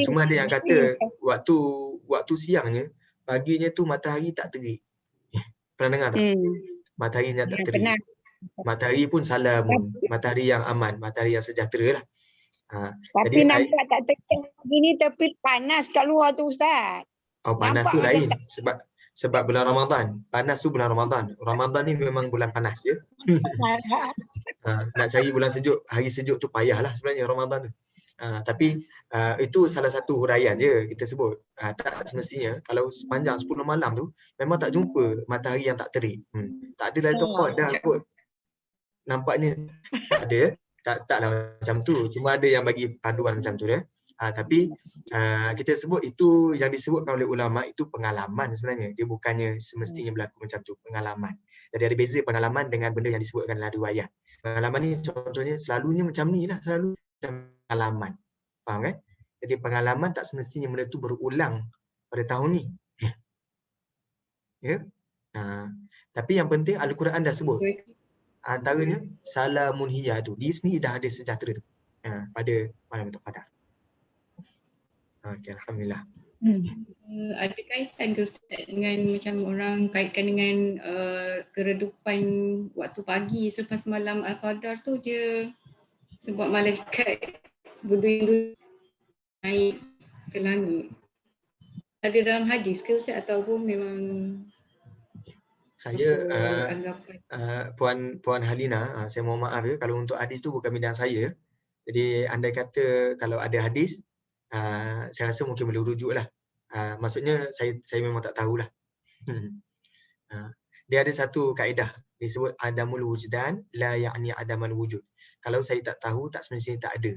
Cuma ada yang kata waktu siangnya, paginya tu matahari tak terik. Pernah dengar tak? Mataharinya tak terik. Matahari pun salamun, matahari yang aman, matahari yang sejahtera lah. Tapi jadi, nampak tak terik begini tapi panas kat luar tu Ustaz. Panas nampak tu lain sebab bulan Ramadan. Panas tu bulan Ramadan. Ramadan ni memang bulan panas ya. Nak cari bulan sejuk, hari sejuk tu payahlah sebenarnya Ramadan tu. Tapi itu salah satu huraian je kita sebut. Tak semestinya kalau sepanjang 10 malam tu memang tak jumpa matahari yang tak terik. Tak ada Lailatul Qadar kot. Nampaknya tak ada. Taklah macam tu. Cuma ada yang bagi panduan macam tu ya. Tapi kita sebut itu yang disebutkan oleh ulama itu pengalaman sebenarnya. Dia bukannya semestinya berlaku macam tu, pengalaman. Jadi ada beza pengalaman dengan benda yang disebutkan dalam riwayat. Pengalaman ni contohnya selalunya macam ni lah, selalu macam pengalaman. Faham kan? Jadi pengalaman tak semestinya benda tu berulang pada tahun ni. Ya. Tapi yang penting Al-Quran dah sebut. Antaranya salamun hiya tu. Di sini dah ada sejahtera tu. Pada malam Lailatul Qadar. Okay, alhamdulillah. Ada kaitan ke Ustaz dengan macam orang kaitkan dengan keredupan waktu pagi selepas malam Al-Qadar tu dia sebab malaikat berduyun-duyun naik ke langit. Ada dalam hadis ke Ustaz ataupun memang saya Puan Halina, saya mohon maaf ya kalau untuk hadis tu bukan bidang saya. Jadi andai kata kalau ada hadis saya rasa mungkin boleh rujuk lah. Maksudnya saya memang tak tahulah. Dia ada satu kaedah disebut adamul wujdan la ya'ni adamal wujud. Kalau saya tak tahu tak semestinya tak ada.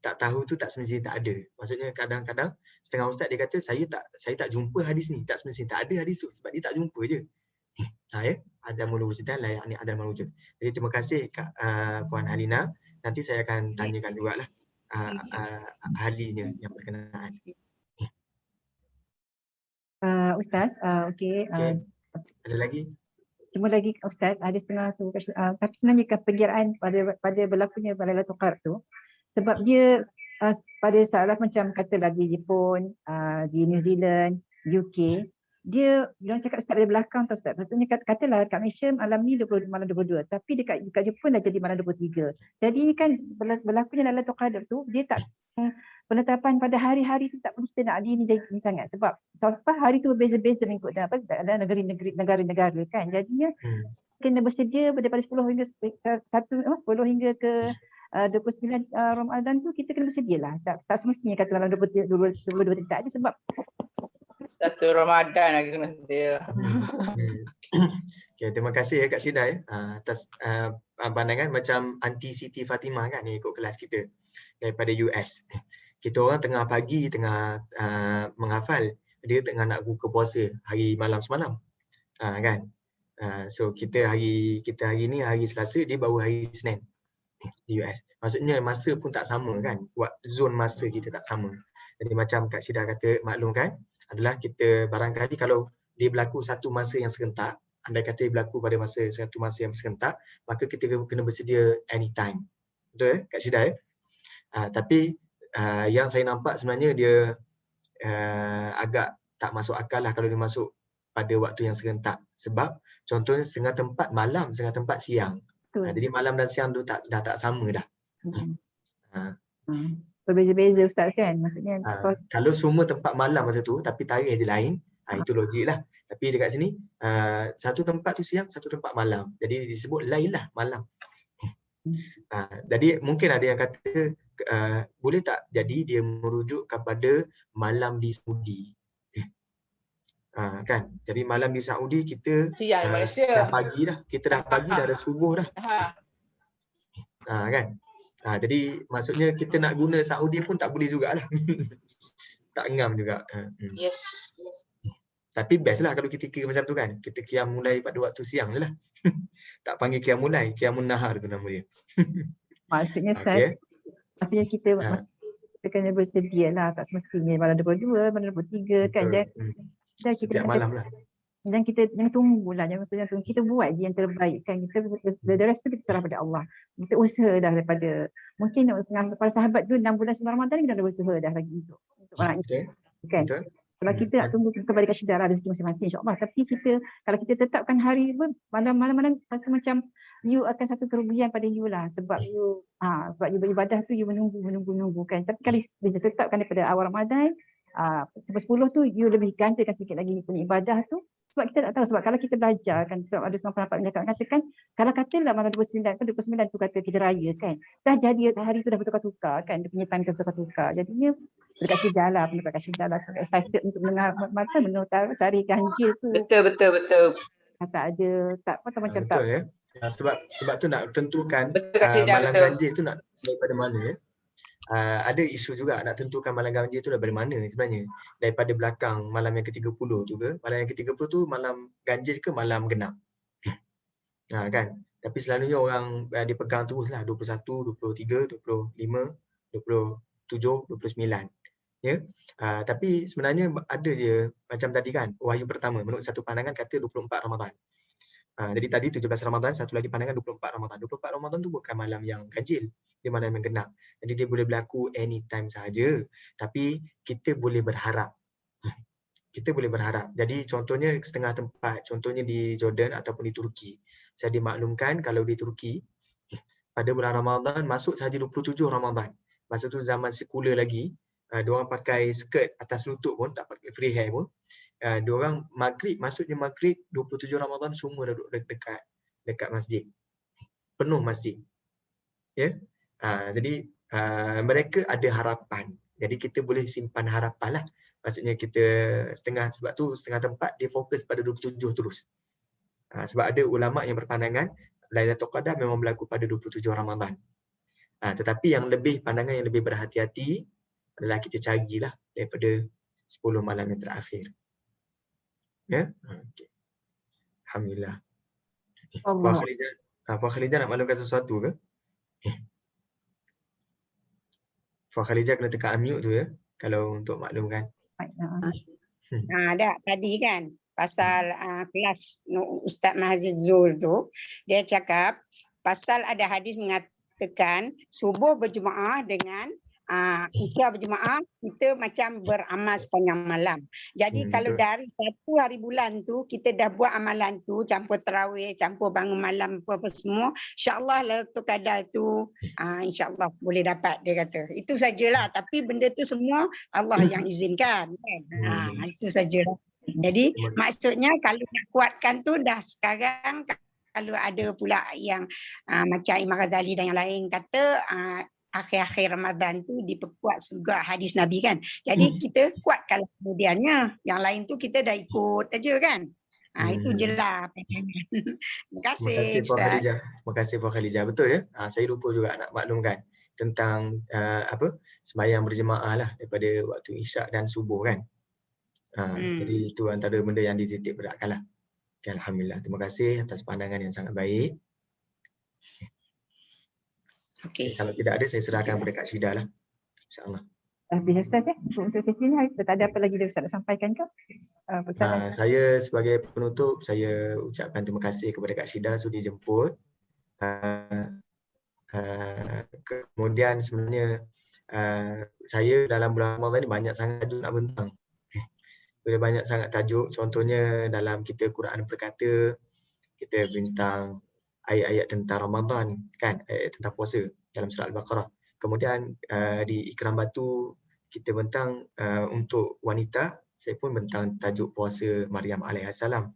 Tak tahu tu tak semestinya tak ada. Maksudnya kadang-kadang setengah ustaz dia kata saya tak jumpa hadis ni, tak semestinya tak ada hadis tu sebab dia tak jumpa je. Ya, adamul wujdan la ya'ni adamal wujud. Jadi terima kasih Kak Puan Halina. Nanti saya akan tanyakan jugalah ahlinya yang berkenaan. Ustaz, okey. Ada lagi? Cuma lagi Ustaz, ada setengah tu. Tapi sebenarnya perkiraan pada berlakunya Lailatul Qadar tu, sebab dia pada saat macam katalah di Jepun, di New Zealand, UK, dia cakap start dari belakang tau Ustaz. Maksudnya katalah kat Malaysia malam ni malam 22, tapi dekat Jepun dah jadi malam 23. Jadi ni kan berlakunya Lailatul Qadar tu, dia tak penetapan pada hari-hari tu tak perlu kita nak ni sangat, sebab hari tu berbeza-beza mengikut dalam negara-negara kan. Jadinya kena bersedia daripada 10 hingga 10 hingga ke 29 Ramadan tu kita kena bersedialah. Tak semestinya kata dalam 22 tak ada, sebab satu Ramadan lagi kena dia. Okay, terima kasih Kak Syida atas pandangan macam Aunty Siti Fatimah kan, ni ikut kelas kita daripada US. Kita orang tengah pagi tengah menghafal, dia tengah nak buka puasa hari malam semalam, kan. So kita hari ni hari Selasa, dia baru hari Senin di US. Maksudnya masa pun tak sama kan, zon masa kita tak sama. Jadi macam Kak Syida kata, maklumkan adalah kita barangkali kalau dia berlaku satu masa yang serentak, andai kata dia berlaku pada satu masa yang serentak, maka kita kena bersedia anytime. Betul Kak Syida? Tapi yang saya nampak sebenarnya dia agak tak masuk akal lah kalau dia masuk pada waktu yang serentak. Sebab contohnya setengah tempat malam, setengah tempat siang. Jadi malam dan siang tu dah tak sama dah. Berbeza-beza Ustaz kan, maksudnya kalau semua tempat malam masa tu tapi tarikh je lain, itu logik lah. Tapi dekat sini satu tempat tu siang, satu tempat malam, jadi disebut lain lah malam. Jadi mungkin ada yang kata boleh tak jadi dia merujuk kepada malam di Saudi, kan. Jadi malam di Saudi kita Siang Malaysia. dah pagi dah, kita dah pagi dah ada subuh dah, kan. Jadi maksudnya kita nak guna Saudi pun tak boleh jugalah. Tak ngam juga. Yes. Tapi best lah kalau kita kira macam tu kan. Kita qiyam mulai pada waktu siang je lah. Tak panggil qiyam mulai, qiyamun nahar tu nama dia. Maksudnya Okay. maksudnya kita kena bersedia lah, tak semestinya malam 22, malam 23 kan. Dan kita setiap malam lah. Dan kita jangan tunggulah, maksudnya kita buat je yang terbaik kan. Kita the rest tu kita serah pada Allah. Kita usaha dah daripada mungkin para sahabat tu 6 bulan sebelum Ramadan kita dah usaha dah lagi untuk orang itu kan. Kalau kita nak tunggu kepada Kak Syida rezeki masing-masing insya-Allah, tapi kalau kita tetapkan hari malam-malam rasa macam you akan satu kerugian pada you lah, sebab you beribadah tu you menunggu kan. Tapi kalau bisa tetapkan daripada awal Ramadan sampai 10 tu you lebih gandakan sikit lagi punya ibadah tu. Sebab kita tak tahu, sebab kalau kita belajar kan, sebab ada seorang pendapat menyatakan kalau katalah malam 29 tu kata kita raya kan, dah jadi hari tu dah bertukar-tukar kan, dia punya time bertukar-tukar. Jadinya dekat Syida lah, pendapat Kak Syida lah, excited untuk mendengar tarik ganjil tu. Betul. Tak ada, macam betul, tak. Ya. Sebab tu nak tentukan malam ganjil tu nak daripada mana ya. Ada isu juga nak tentukan malam ganjil tu daripada mana sebenarnya. Daripada belakang malam yang ke-30 tu ke? Malam yang ke-30 tu malam ganjil ke malam genap? Kan? Tapi selalunya orang dipegang teruslah 21, 23, 25, 27, 29. Ya. Tapi sebenarnya ada je macam tadi kan, wahyu pertama menurut satu pandangan kata 24 Ramadan. Jadi tadi 17 Ramadan, satu lagi pandangan 24 Ramadan. 24 Ramadan tu bukan malam yang ganjil, dia malam yang genap. Jadi dia boleh berlaku anytime sahaja. Tapi kita boleh berharap. Kita boleh berharap. Jadi contohnya setengah tempat, contohnya di Jordan ataupun di Turki. Saya dimaklumkan kalau di Turki, pada bulan Ramadan masuk sahaja 27 Ramadan. Masa tu zaman sekular lagi, diorang pakai skirt atas lutut pun, tak pakai free hair pun. Diorang masuknya maghrib 27 Ramadan semua dah duduk dekat masjid. Penuh masjid. Ya. Jadi mereka ada harapan. Jadi kita boleh simpan harapan lah. Maksudnya kita sebab tu setengah tempat dia fokus pada 27 terus. Sebab ada ulama yang berpandangan Lailatul Qadar memang berlaku pada 27 Ramadan. Tetapi pandangan yang lebih berhati-hati adalah kita carilah daripada 10 malam yang terakhir. Ya. Okay. Alhamdulillah. Puan Khalijah nak maklumkan sesuatu ke? Puan Khalijah kena tekan unmute tu ya, kalau untuk maklumkan. Dah tadi kan pasal kelas Ustaz Mahaziz Zul tu, dia cakap pasal ada hadis mengatakan subuh berjemaah dengan Isya berjemaah, kita macam beramal sepanjang malam. Jadi kalau betul. dari satu hari bulan tu kita dah buat amalan tu, campur tarawih, campur bangun malam apa semua, insya-Allah Lailatul Qadar tu insya-Allah boleh dapat, dia kata. Itu sajalah, tapi benda tu semua Allah yang izinkan kan. Itu sajalah. Jadi maksudnya kalau nak kuatkan tu dah sekarang, kalau ada pula yang macam Imam Ghazali dan yang lain kata akhir-akhir Ramadan tu diperkuat juga hadis Nabi kan. Jadi kita kuatkan kemudiannya. Yang lain tu kita dah ikut aja kan. Itu je lah. Terima kasih Puan Ustaz. Khadijah. Terima kasih Puan Khadijah. Betul ya. Saya lupa juga nak maklumkan tentang sembahyang berjemaah lah daripada waktu Isyak dan subuh kan. Jadi itu antara benda yang dititik beratkan lah. Okay, alhamdulillah. Terima kasih atas pandangan yang sangat baik. Okay. Kalau tidak ada, saya serahkan kepada Kak Syida lah. InsyaAllah. Habis Ustaz ya. Untuk sesi ni tak ada apa lagi yang Ustaz nak sampaikan ke? Pesan Saya sebagai penutup, saya ucapkan terima kasih kepada Kak Syida sudi jemput. Kemudian sebenarnya saya dalam bulan Ramadan ni banyak sangat tajuk nak bentang. Banyak sangat tajuk, contohnya dalam kita Quran berkata, kita bintang ayat-ayat tentang Ramadan kan, ayat tentang puasa dalam surah Al-Baqarah. Kemudian di Ikram Batu kita bentang untuk wanita, saya pun bentang tajuk puasa Maryam alaihissalam.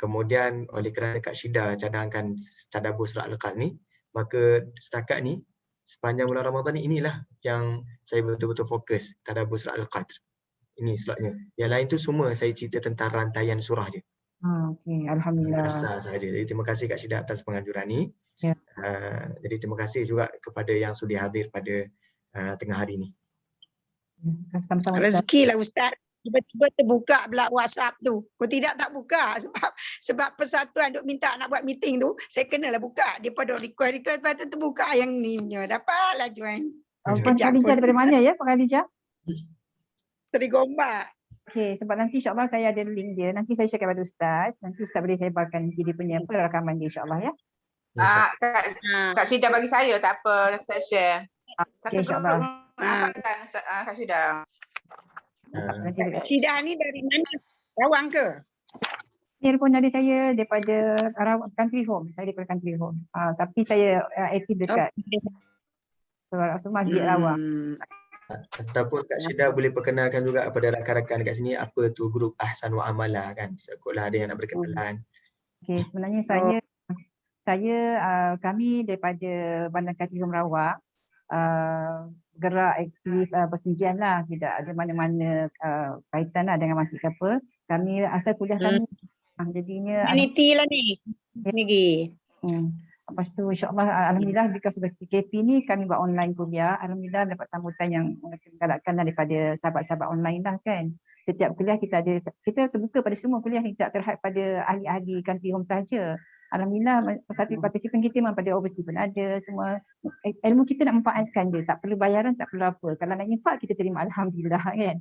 Kemudian oleh kerana Kak Syida cadangkan tadabbur surah Al-Qadr ni, maka setakat ni sepanjang bulan Ramadan ni inilah yang saya betul-betul fokus, tadabbur surah Al-Qadr. Ini slotnya. Yang lain tu semua saya cerita tentang rantaian surah je. Okey, alhamdulillah. Kasar sahaja. Jadi terima kasih Kak Syida atas penganjuran ni. Ya. Jadi terima kasih juga kepada yang sudi hadir pada tengah hari ni. Sama-sama Ustaz. Rezeki lah Ustaz. Tiba-tiba terbuka pula WhatsApp tu. Kau tidak tak buka sebab persatuan duk minta nak buat meeting tu, saya kenalah buka. Dia pada request lepas tu terbuka yang ni punya. Dapatlah join. Puan Khadijah daripada mana ya Puan Khadijah? Seri Gombak. Okey, sebab nanti insya-Allah saya ada link dia. Nanti saya share kepada Ustaz. Nanti Ustaz boleh sebarkan dia punya rakaman dia insya-Allah ya. Kak Syida bagi saya, tak apa, saya share. Satu Okey, grup insya-Allah. Kak Syida. Syida ni dari mana? Rawang ke? Telefon dari saya daripada country home. Saya daripada country home. Tapi saya aktif dekat Masjid Rawang. Ataupun Kak Syida boleh perkenalkan juga kepada rakan-rakan dekat sini apa tu grup Ahsan wa Amalah kan. Sekolah ada yang nak berkenalan. Okey, sebenarnya kami daripada Bandar Country Home Rawang gerak aktif persenjian lah, tidak ada mana-mana kaitan lah dengan masjid ke apa. Kami asal kuliah kami jadinya community lah ni. Lagi. Lepas tu insya-Allah alhamdulillah because of PKP ni kami buat online kuliah. Alhamdulillah dapat sambutan yang menggalakkan daripada sahabat-sahabat online lah kan. Setiap kuliah kita terbuka pada semua kuliah, tidak terhad pada ahli-ahli country home sahaja. Alhamdulillah satu partisipan kita memang pada overseas pun ada, semua ilmu kita nak manfaatkan dia, tak perlu bayaran, tak perlu apa. Kalau nak infak kita terima alhamdulillah kan.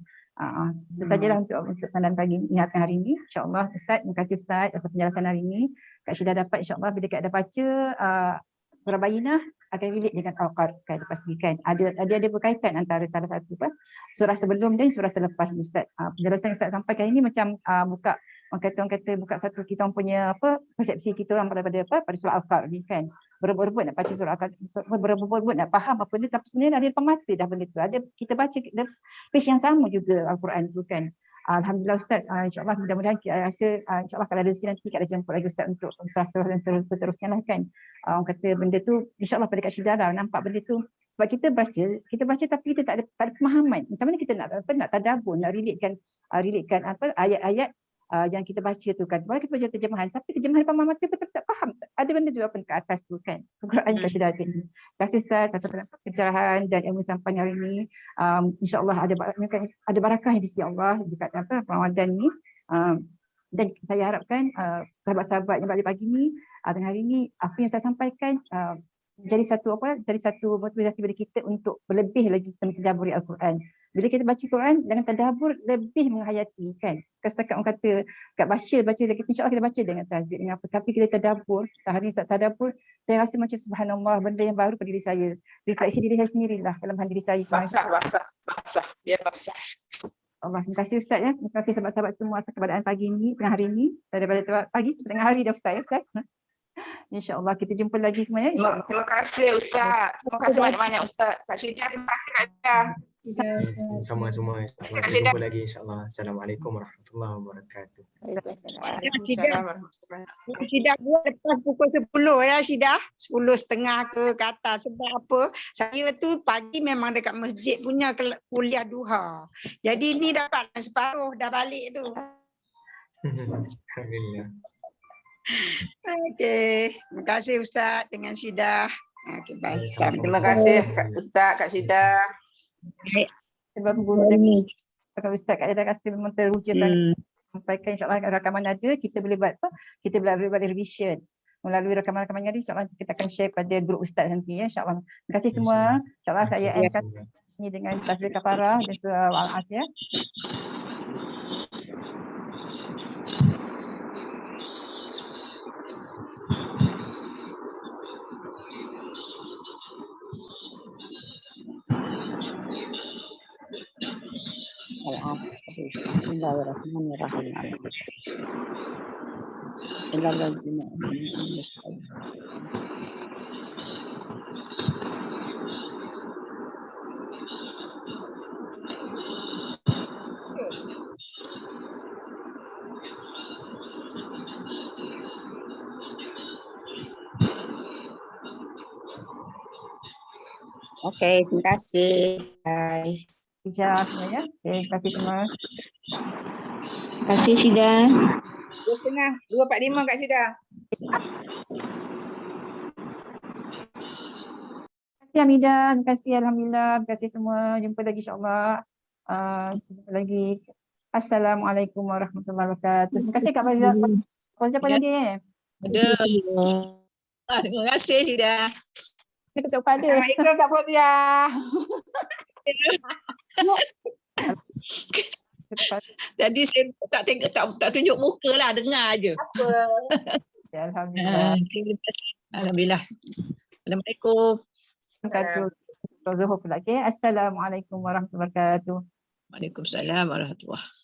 Itu sajalah untuk pandangan pagi ingatkan hari ini. InsyaAllah Ustaz, terima kasih Ustaz atas penjelasan hari ini. Kak Syida dapat insyaAllah bila Kak ada baca surah Bayyinah akan relate dengan Al-Qadr kan, dipastikan. Ada berkaitan antara salah satu surah sebelum dan surah selepas Ustaz. Penjelasan Ustaz sampaikan ini macam buka orang kata buka satu kita punya persepsi kita orang pada surah Al-Qadr ni kan. Berebut-rebut nak baca surah Al-Qadr, berebut-rebut nak faham apa benda, tapi sebenarnya ada depan mata dah benda tu. Ada kita baca page yang sama juga Al-Quran tu kan. Alhamdulillah Ustaz, insyaAllah mudah-mudahan kita rasa insyaAllah kalau ada rezeki nanti kita ada jemput lagi Ustaz untuk surah dan seterusnya lah kan. Orang kata benda tu insyaAllah pada Kak Syida lah nampak benda tu. Sebab kita baca tapi kita tak ada pemahaman. Macam mana kita nak tadabbur, nak relatekan ayat-ayat yang kita baca tu kan. Boleh kita baca terjemahan, tapi terjemahan depan mata betul tak faham. Ada benda juga apa ke atas tu kan. Quran Kak Syida ada ni. Terima kasih Ustaz atas pencerahan dan ilmu sampaian hari ini. InsyaAllah ada barakah di sisi Allah dekat Ramadan ni. Dan saya harapkan sahabat-sahabat yang balik pagi ni dengan hari ni apa yang saya sampaikan jadi satu motivasi bagi kita untuk berlebih lagi mentadaburi Al-Quran. Bila kita baca Quran, jangan tadabbur, lebih menghayati kan. Bukan setakat orang kata kat baca lagi, insya-Allah kita baca dengan tajwid dengan apa, tapi kita tadabbur. Hari ni tak tadabbur, saya rasa macam subhanallah, benda yang baru pada diri saya. Refleksi diri saya sendirilah dalam diri saya. Basah. Biar basah. Allah, terima kasih Ustaz ya. Terima kasih sahabat-sahabat semua atas keberadaan pagi ni, tengah hari ni. Daripada pagi sampai tengah hari dah Ustaz ya Ustaz. InsyaAllah kita jumpa lagi semuanya. Terima kasih Ustaz. Terima kasih banyak-banyak Ustaz. Kak Syida, terima kasih Kak Syida. Sama semua. Kita jumpa lagi insya-Allah. Assalamualaikum warahmatullahi wabarakatuh. Waalaikumsalam. Syidah buat lepas pukul 10 ya Syidah. 10.30 ke atas. Sebab apa? Saya tu pagi memang dekat masjid punya kuliah duha. Jadi ni dapat separuh dah balik tu. Alhamdulillah. Okey. Terima kasih Ustaz dengan Syidah. Okey, baik. Terima kasih Kak Ustaz, Kak Syida. Sebab guru ni Kak Ustaz Kak Syida rasa memang teruja sangat. Sampaikan insya-Allah rakaman ada, kita boleh buat apa? Kita boleh buat revision. Melalui rakaman-rakaman ini insya-Allah kita akan share pada grup ustaz nanti ya insya-Allah. Terima kasih semua. Insya-Allah saya akan ini dengan tasbih kafarah dan surah Al-As ya. Bismillahirrahmanirrahim. Illallazina Okey, terima kasih. Bye. Ijazah semuanya. Okay, terima kasih semua. Terima kasih Syida. 2.30, 2.45 Kak Syida. Terima kasih Hamidah, terima kasih Alhamdulillah, terima kasih semua. Jumpa lagi insya-Allah. Jumpa lagi. Assalamualaikum warahmatullahi wabarakatuh. Terima kasih Kak Fazia. Fazia apa lagi? Ada. Terima kasih Syidah. Ketuk pada. Assalamualaikum Kak Fazia. Tadi saya tak tengok tak tunjuk muka lah, dengar aje. Apa? Ya, Alhamdulillah. Alhamdulillah. Assalamualaikum. Zuhur pula. Okay. Assalamualaikum warahmatullahi wabarakatuh. Waalaikumsalam warahmatullahi.